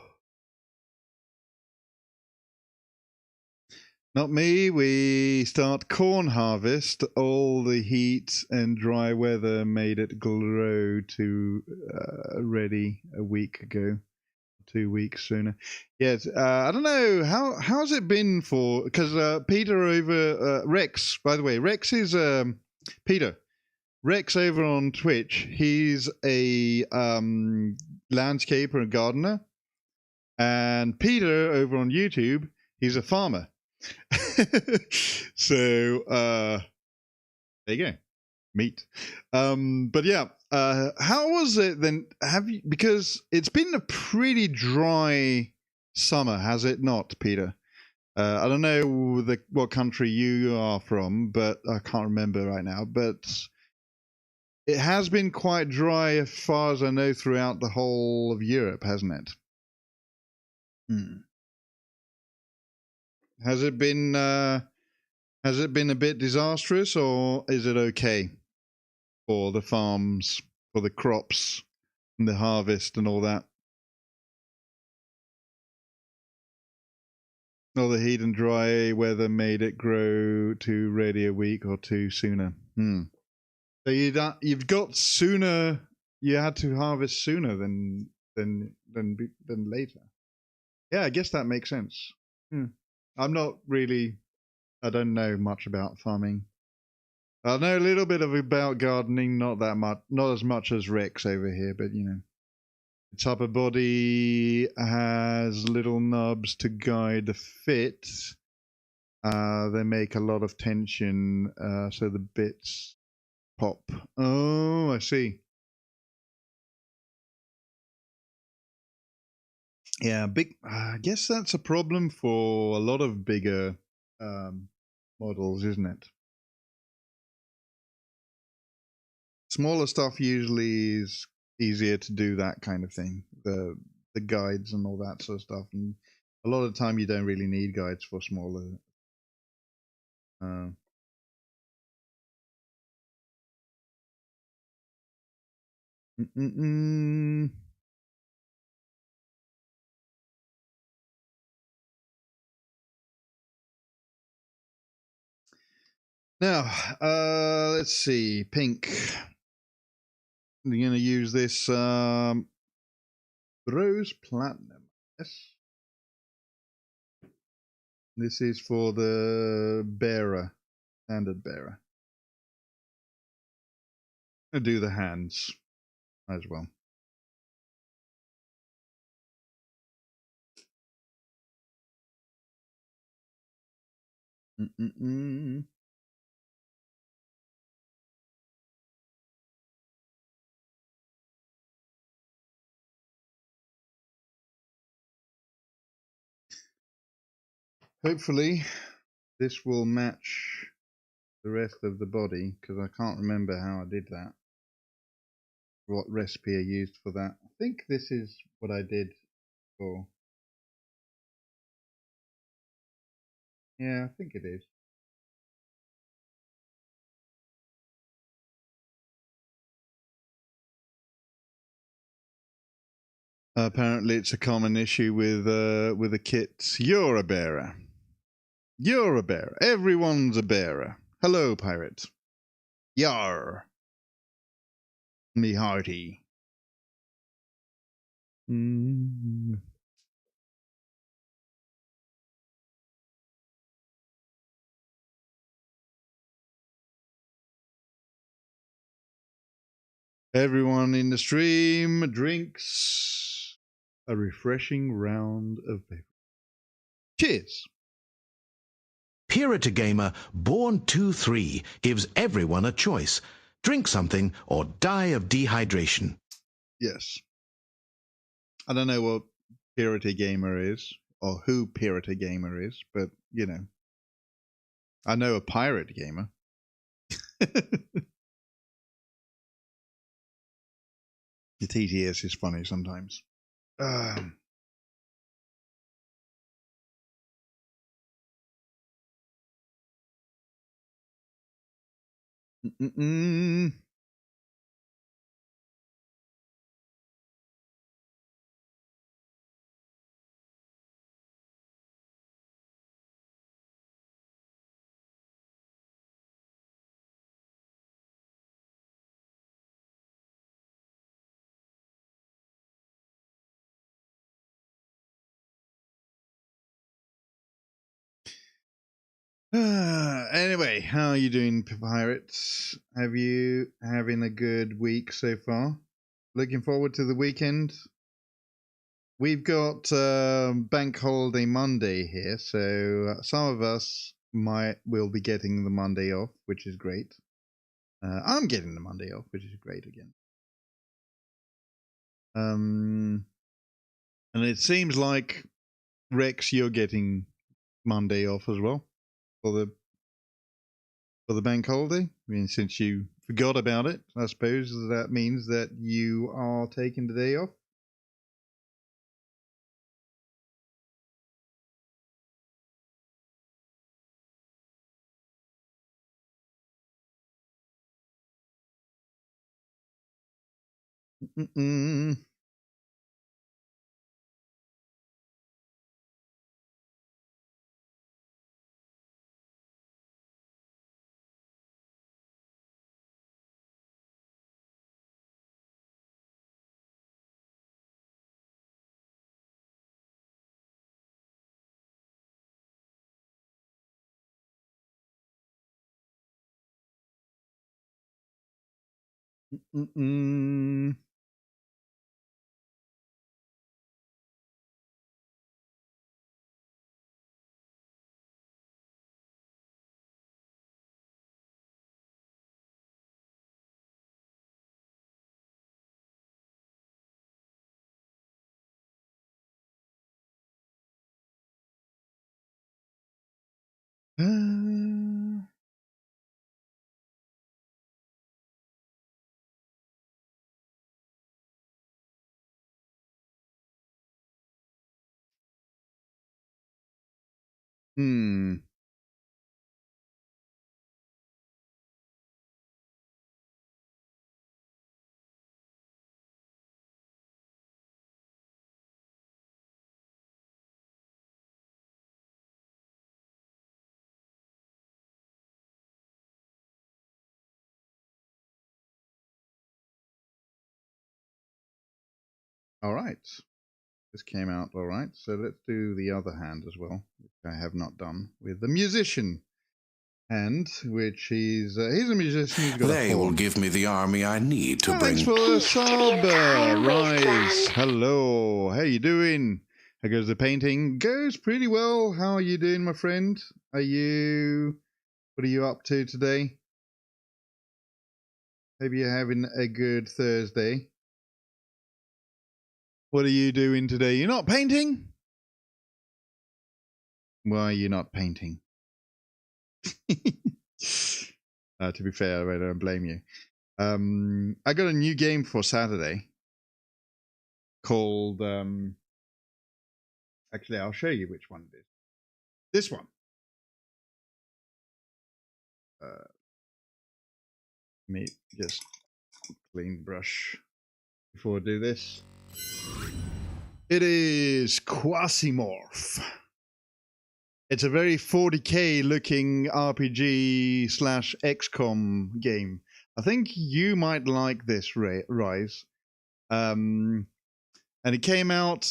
Not me. We start corn harvest. All the heat and dry weather made it grow to ready a week ago, 2 weeks sooner. Yes, I don't know how's it been for, because Peter over Rex. By the way, Rex is Peter. Rex over on Twitch. He's a landscaper and gardener, and Peter over on YouTube. He's a farmer. So there you go, meat. But yeah, how was it then? Because it's been a pretty dry summer, has it not, Peter? I don't know what country you are from, but I can't remember right now, but it has been quite dry as far as I know throughout the whole of Europe, hasn't it? Has it been a bit disastrous, or is it okay for the farms, for the crops and the harvest and all that? All the heat and dry weather made it grow to ready a week or two sooner. So you've got sooner. You had to harvest sooner than later. Yeah, I guess that makes sense. I'm not really. I don't know much about farming. I know a little bit about gardening, not that much, not as much as Rex over here, but you know, its upper body has little knobs to guide the fit. They make a lot of tension, so the bits pop. Oh, I see. Yeah, big. I guess that's a problem for a lot of bigger models, isn't it? Smaller stuff usually is easier to do that kind of thing. The guides and all that sort of stuff, and a lot of the time you don't really need guides for smaller. Now, let's see, pink. I'm going to use this rose platinum. Yes. This is for the bearer, standard bearer. I'll do the hands as well. Hopefully this will match the rest of the body, because I can't remember how I did that. What recipe I used for that. I think this is what I did for. Yeah, I think it is. Apparently it's a common issue with the kits. You're a bearer. You're a bearer. Everyone's a bearer. Hello, pirate. Yar. Me hearty. Everyone in the stream drinks a refreshing round of beverage. Cheers. Pirate Gamer Born 2-3 gives everyone a choice. Drink something or die of dehydration. Yes. I don't know what Pirate Gamer is or who Pirate Gamer is, but, you know, I know a pirate gamer. The TTS is funny sometimes. Anyway, how are you doing, pirates? Have you having a good week so far? Looking forward to the weekend? We've got Bank Holiday Monday here, so some of us will be getting the Monday off, which is great. I'm getting the Monday off, which is great again. And it seems like Rex, you're getting Monday off as well for the bank holiday. I mean, since you forgot about it, I suppose that means that you are taking the day off. All right. This came out all right. So let's do the other hand as well, which I have not done, with the musician hand, which he's a musician. He's got They will give me the army I need to bring. Thanks for the sub, Rise. Hello. How you doing? How goes the painting? Goes pretty well. How are you doing, my friend? What are you up to today? Hope you're having a good Thursday. What are you doing today? You're not painting? Why are you not painting? To be fair, I don't blame you. I got a new game for Saturday called... actually, I'll show you which one it is. This one. Let me just clean the brush before I do this. It is Quasimorph. It's a very 40k looking RPG / XCOM game. I think you might like this, Rise. and it came out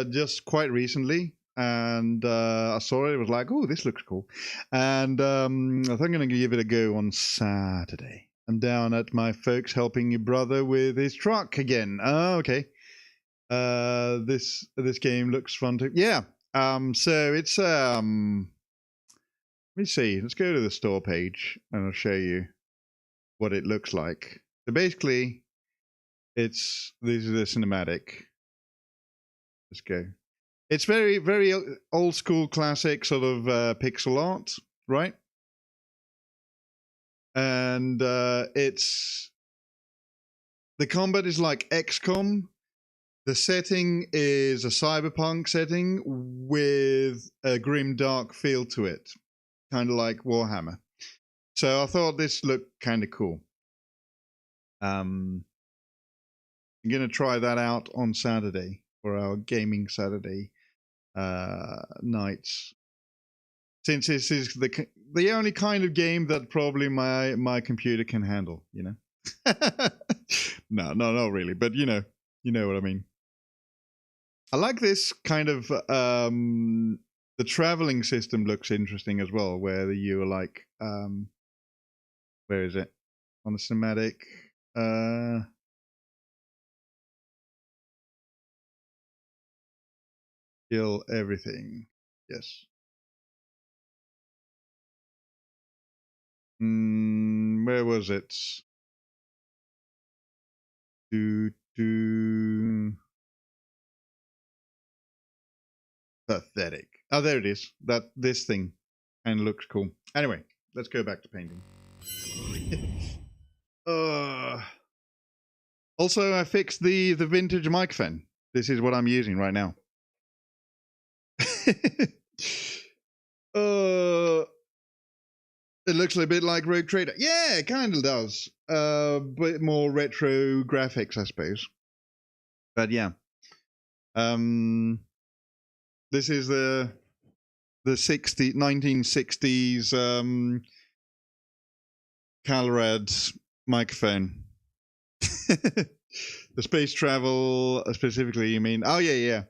just quite recently. And I saw it. It was like, oh, this looks cool. And I think I'm going to give it a go on Saturday. I'm down at my folks helping your brother with his truck again. Oh, okay. This game looks fun too. Yeah. So it's let me see. Let's go to the store page and I'll show you what it looks like. So basically, this is the cinematic. Let's go. It's very, very old school, classic sort of pixel art, right? And it's the combat is like XCOM. The setting is a cyberpunk setting with a grim, dark feel to it, kind of like Warhammer. So I thought this looked kind of cool. I'm going to try that out on Saturday for our gaming Saturday nights. Since this is the only kind of game that probably my computer can handle, you know. No, not really, but you know what I mean. I like this kind of the traveling system looks interesting as well, where you are like where is it on the cinematic? Kill everything. Yes. Where was it? Pathetic. Oh, there it is. This thing and looks cool. Anyway, let's go back to painting. Also, I fixed the vintage microphone. This is what I'm using right now. It looks a bit like Rogue Trader. Yeah, it kind of does. Bit more retro graphics, I suppose. But yeah, this is the 1960s Calrad microphone. The space travel specifically, you mean? Oh yeah.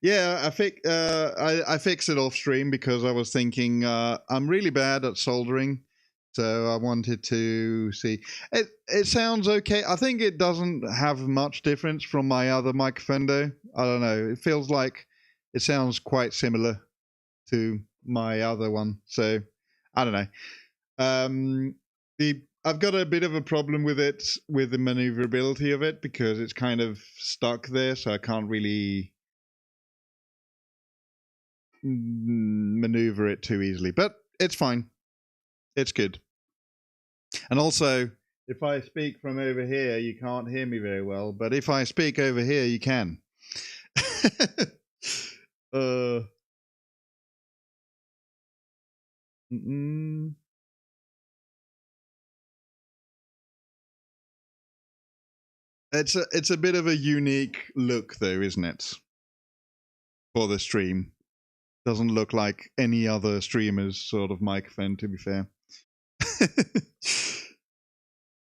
I fixed it off stream because I was thinking I'm really bad at soldering, so I wanted to see. It sounds okay. I think it doesn't have much difference from my other microphone though. I don't know. It feels like it sounds quite similar to my other one. So I don't know. I've got a bit of a problem with it, with the maneuverability of it, because it's kind of stuck there, so I can't really maneuver it too easily, but it's fine. It's good. And also, if I speak from over here, you can't hear me very well, but if I speak over here, you can. It's a bit of a unique look though, isn't it? For the stream. Doesn't look like any other streamer's sort of microphone, to be fair.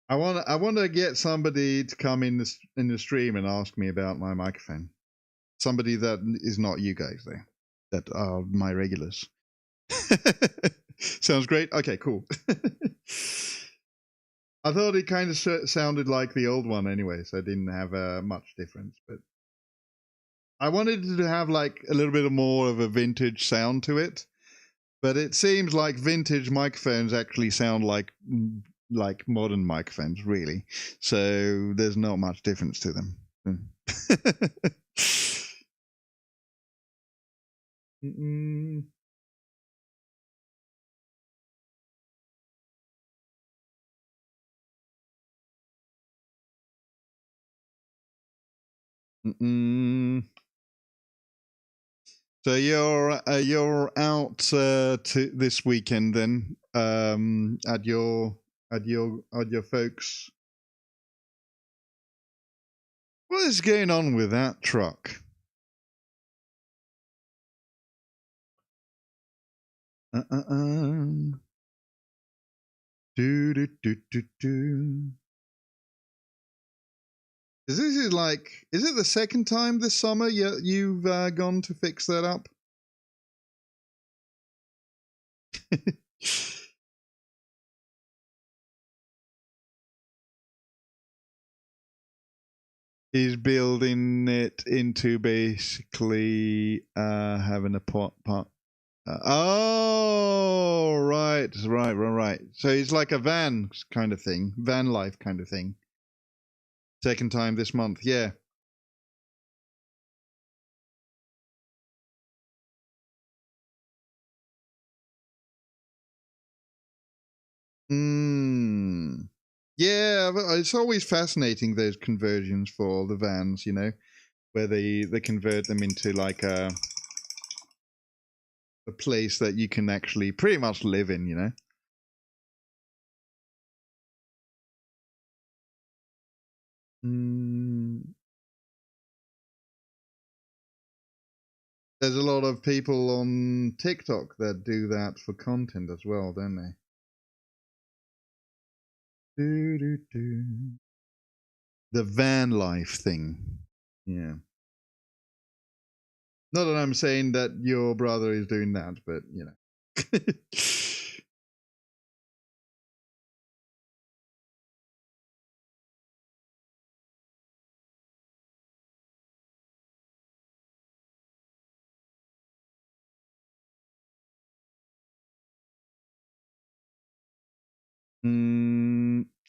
I want to get somebody to come in the stream and ask me about my microphone. Somebody that is not you guys, though, that are my regulars. Sounds great. Okay, cool. I thought it kind of sounded like the old one anyway, so it didn't have much difference. But I wanted it to have like a little bit more of a vintage sound to it. But it seems like vintage microphones actually sound like modern microphones, really. So there's not much difference to them. So you're out to this weekend then at your folks. What is going on with that truck? Do. Because this is like, is it the second time this summer you've gone to fix that up? He's building it into basically having a pot. Oh, right. So it's like a van kind of thing, van life kind of thing. Second time this month, yeah. Yeah, but it's always fascinating, those conversions for the vans, you know, where they convert them into like a place that you can actually pretty much live in, you know. There's a lot of people on TikTok that do that for content as well, don't they? The van life thing. Yeah. Not that I'm saying that your brother is doing that, but you know.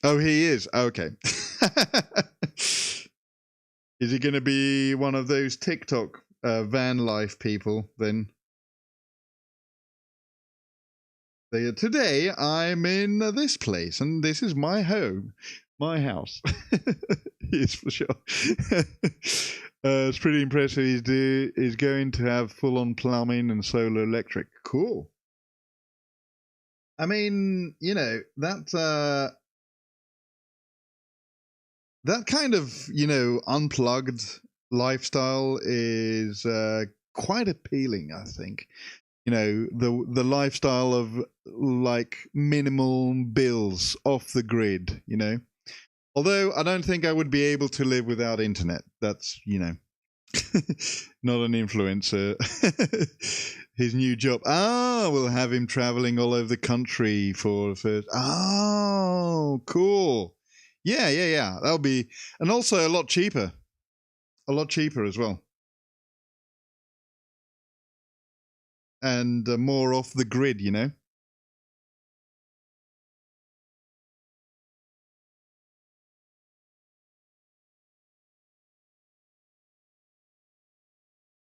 Oh, he is. Okay. Is he going to be one of those TikTok van life people then? Today I'm in this place and this is my home, my house. Yes, for sure. It's pretty impressive. He's going to have full-on plumbing and solar electric. Cool. I mean, you know, that kind of, you know, unplugged lifestyle is quite appealing, I think. You know, the lifestyle of like minimal bills, off the grid, you know. Although I don't think I would be able to live without internet. That's, you know, not an influencer. His new job. We'll have him traveling all over the country for first. Oh, cool. Yeah. That'll be, and also a lot cheaper. A lot cheaper as well. And more off the grid, you know.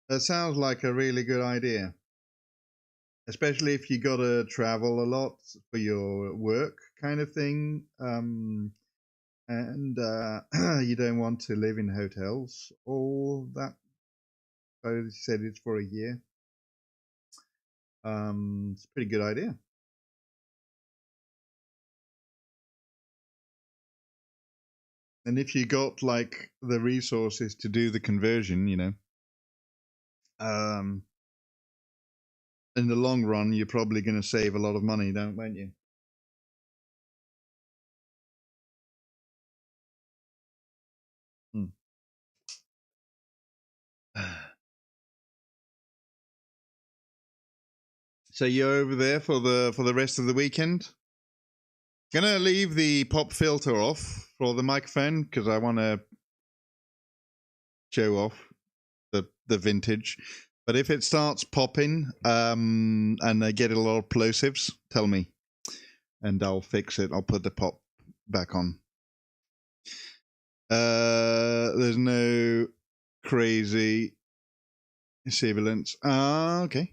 That sounds like a really good idea. Especially if you got to travel a lot for your work kind of thing. And you don't want to live in hotels all that. So you said it's for a year. It's a pretty good idea. And if you got like the resources to do the conversion, you know, in the long run, you're probably going to save a lot of money, won't you? So you're over there for the rest of the weekend? Gonna leave the pop filter off for the microphone because I want to show off the vintage. But if it starts popping and I get a lot of plosives, tell me, and I'll fix it. I'll put the pop back on. There's no crazy sibilance. Okay.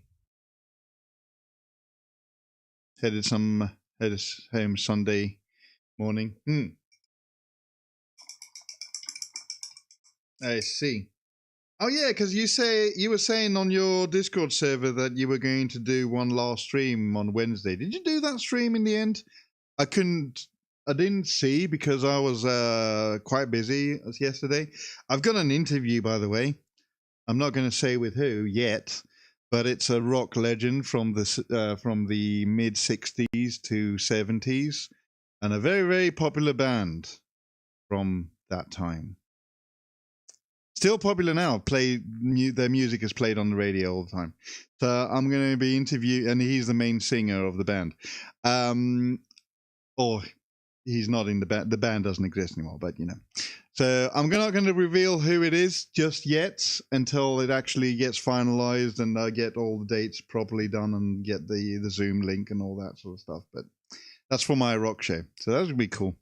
Headed home Sunday morning. I see. Oh yeah, because you were saying on your Discord server that you were going to do one last stream on Wednesday. Did you do that stream in the end? I didn't see because I was quite busy yesterday. I've got an interview, by the way. I'm not going to say with who yet, but it's a rock legend from the mid '60s to '70s, and a very, very popular band from that time. still popular now. Their music is played on the radio all the time. So I'm going to be interviewing, and he's the main singer of the band. Or he's not in the band. The band doesn't exist anymore, but you know. So I'm not going to reveal who it is just yet until it actually gets finalized and I get all the dates properly done and get the Zoom link and all that sort of stuff. But that's for my rock show. So that would be cool.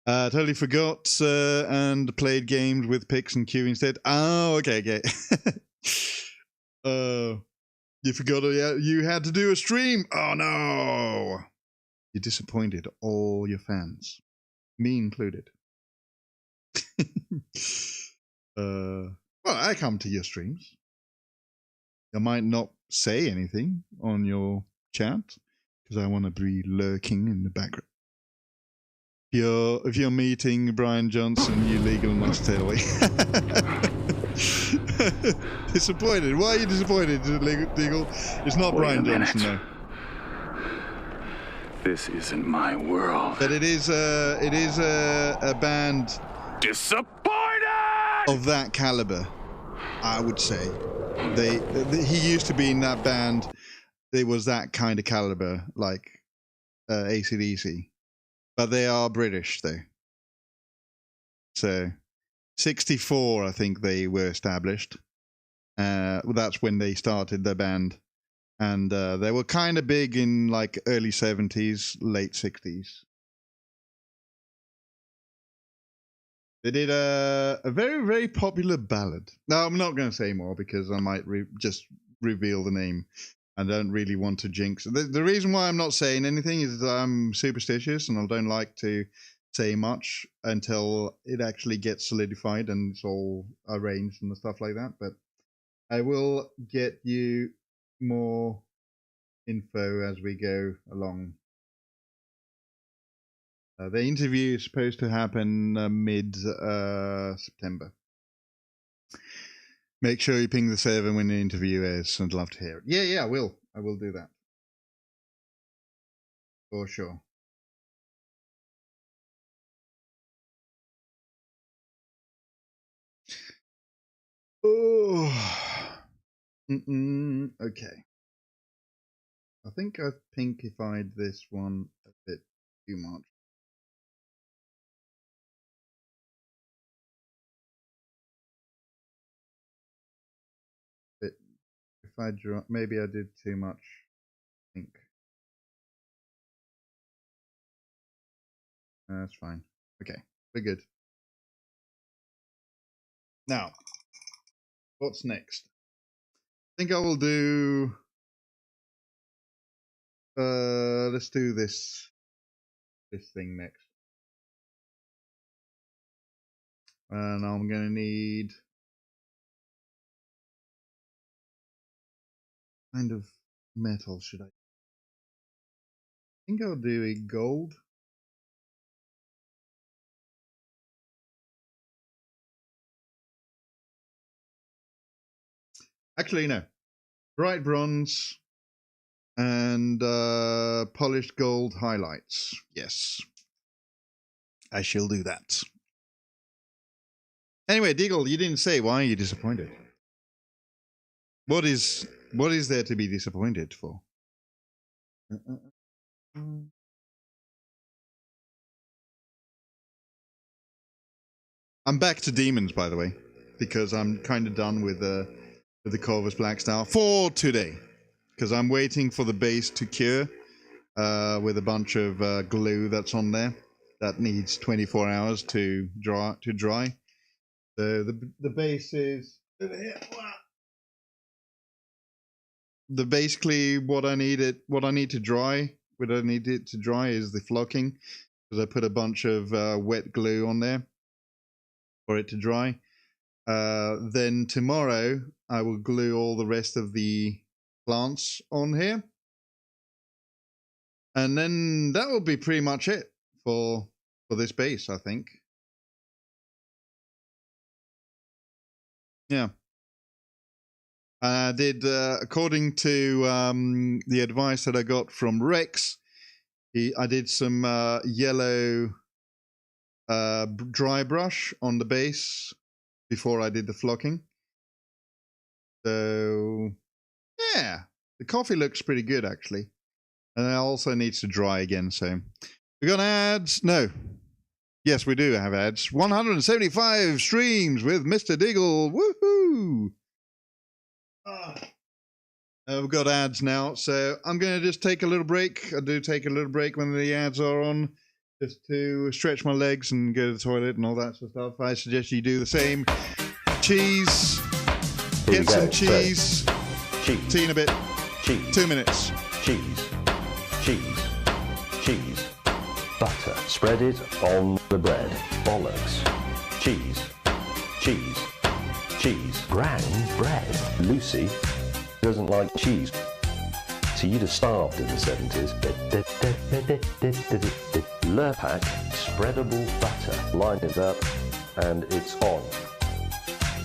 Totally forgot and played games with Pix and Q instead. Oh, okay. You forgot you had to do a stream. Oh, no. You disappointed all your fans. Me included. Well, I come to your streams. I might not say anything on your chat because I want to be lurking in the background. If you're meeting Brian Johnson, you legal must stay away. Disappointed. Why are you disappointed, legal? It's not Brian Johnson, though. This isn't my world. But it is a band. Disappointed Of that caliber, I would say. He used to be in that band. There was that kind of caliber, like AC/DC. But they are British, though. So, 64, I think they were established. That's when they started their band. And they were kind of big in like early 70s, late 60s. They did a very, very popular ballad. No, I'm not going to say more because I might just reveal the name. I don't really want to jinx. The reason why I'm not saying anything is that I'm superstitious and I don't like to say much until it actually gets solidified and it's all arranged and stuff like that. But I will get you more info as we go along. The interview is supposed to happen mid-September. Make sure you ping the server when the interview is. I'd love to hear it. Yeah, I will. I will do that. For sure. Oh. Okay. I think I've pinkified this one a bit too much. If I draw, maybe I did too much pink. That's fine. Okay, we're good. Now, what's next? I think I will do. Let's do this thing next. And I'm gonna need kind of metal. Should I think I'll do a gold. Actually, no. Bright bronze and polished gold highlights. Yes. I shall do that. Anyway, Deagle, you didn't say why are you disappointed? What is there to be disappointed for? I'm back to demons, by the way, because I'm kind of done with the corvus blackstar for today, because I'm waiting for the base to cure with a bunch of glue that's on there that needs 24 hours to dry. So the base is over here. Basically what I need it to dry is the flocking, because I put a bunch of wet glue on there for it to dry. Then tomorrow I will glue all the rest of the plants on here, and then that will be pretty much it for this base, I think. Yeah. I did, according to the advice that I got from Rex, I did some yellow dry brush on the base before I did the flocking. So yeah, the coffee looks pretty good actually, and it also needs to dry again. So we got ads. No, yes, we do have ads. 175 streams with Mr. Diggle. Woohoo! We've got ads now, so I'm going to just take a little break. I do take a little break when the ads are on, just to stretch my legs and go to the toilet and all that sort of stuff. I suggest you do the same. Cheese. Get some cheese. Cheese. See you in a bit. Cheese. 2 minutes. Cheese. Cheese. Cheese. Butter. Spread it on the bread. Bollocks. Cheese. Cheese. Cheese. Brown bread. Lucy doesn't like cheese. So you'd have starved in the 70s. Lurpak, spreadable butter. Line it up, and it's on.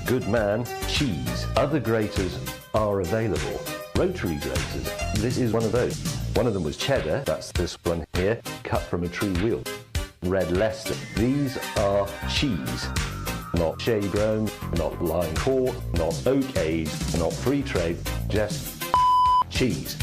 Good man, cheese. Other graters are available. Rotary graters. This is one of those. One of them was cheddar. That's this one here, cut from a true wheel. Red Leicester. These are cheese. Not shea grown, not lime court, not oak aged, not free trade, just cheese.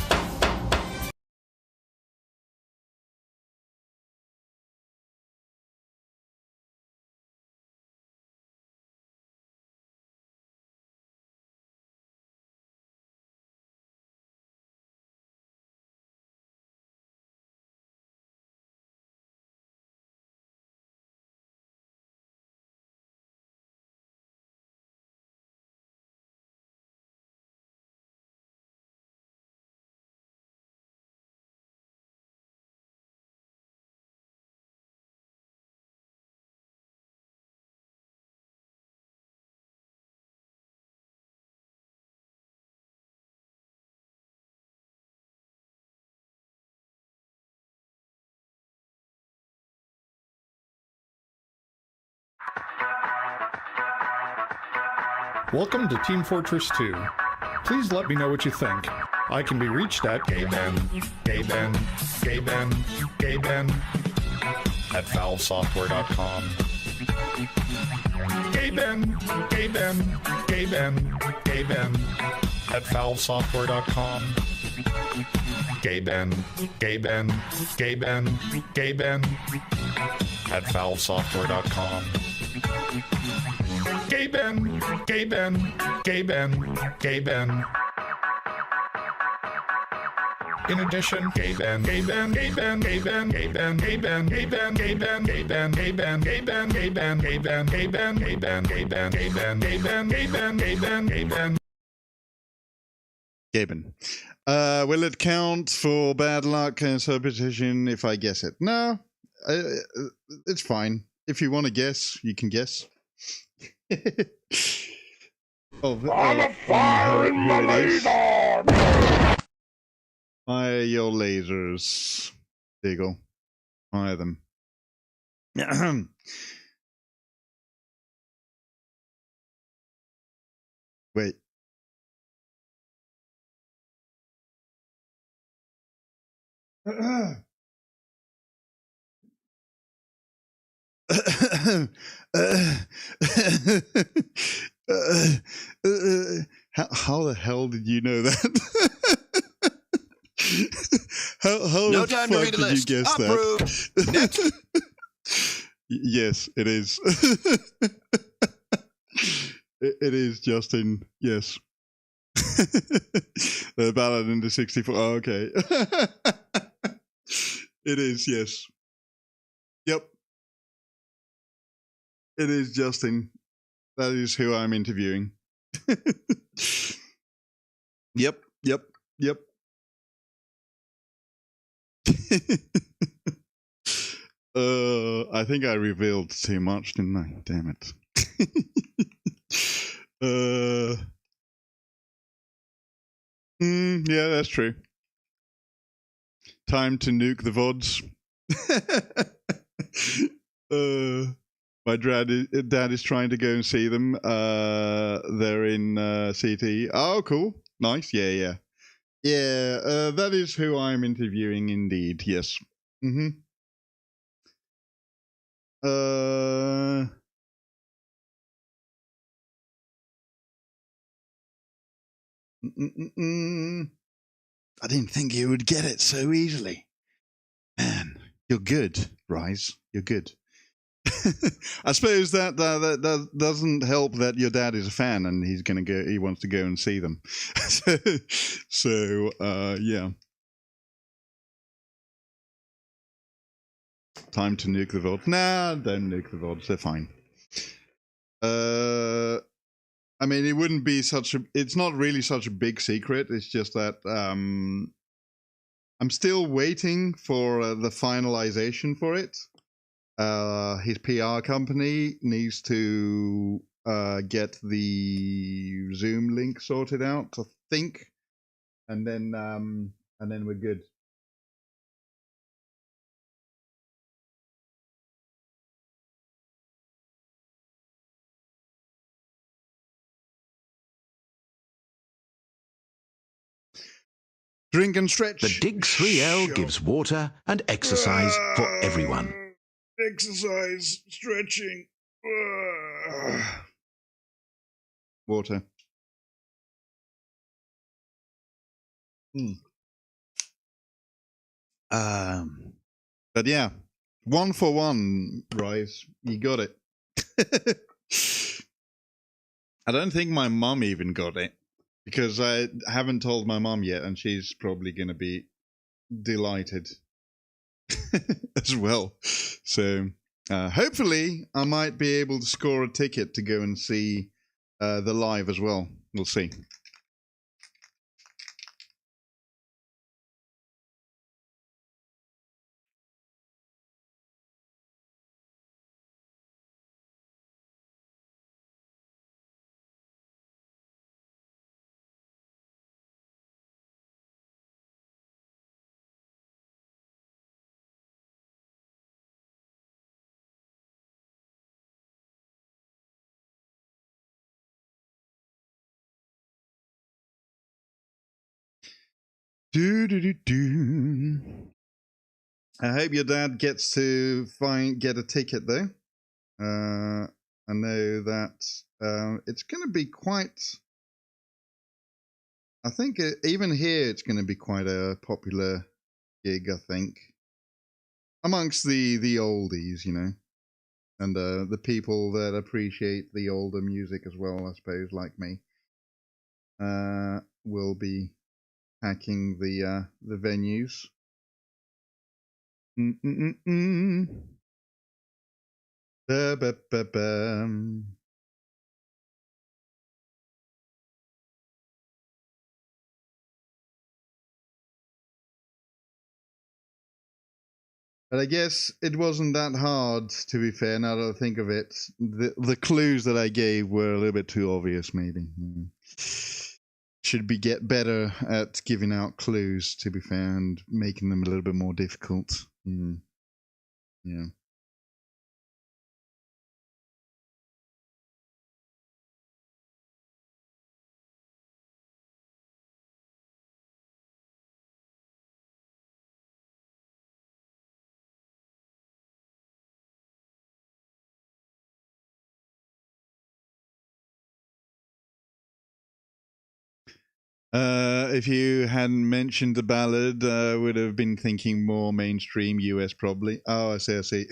Welcome to Team Fortress 2. Please let me know what you think. I can be reached at gayben at valvesoftware.com. Gayben at valvesoftware.com. Gayben at valvesoftware.com. Gayben. In addition, Gayben. Gaben. Will it count for bad luck and interpretation if I guess it? No, it's fine. If you want to guess, you can guess. Fire your lasers, Diggle. Fire them. Wait. How the hell did you know that? how No the time fuck to read the did list. you guess Approved. that? Next. Yes, it is. It is, Justin. Yes. The ballad into 64. Oh, okay. It is, yes. Yep. It is, Justin. That is who I'm interviewing. Yep. I think I revealed too much, didn't I? Damn it. Yeah, that's true. Time to nuke the VODs. My dad is trying to go and see them. They're in CT. Oh, cool. Nice. Yeah. That is who I'm interviewing indeed. Yes. I didn't think you would get it so easily. Man, you're good, Rise. You're good. I suppose that doesn't help that your dad is a fan and he's gonna go. He wants to go and see them. so yeah. Time to nuke the VODs. Nah, don't nuke the VODs. They're fine. I mean, it wouldn't be such a. It's not really such a big secret. It's just that I'm still waiting for the finalization for it. His PR company needs to get the Zoom link sorted out, I think, and then we're good. Drink and stretch. The Dig 3L gives water and exercise for everyone. Exercise, stretching. Water. But yeah, 1 for 1, Rise. You got it. I don't think my mum even got it because I haven't told my mum yet, and she's probably going to be delighted as well. So hopefully I might be able to score a ticket to go and see the live as well. We'll see. I hope your dad gets to get a ticket though. I know that it's going to be quite. I think even here it's going to be quite a popular gig. I think amongst the oldies, you know, and the people that appreciate the older music as well. I suppose, like me, will be hacking the venues. But I guess it wasn't that hard, to be fair, now that I think of it. The clues that I gave were a little bit too obvious, maybe. Should be get better at giving out clues, to be fair, and making them a little bit more difficult. Yeah. If you hadn't mentioned the ballad, would have been thinking more mainstream US probably. Oh, I see, I see.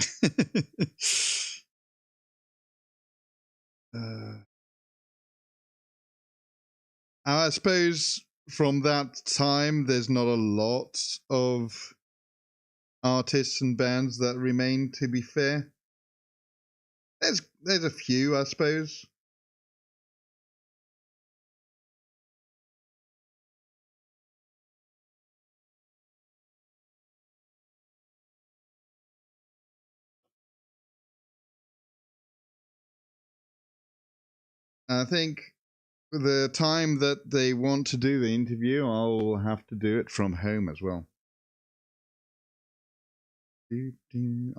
I suppose from that time, there's not a lot of artists and bands that remain, to be fair. There's a few, I suppose. I think the time that they want to do the interview, I'll have to do it from home as well.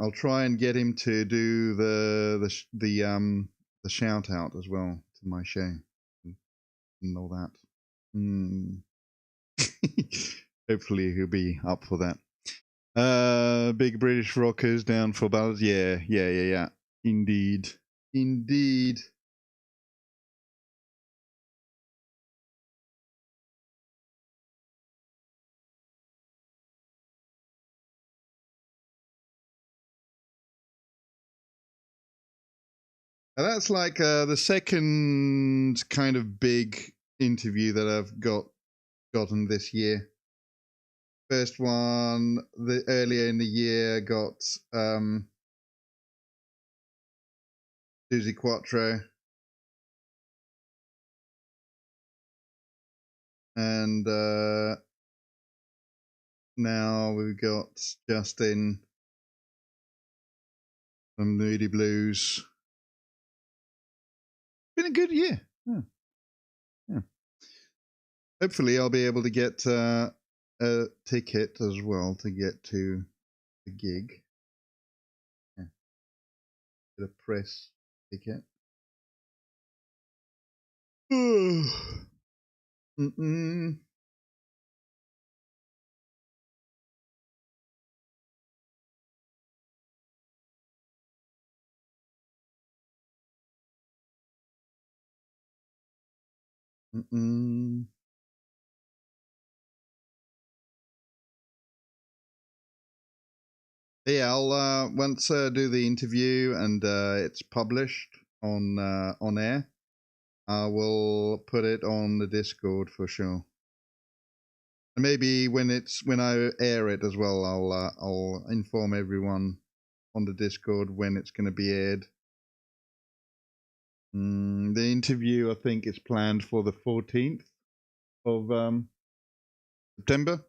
I'll try and get him to do the shout out as well to my show and all that. Hopefully he'll be up for that. Big British rockers down for ballads. Yeah. Indeed. And that's like the second kind of big interview that I've gotten this year. First one, earlier in the year, got Susie Quattro. And now we've got Justin from Moody Blues. Been a good year. Yeah. Hopefully I'll be able to get a ticket as well to get to the gig. Yeah. Get a press ticket. Mm-mm. Mm-mm. Yeah, I'll once do the interview and it's published on air. I will put it on the Discord for sure. And maybe when I air it as well, I'll inform everyone on the Discord when it's going to be aired. The interview, I think, is planned for the 14th of September.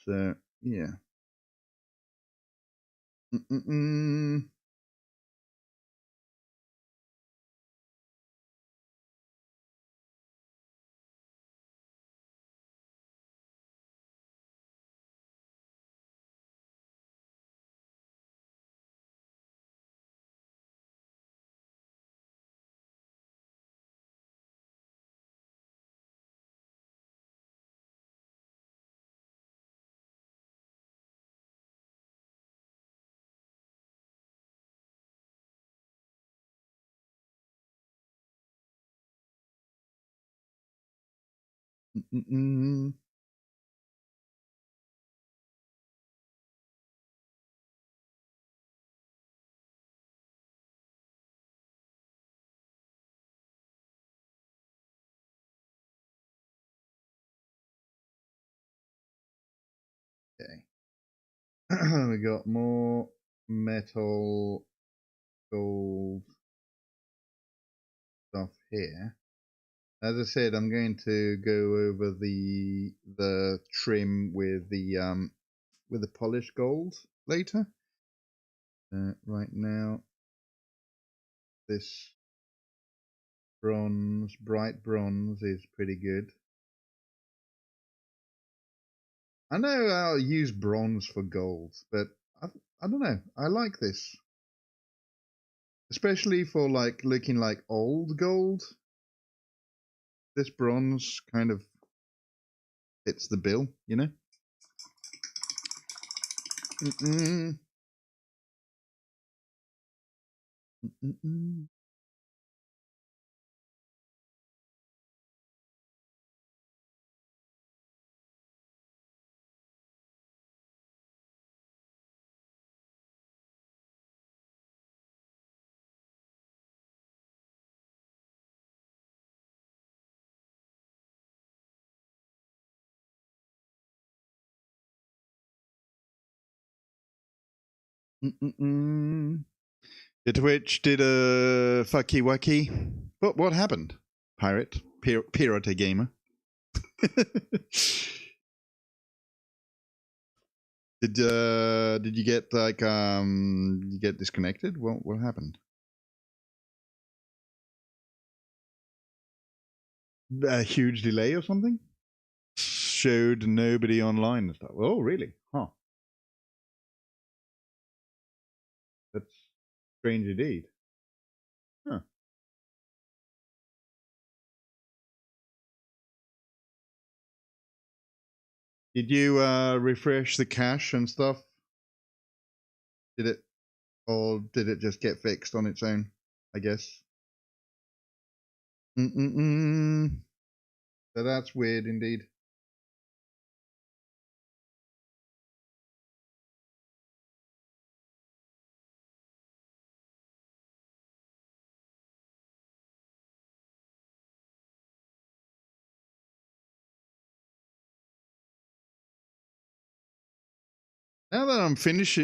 So yeah. Okay. We got more metal gold stuff here. As I said, I'm going to go over the trim with the polished gold later. Right now, this bronze, bright bronze, is pretty good. I know I'll use bronze for gold, but I don't know. I like this, especially for like looking like old gold. This bronze kind of fits the bill, you know. Mm-mm. Mm-mm. Mm-mm. The Twitch did a fucky wucky. But what happened? Pirate gamer. Did you get like you get disconnected? What happened? A huge delay or something? Showed nobody online and stuff. Oh, really? Huh. That's strange indeed. Huh. Did you refresh the cache and stuff? Did it, or did it just get fixed on its own? I guess. So that's weird indeed. now that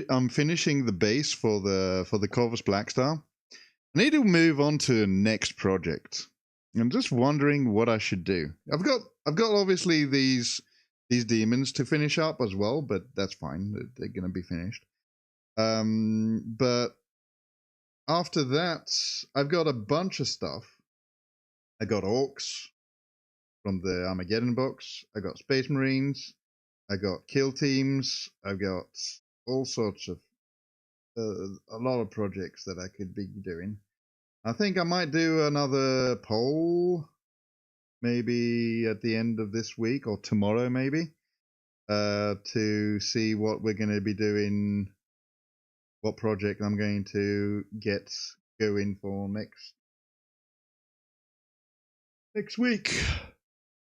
I'm finishing the base for the corvus blackstar, I need to move on to the next project. I'm just wondering what I should do. I've got obviously these demons to finish up as well, but that's fine. They're going to be finished. But after that, I've got a bunch of stuff. I got orcs from the Armageddon box. I got Space Marines. I got kill teams. I've got all sorts of a lot of projects that I could be doing. I think I might do another poll, maybe at the end of this week or tomorrow, maybe, to see what we're going to be doing, what project I'm going to get going for next week.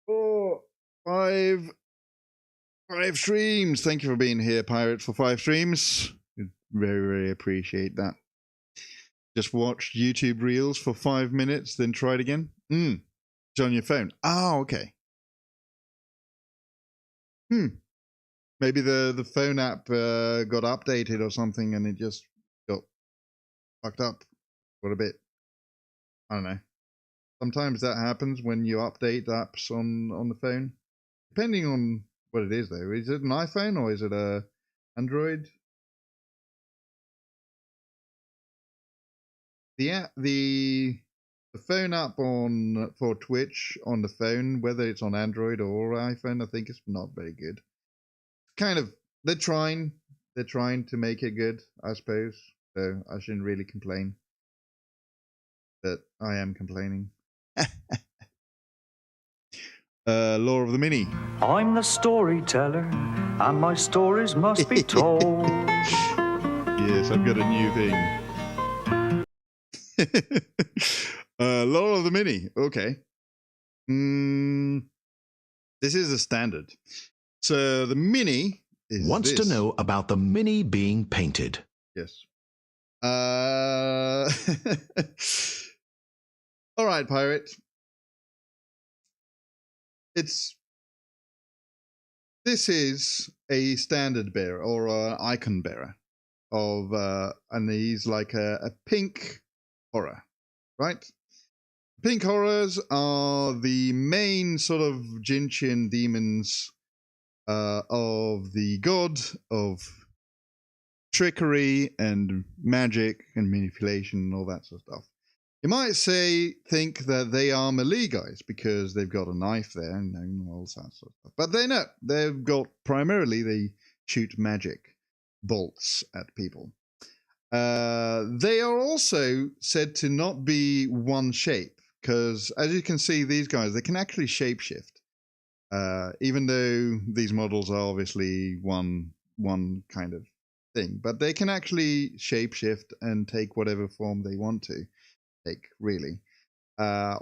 Oh, five streams. Thank you for being here, Pirate, for 5 streams. Very, very appreciate that. Just watched YouTube Reels for 5 minutes, then tried again. It's on your phone. Oh, okay. Maybe the phone app got updated or something, and it just got fucked up for a bit. I don't know. Sometimes that happens when you update apps on the phone. Depending on what it is, though. Is it an iPhone or is it a Android? The phone app for Twitch on the phone, whether it's on Android or iPhone, I think it's not very good. Kind of, they're trying to make it good, I suppose. So I shouldn't really complain, but I am complaining. Lore of the Mini. I'm the storyteller, and my stories must be told. Yes, I've got a new thing. Lore of the Mini. Okay. This is a standard. So the Mini is Wants this. to know about the Mini being painted. Yes. All right, Pirate. This is a standard bearer or an icon bearer of and he's like a pink horror, right? Pink horrors are the main sort of Jinchian demons of the god of trickery and magic and manipulation and all that sort of stuff. You might think that they are melee guys because they've got a knife there and all that sort of stuff. But they're not. They've got primarily they shoot magic bolts at people. They are also said to not be one shape because, as you can see, these guys, they can actually shapeshift. Even though these models are obviously one kind of thing, but they can actually shapeshift and take whatever form they want to take, really. I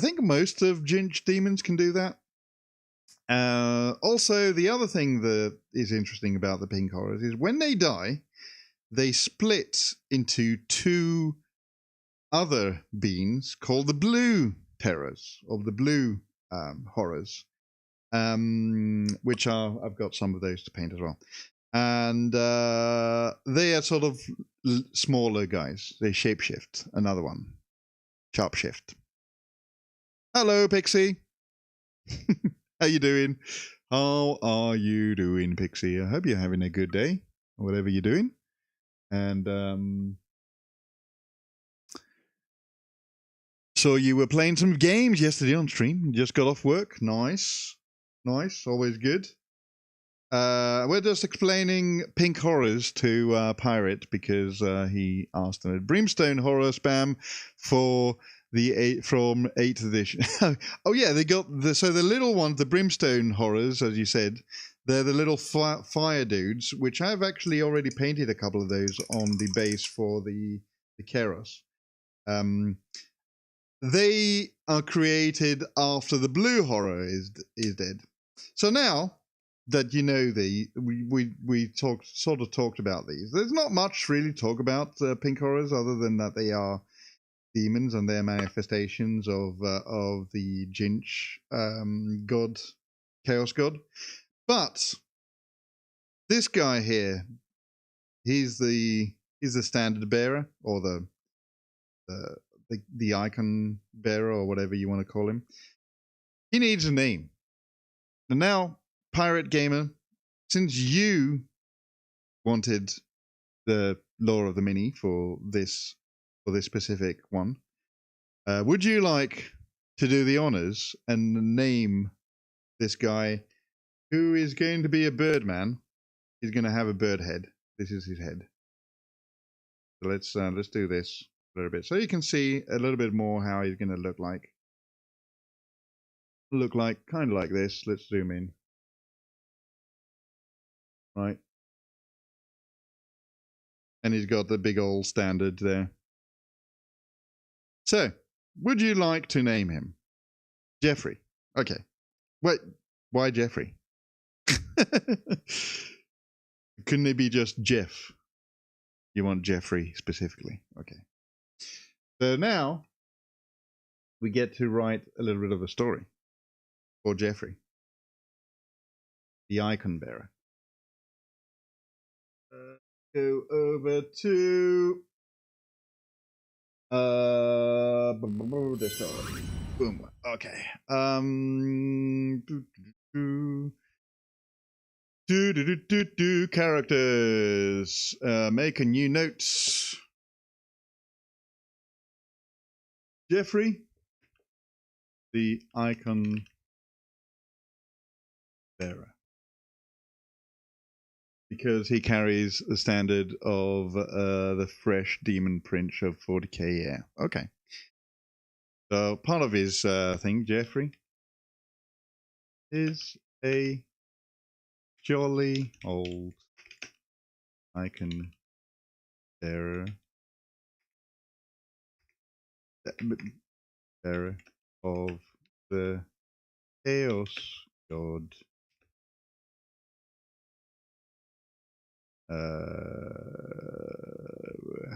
think most of Jinch demons can do that. Also, the other thing that is interesting about the pink horrors is when they die, they split into 2 other beings called the blue terrors, of the blue horrors, which I've got some of those to paint as well. And they are sort of smaller guys. They shapeshift. Another one. Sharpshift. Hello, Pixie. How you doing? How are you doing, Pixie? I hope you're having a good day, or whatever you're doing. And so you were playing some games yesterday on stream. Just got off work. Nice. Nice. Always good. We're just explaining pink horrors to Pirate because he asked a brimstone horror spam for from 8th edition. Oh yeah, they got the little ones, the brimstone horrors, as you said. They're the little fire dudes, which I've actually already painted a couple of those on the base for the Keros. They are created after the blue horror is dead. So now that you know we talked about these. There's not much really to talk about pink horrors other than that they are demons and their manifestations of the Jinch god, chaos god. But this guy here, he's the standard bearer, or the icon bearer, or whatever you want to call him. He needs a name. And now, Pirate Gamer, since you wanted the lore of the mini for this specific one, would you like to do the honors and name this guy, who is going to be a birdman? He's going to have a bird head. This is his head. So let's do this a little bit, so you can see a little bit more how he's going to look like. Kind of like this. Let's zoom in. Right. And he's got the big old standard there. So, would you like to name him? Jeffrey. Okay. Wait, why Jeffrey? Couldn't it be just Jeff? You want Jeffrey specifically. Okay. So now we get to write a little bit of a story for Jeffrey, the icon bearer. Go over to this. Boom. Okay. Characters. Make a new note. Jeffrey, the icon bearer, because he carries the standard of the fresh demon prince of 40k air. Okay. So part of his thing, Jeffrey, is a jolly old icon bearer. Bearer of the Chaos God.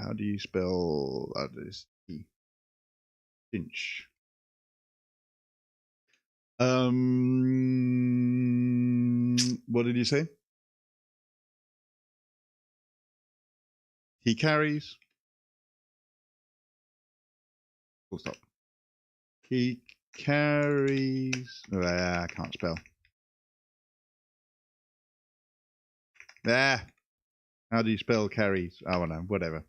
How do you spell this? Inch. What did you say? He carries. Full stop. He carries. I can't spell. How do you spell carries? I don't know. Whatever.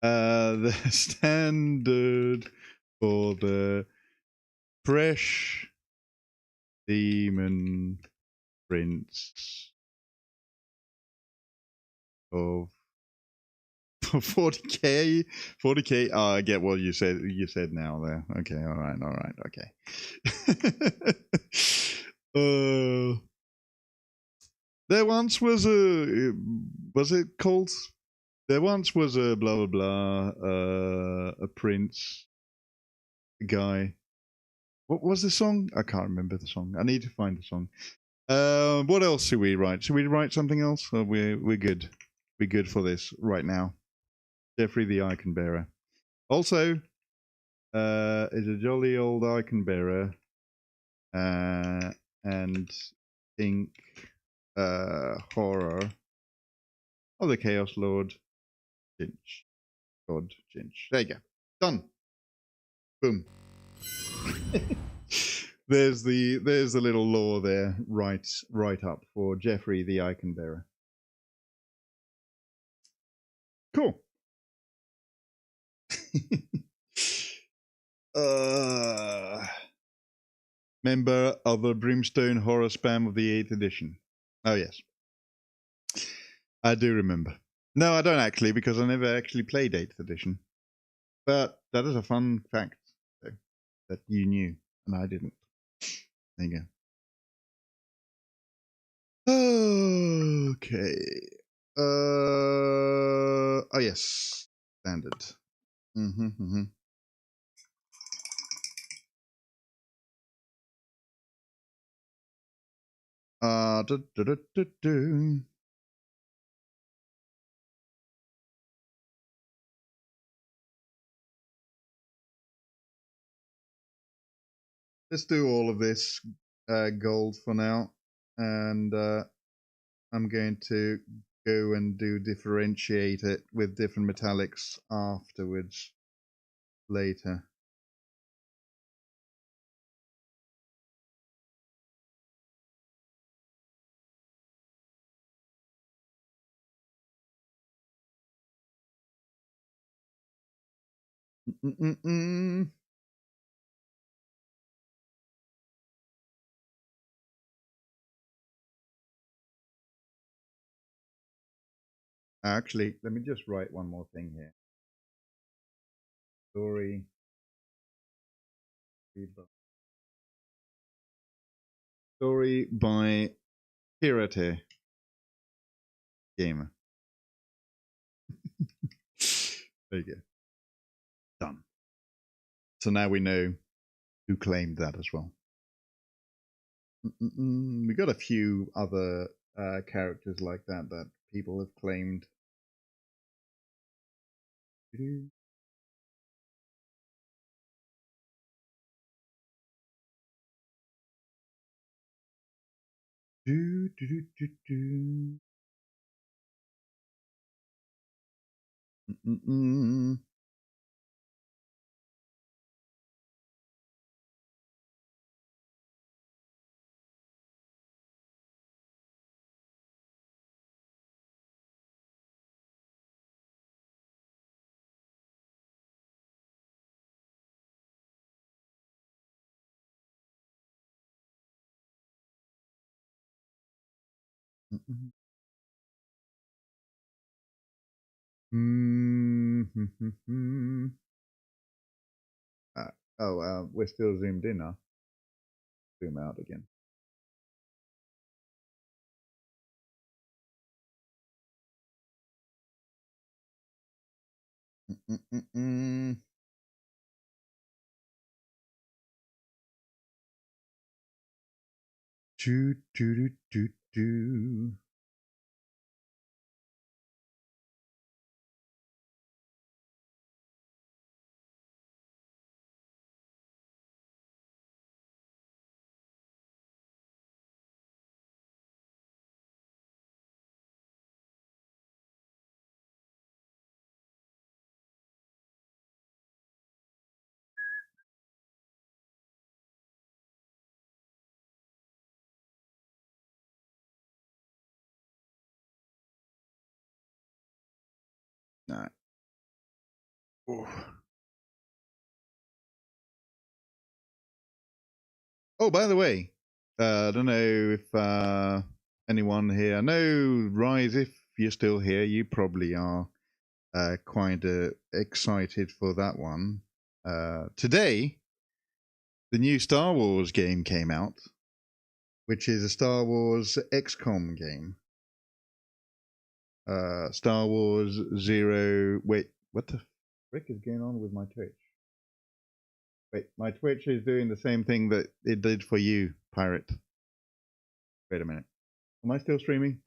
The standard for the fresh demon prince of 40k. Oh, I get what you said. You said now there. Okay. All right. Okay. There once was a. Was it called? There once was a blah blah blah. A prince. Guy. What was the song? I can't remember the song. I need to find the song. What else should we write? Should we write something else? Or we're good. We're good for this right now. Jeffrey the icon bearer. Also, is a jolly old icon bearer. And think horror of the Chaos Lord Jinch. God Jinch. There you go. Done. Boom. There's the little lore there, right up for Jeffrey the icon bearer. Cool. Member of the Brimstone Horror Spam of the 8th edition. Oh yes, I do remember. No, I don't actually, because I never actually played 8th edition. But that is a fun fact that you knew and I didn't. There you go. Okay. Oh yes, standard. Let's do all of this gold for now, and I'm going to go and differentiate it with different metallics afterwards, later. Actually, let me just write one more thing here. Story by Pirate Gamer. There you go. Done. So now we know who claimed that as well. We got a few other characters like that that people have claimed. We're still zoomed in now. Zoom out again. Do, do, do, do, do. All right. Oh, by the way, I don't know if anyone here. I know, Rise, if you're still here, you probably are quite excited for that one. Today, the new Star Wars game came out, which is a Star Wars XCOM game. Star Wars Zero. Wait, what the frick is going on with my Twitch? Wait, my Twitch is doing the same thing that it did for you, Pirate. Wait a minute. Am I still streaming?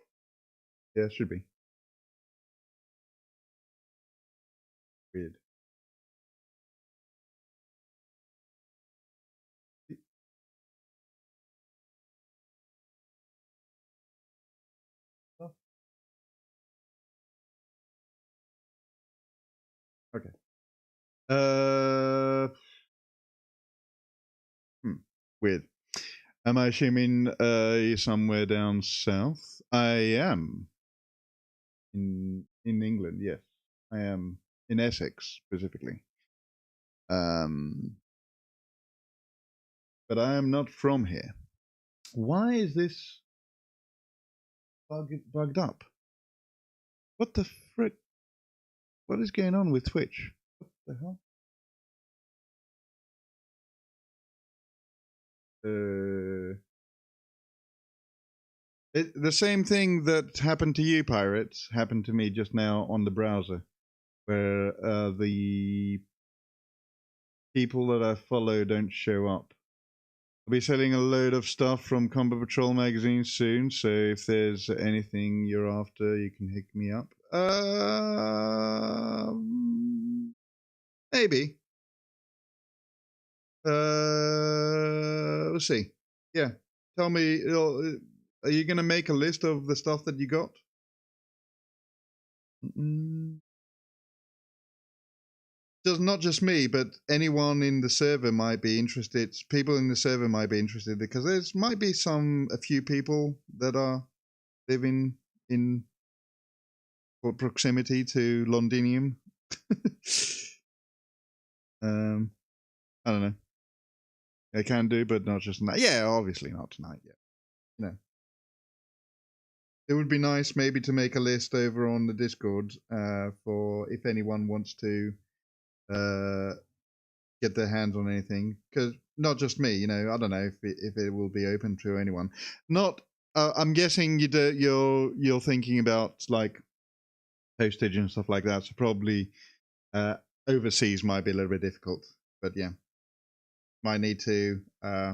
Yeah, it should be. Weird. Oh. Okay. Weird. Am I assuming you're somewhere down south? I am. In England, yes. I am in Essex specifically. But I am not from here. Why is this bugged up? What the frick? What is going on with Twitch? What the hell? The same thing that happened to you, Pirates, happened to me just now on the browser, where the people that I follow don't show up. I'll be selling a load of stuff from Combat Patrol magazine soon, so if there's anything you're after, you can hit me up. Maybe. We'll see. Yeah. Tell me, Are you gonna make a list of the stuff that you got? Just not just me, but anyone in the server might be interested. People in the server might be interested because there's might be a few people that are living in proximity to Londinium. I don't know. I can do, but not just tonight. Yeah, obviously not tonight yet. No. It would be nice maybe to make a list over on the Discord for if anyone wants to get their hands on anything. Because not just me, you know, I don't know if it will be open to anyone. Not. I'm guessing you're thinking about like postage and stuff like that. So probably overseas might be a little bit difficult. But yeah, might need to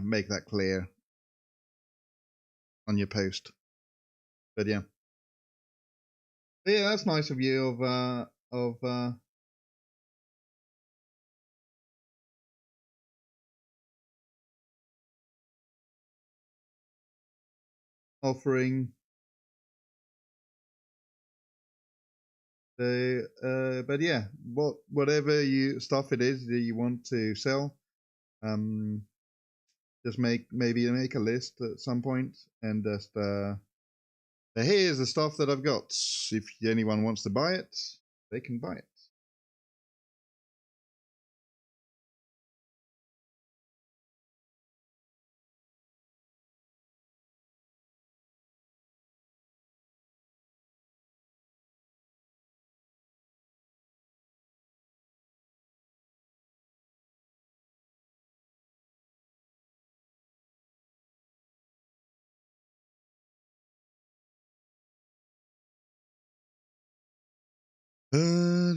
make that clear on your post. But yeah. But yeah, that's nice of you of offering the but yeah, whatever stuff it is that you want to sell, just maybe make a list at some point and just here's the stuff that I've got. If anyone wants to buy it, they can buy it. And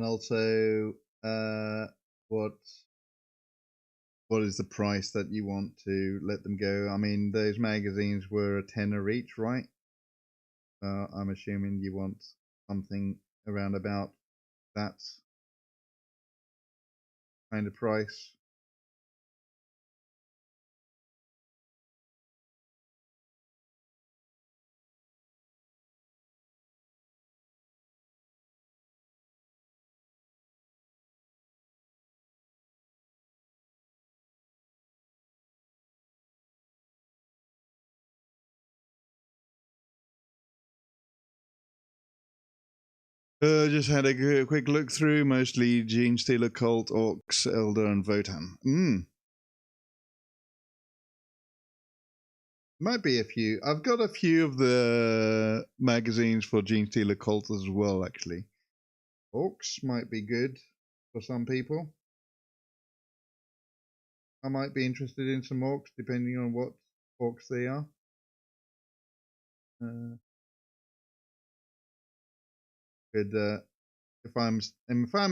also, what is the price that you want to let them go? I mean, those magazines were a tenner each, right? I'm assuming you want something around about that kind of price. Just had a quick look through, mostly Gene Stealer, Cult, Orcs, Elder, and Votan. Might be a few. I've got a few of the magazines for Gene Stealer Cult as well, actually. Orcs might be good for some people. I might be interested in some orcs, depending on what orcs they are. If I'm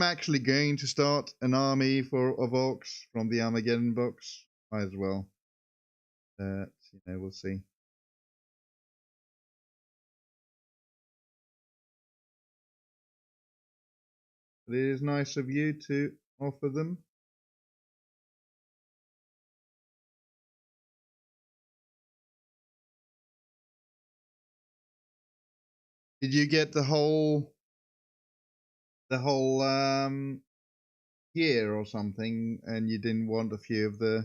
actually going to start an army of orcs from the Armageddon books, might as well. We'll see. But it is nice of you to offer them. Did you get the whole year or something, and you didn't want a few of the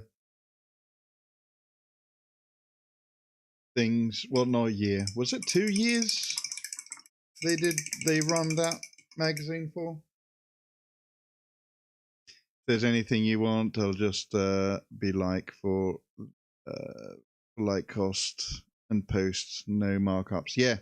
things? Well, not a year. Was it 2 years? They run that magazine for? If there's anything you want, I'll just be like for like cost and post, no markups. Yeah.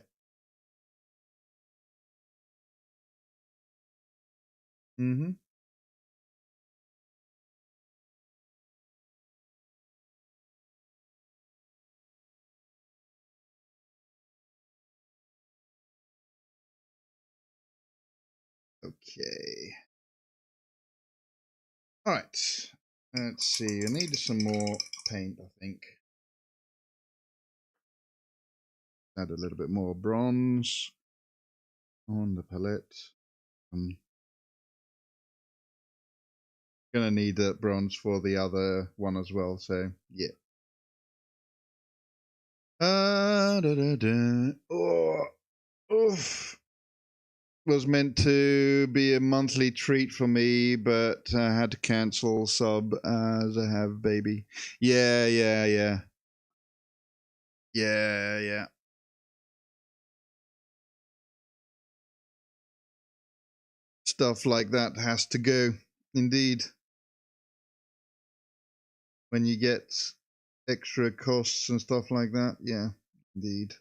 Okay. All right. Let's see, I need some more paint, I think. Add a little bit more bronze on the palette. Gonna need that bronze for the other one as well, so yeah. Oh, oof. Was meant to be a monthly treat for me, but I had to cancel sub as I have baby. Yeah. Stuff like that has to go, indeed. When you get extra costs and stuff like that, yeah, indeed.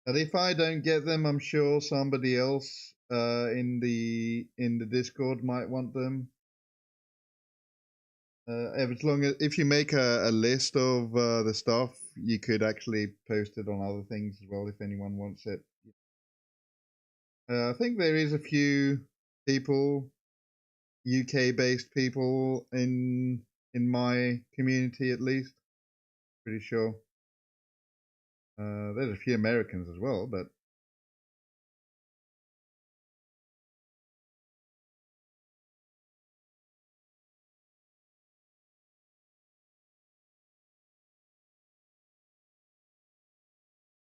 And if I don't get them, I'm sure somebody else in the Discord might want them. As long as if you make a list of the stuff, you could actually post it on other things as well if anyone wants it. I think there is a few people, UK-based people in my community at least. Pretty sure. There's a few Americans as well, but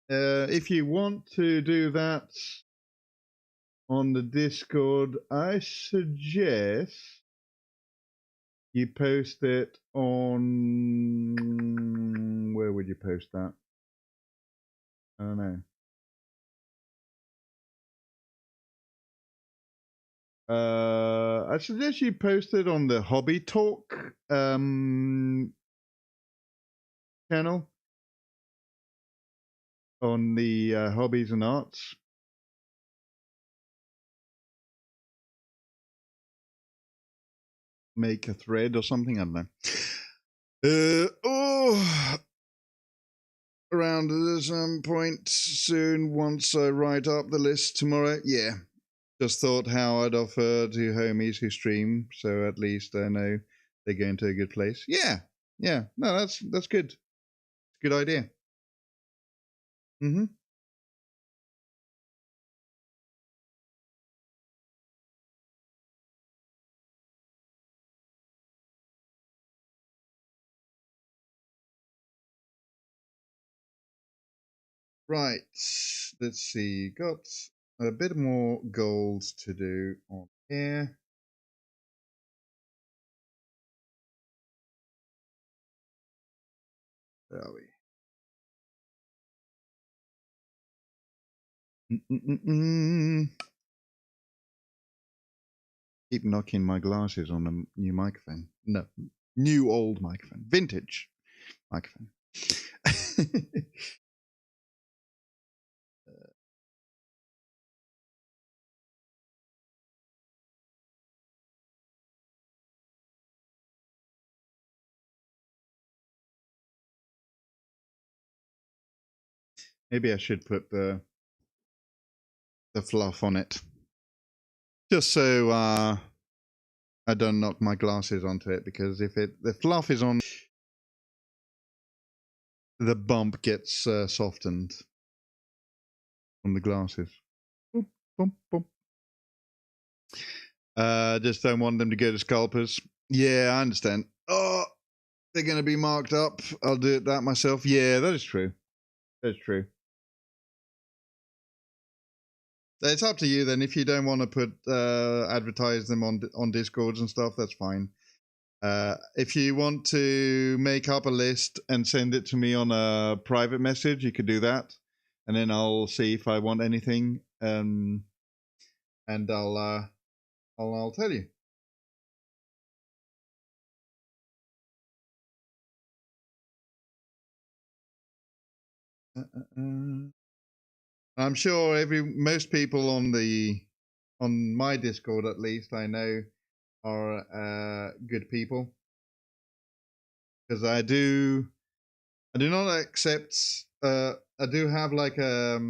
if you want to do that on the Discord, I suggest you post it on... Where would you post that? I don't know. I suggest you post it on the Hobby Talk channel. On the Hobbies and Arts. Make a thread or something, I don't know. Around some point soon, once I write up the list tomorrow. Yeah. Just thought how I'd offer to homies who stream, so at least I know they're going to a good place. Yeah. No, that's good. It's a good idea. Right, let's see. Got a bit more gold to do on here. Where are we? Keep knocking my glasses on the new microphone. No, new old microphone. Vintage microphone. Maybe I should put the fluff on it. Just so I don't knock my glasses onto it, because if the fluff is on, the bump gets softened on the glasses. Boop, boop, boop. Just don't want them to go to scalpers. Yeah, I understand. Oh, they're going to be marked up. I'll do that myself. Yeah, that is true. That's true. It's up to you then. If you don't want to put advertise them on Discords and stuff, that's fine. If you want to make up a list and send it to me on a private message, you could do that, and then I'll see if I want anything, and I'll tell you. I'm sure most people on my Discord, at least, I know, are good people, because I do I do not accept. I do have like a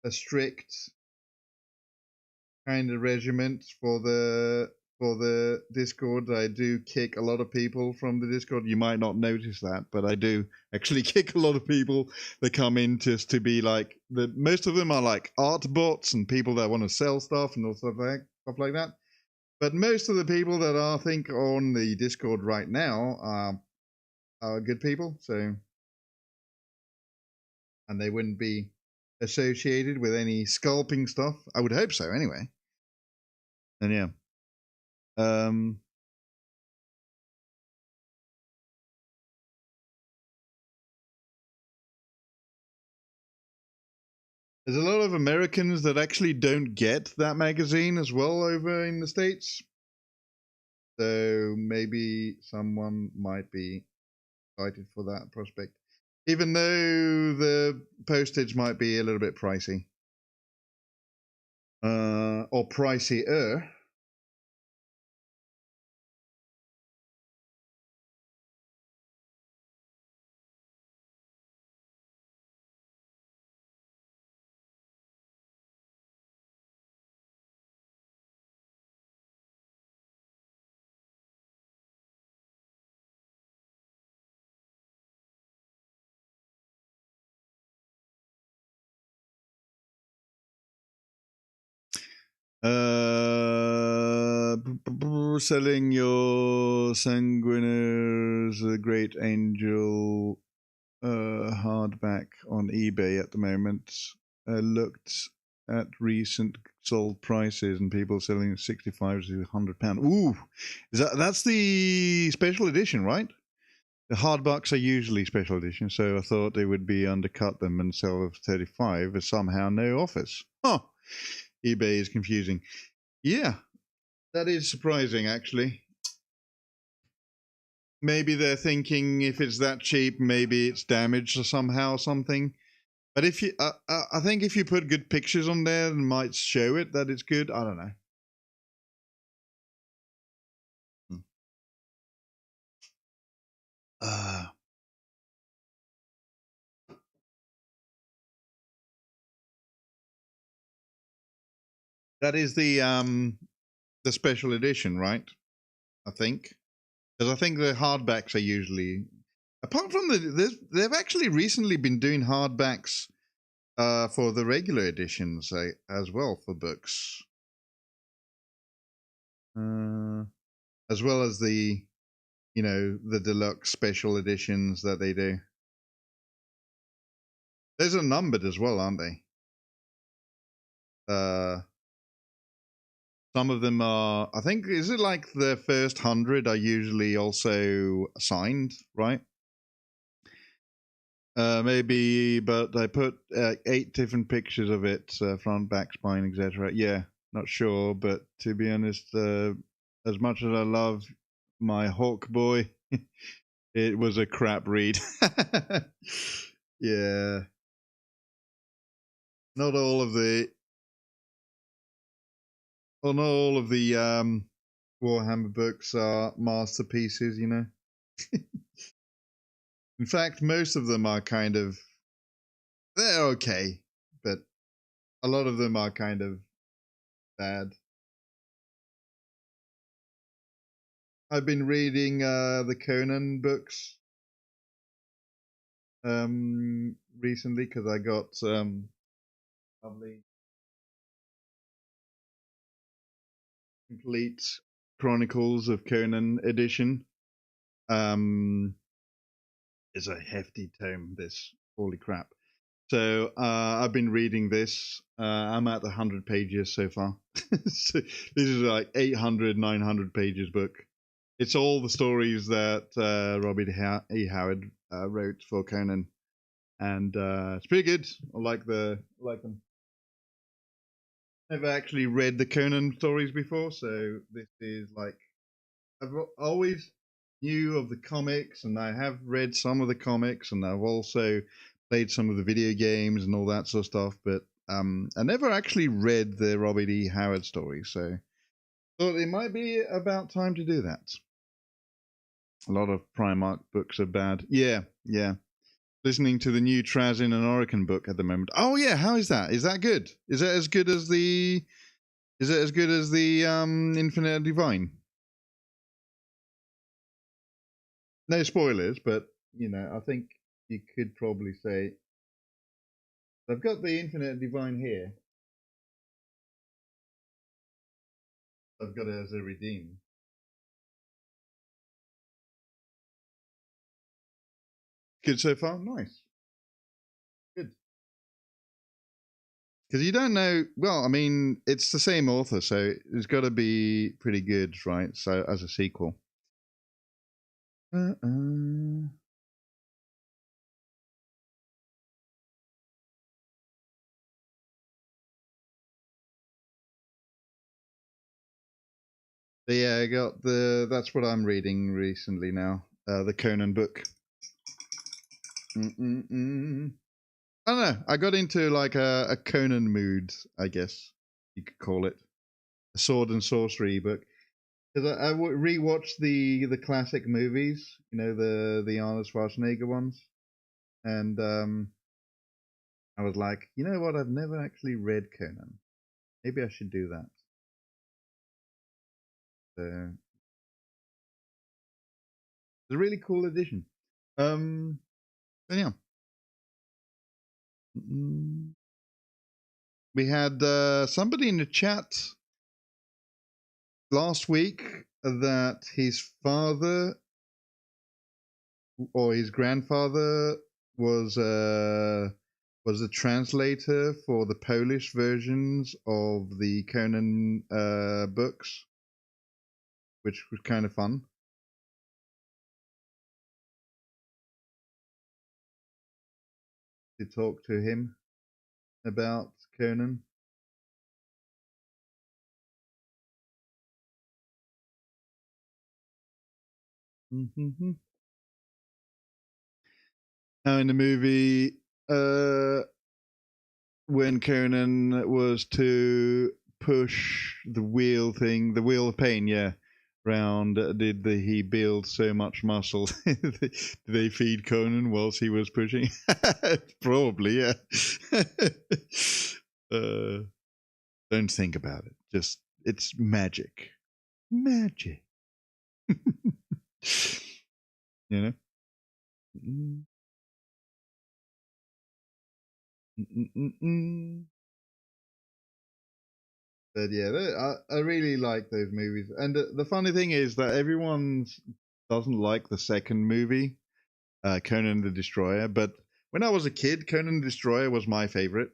strict kind of regiment for the Discord. I do kick a lot of people from the Discord. You might not notice that, but I do actually kick a lot of people that come in just to be like most of them are like art bots and people that want to sell stuff and all stuff like that. But most of the people that I think on the Discord right now are good people, so and they wouldn't be associated with any scalping stuff. I would hope so, anyway. And yeah, there's a lot of Americans that actually don't get that magazine as well over in the States. So maybe someone might be excited for that prospect. Even though the postage might be a little bit pricey. Or pricier. Selling your Sanguiners, a Great Angel hardback on eBay at the moment. Looked at recent sold prices and people selling 65 to £100. Ooh, that's the special edition, right? The hardbacks are usually special edition, so I thought they would be undercut them and sell for 35 with somehow no offers. Huh. eBay is confusing. Yeah, that is surprising, actually. Maybe they're thinking if it's that cheap, maybe it's damaged or somehow something. But if you, I think if you put good pictures on there, it might show it that it's good. I don't know. That is the special edition, right? I think, because I think the hardbacks are usually, apart from they've actually recently been doing hardbacks for the regular editions as well for books, as well as the, you know, the deluxe special editions that they do. Those are numbered as well, aren't they? Some of them are, I think, is it like the first 100 are usually also signed, right? Maybe, but I put 8 different pictures of it, front, back, spine, etc. Yeah, not sure, but to be honest, as much as I love my Hawk Boy, it was a crap read. Yeah. Not all of the Warhammer books are masterpieces, you know. In fact, most of them are kind of, they're okay, but a lot of them are kind of bad. I've been reading the Conan books recently because I got lovely complete Chronicles of Conan edition. It's a hefty tome, this. Holy crap. So I've been reading this. I'm at 100 pages so far. So this is like 800, 900 pages book. It's all the stories that Robbie E. Howard wrote for Conan. And it's pretty good. I like them. Never actually read the Conan stories before, so this is like, I've always knew of the comics, and I have read some of the comics, and I've also played some of the video games and all that sort of stuff, but I never actually read the Robert E. Howard stories, so thought it might be about time to do that. A lot of Primark books are bad. Yeah, Yeah. Listening to the new Trazin and Orican book at the moment. Oh yeah, how is that? Is that good? Is it as good as the Infinite Divine? No spoilers, but you know, I think you could probably say I've got the Infinite Divine here. I've got it as a redeem. Good so far? Nice. Good. Because you don't know, well, I mean, it's the same author, so it's got to be pretty good, right? So, as a sequel. But yeah, I got that's what I'm reading recently now, the Conan book. I don't know, I got into like a Conan mood, I guess you could call it. A sword and sorcery book. Because I rewatched the classic movies, you know, the Arnold Schwarzenegger ones. And I was like, you know what, I've never actually read Conan. Maybe I should do that. So it's a really cool edition. But yeah. We had somebody in the chat last week that his father or his grandfather was a translator for the Polish versions of the Conan books, which was kind of fun. To talk to him about Conan. Now in the movie, when Conan was to push the wheel thing, the wheel of pain, yeah, round, did he build so much muscle? Did they feed Conan whilst he was pushing? Probably, yeah. Don't think about it. Just, it's magic. Magic. You know? But yeah, I really like those movies. And the funny thing is that everyone doesn't like the second movie, Conan the Destroyer. But when I was a kid, Conan the Destroyer was my favorite.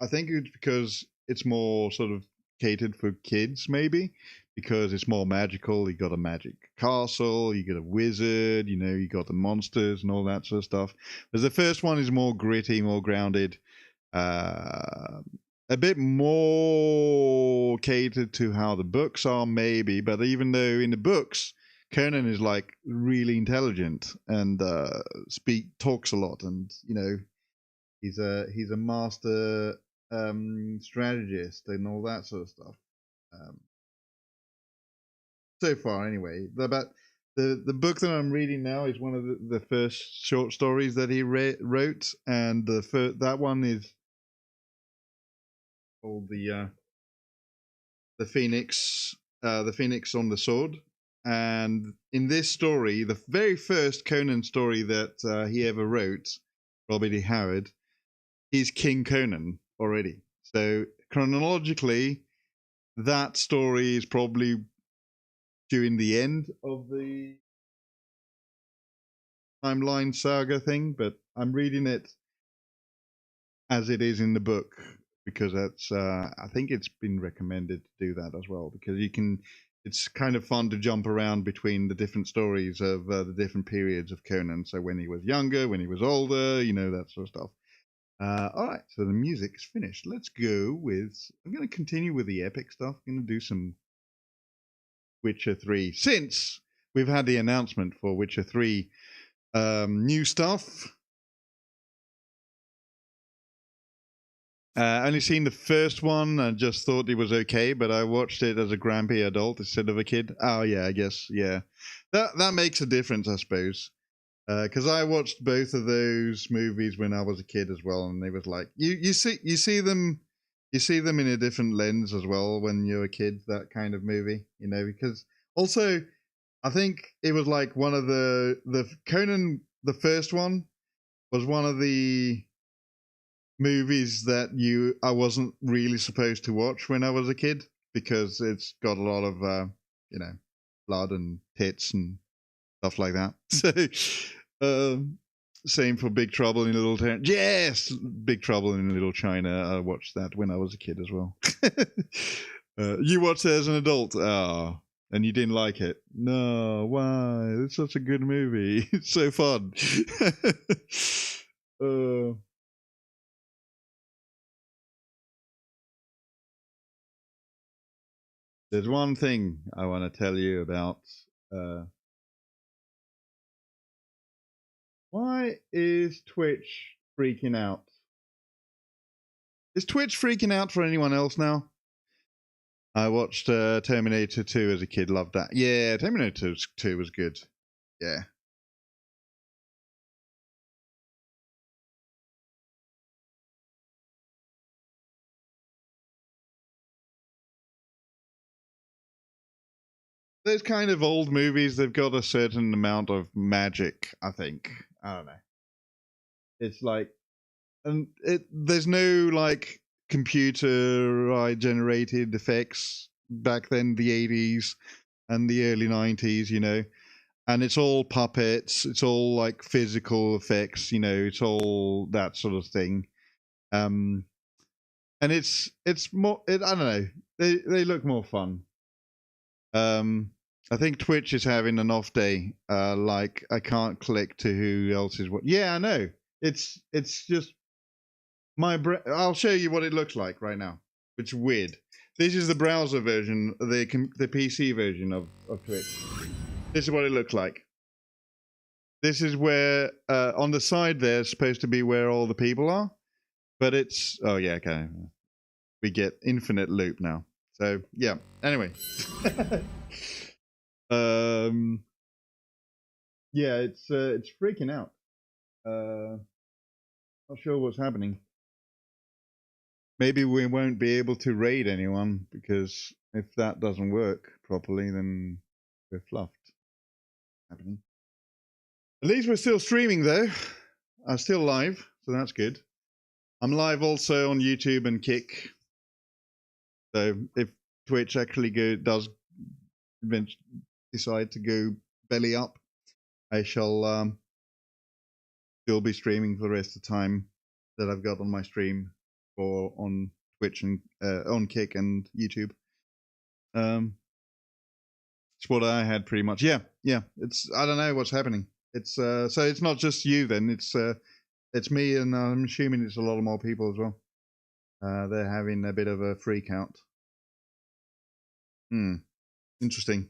I think it's because it's more sort of catered for kids, maybe, because it's more magical. You got a magic castle, you got a wizard, you know, you got the monsters and all that sort of stuff. Whereas the first one is more gritty, more grounded, a bit more catered to how the books are, maybe. But even though in the books, Conan is like really intelligent and talks a lot, and you know, he's a master strategist and all that sort of stuff. So far, anyway. But the book that I'm reading now is one of the first short stories that he wrote, and that one is called the Phoenix on the Sword. And in this story, the very first Conan story that he ever wrote, Robert E. Howard, he's King Conan already. So chronologically, that story is probably during the end of the timeline saga thing, but I'm reading it as it is in the book because that's I think it's been recommended to do that as well, because it's kind of fun to jump around between the different stories of the different periods of Conan. So when he was younger, when he was older, you know, that sort of stuff. All right, so the music's finished. Let's go with, I'm going to continue with the epic stuff. I'm going to do some Witcher 3, since we've had the announcement for Witcher 3 new stuff. Only seen the first one and just thought it was okay, but I watched it as a grumpy adult instead of a kid. Oh yeah, I guess, yeah. That makes a difference, I suppose. Because I watched both of those movies when I was a kid as well, and they was like you see them in a different lens as well when you're a kid. That kind of movie, you know, because also I think it was like one of the Conan, the first one, was one of the movies that I wasn't really supposed to watch when I was a kid because it's got a lot of you know, blood and tits and stuff like that. So same for Big Trouble in Little Town. Yes, Big Trouble in Little China. I watched that when I was a kid as well. You watched it as an adult. Oh, and you didn't like it? No, why? It's such a good movie. It's so fun. There's one thing I want to tell you about. Why is Twitch freaking out? Is Twitch freaking out for anyone else now? I watched Terminator 2 as a kid. Loved that. Yeah, Terminator 2 was good. Yeah. Those kind of old movies, they've got a certain amount of magic, I think. I don't know. It's like, and there's no like computer generated effects back then, the 80s and the early 90s, you know. And it's all puppets, it's all like physical effects, you know, it's all that sort of thing. And it's more, I don't know, they look more fun. I think Twitch is having an off day. Like I can't click to who else is what. Yeah, I know. It's just I'll show you what it looks like right now. It's weird. This is the browser version, the PC version of Twitch. This is what it looks like. This is where on the side there's supposed to be where all the people are, but it's yeah, okay. We get infinite loop now. So yeah. Anyway. Yeah, it's freaking out. Not sure what's happening. Maybe we won't be able to raid anyone because if that doesn't work properly, then we're fluffed. Happening. At least we're still streaming though. I'm still live, so that's good. I'm live also on YouTube and Kick. So if Twitch actually does decide to go belly up, I shall still be streaming for the rest of the time that I've got on my stream or on Twitch and on Kick and YouTube. It's what I had pretty much. Yeah. It's I don't know what's happening. It's so it's not just you then. It's me, and I'm assuming it's a lot of more people as well. They're having a bit of a freak out. Interesting.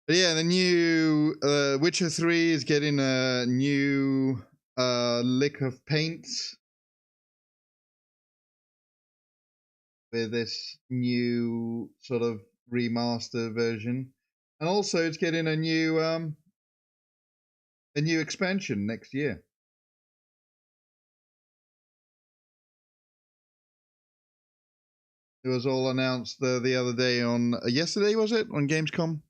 But yeah, the new Witcher 3 is getting a new lick of paint with this new sort of remaster version, and also it's getting a new expansion next year. It was all announced the other day on yesterday, was it, on Gamescom?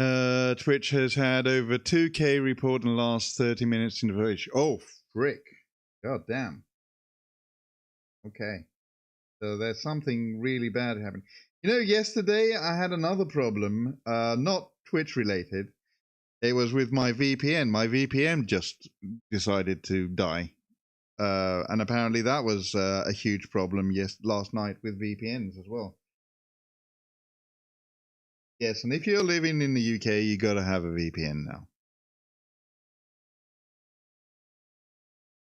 Twitch has had over 2K report in the last 30 minutes in the village. Oh, frick. God damn. Okay. So there's something really bad happening. You know, yesterday I had another problem, not Twitch related. It was with my VPN. My VPN just decided to die. And apparently that was a huge problem last night with VPNs as well. Yes, and if you're living in the UK, you got to have a VPN now.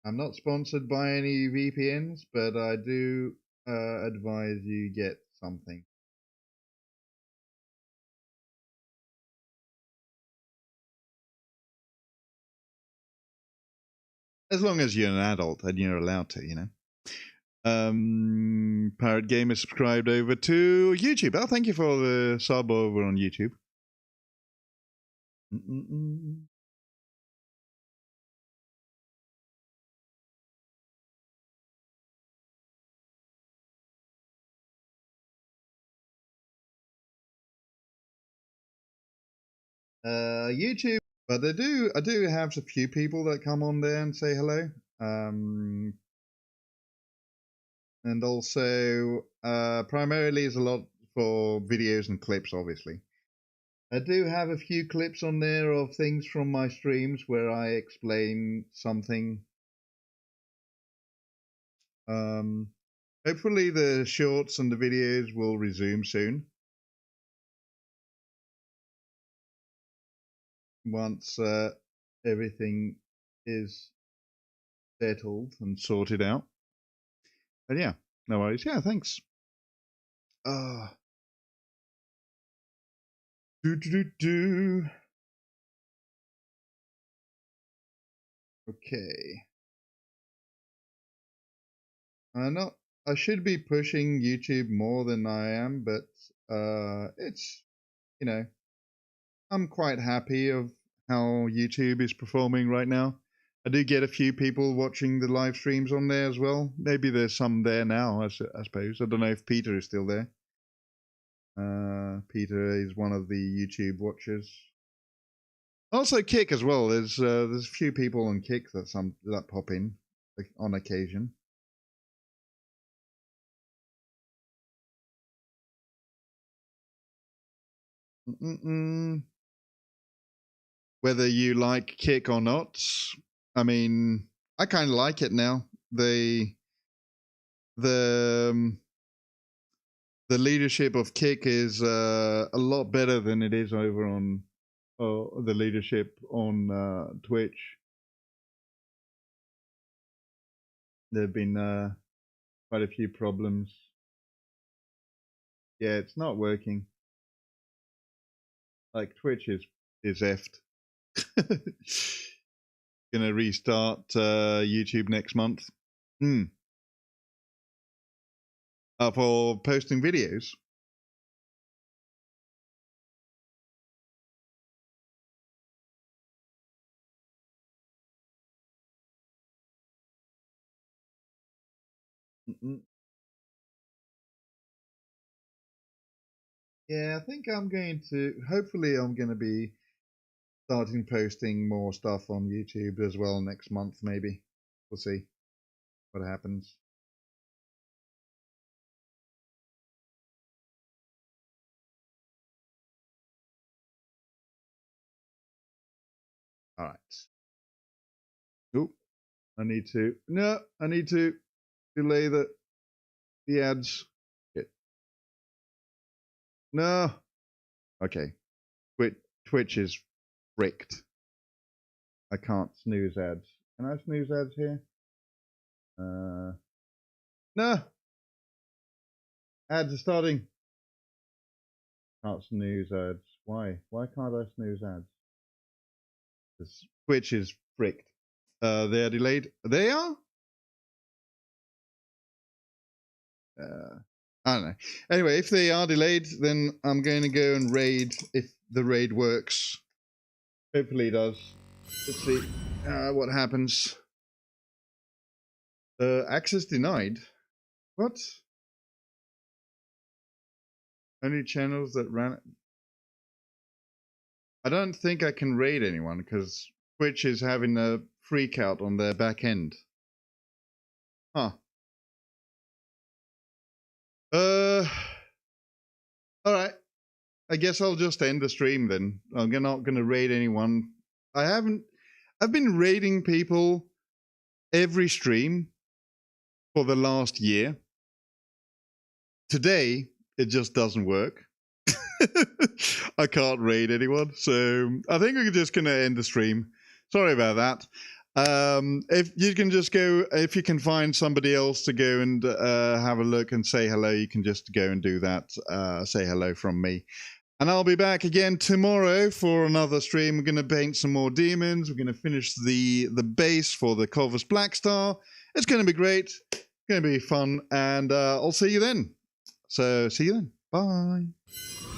I'm not sponsored by any VPNs, but I do advise you get something. As long as you're an adult and you're allowed to, you know. Pirate Gamer subscribed over to YouTube. Oh, thank you for the sub over on YouTube. YouTube, but I do have a few people that come on there and say hello. And also, primarily is a lot for videos and clips, obviously. I do have a few clips on there of things from my streams where I explain something. Hopefully the shorts and the videos will resume soon. Once everything is settled and sorted out. But yeah, no worries. Yeah, thanks. Okay. I should be pushing YouTube more than I am, but it's, you know, I'm quite happy of how YouTube is performing right now. I do get a few people watching the live streams on there as well. Maybe there's some there now, I suppose. I don't know if Peter is still there. Peter is one of the YouTube watchers. Also Kick as well. There's a few people on Kick that pop in on occasion. Whether you like Kick or not, I mean, I kind of like it now. The leadership of Kick is a lot better than it is over on the leadership on Twitch. There have been quite a few problems. Yeah, it's not working. Like Twitch is effed. Gonna restart YouTube next month. For posting videos. Yeah, I think I'm going to, hopefully I'm going to be starting posting more stuff on YouTube as well next month, maybe. We'll see what happens. All right. Oh, I need to delay the ads. Shit. No. Okay. Twitch is fricked. I can't snooze ads. Can I snooze ads here? No. Ads are starting. Can't snooze ads. Why? Why can't I snooze ads? Because Twitch is fricked. They are delayed. They are? I don't know. Anyway, if they are delayed, then I'm going to go and raid if the raid works. Hopefully it does. Let's see what happens. Access denied. What? Only channels that ran. I don't think I can raid anyone because Twitch is having a freak out on their back end. Huh. Alright. I guess I'll just end the stream then. I'm not gonna raid anyone. I've been raiding people every stream for the last year. Today, it just doesn't work. I can't raid anyone, so I think we're just gonna end the stream. Sorry about that. If you can just go, if you can find somebody else to go and have a look and say hello, you can just go and do that. Say hello from me. And I'll be back again tomorrow for another stream. We're going to paint some more demons. We're going to finish the base for the Corvus Blackstar. It's going to be great. It's going to be fun. And I'll see you then. So see you then. Bye.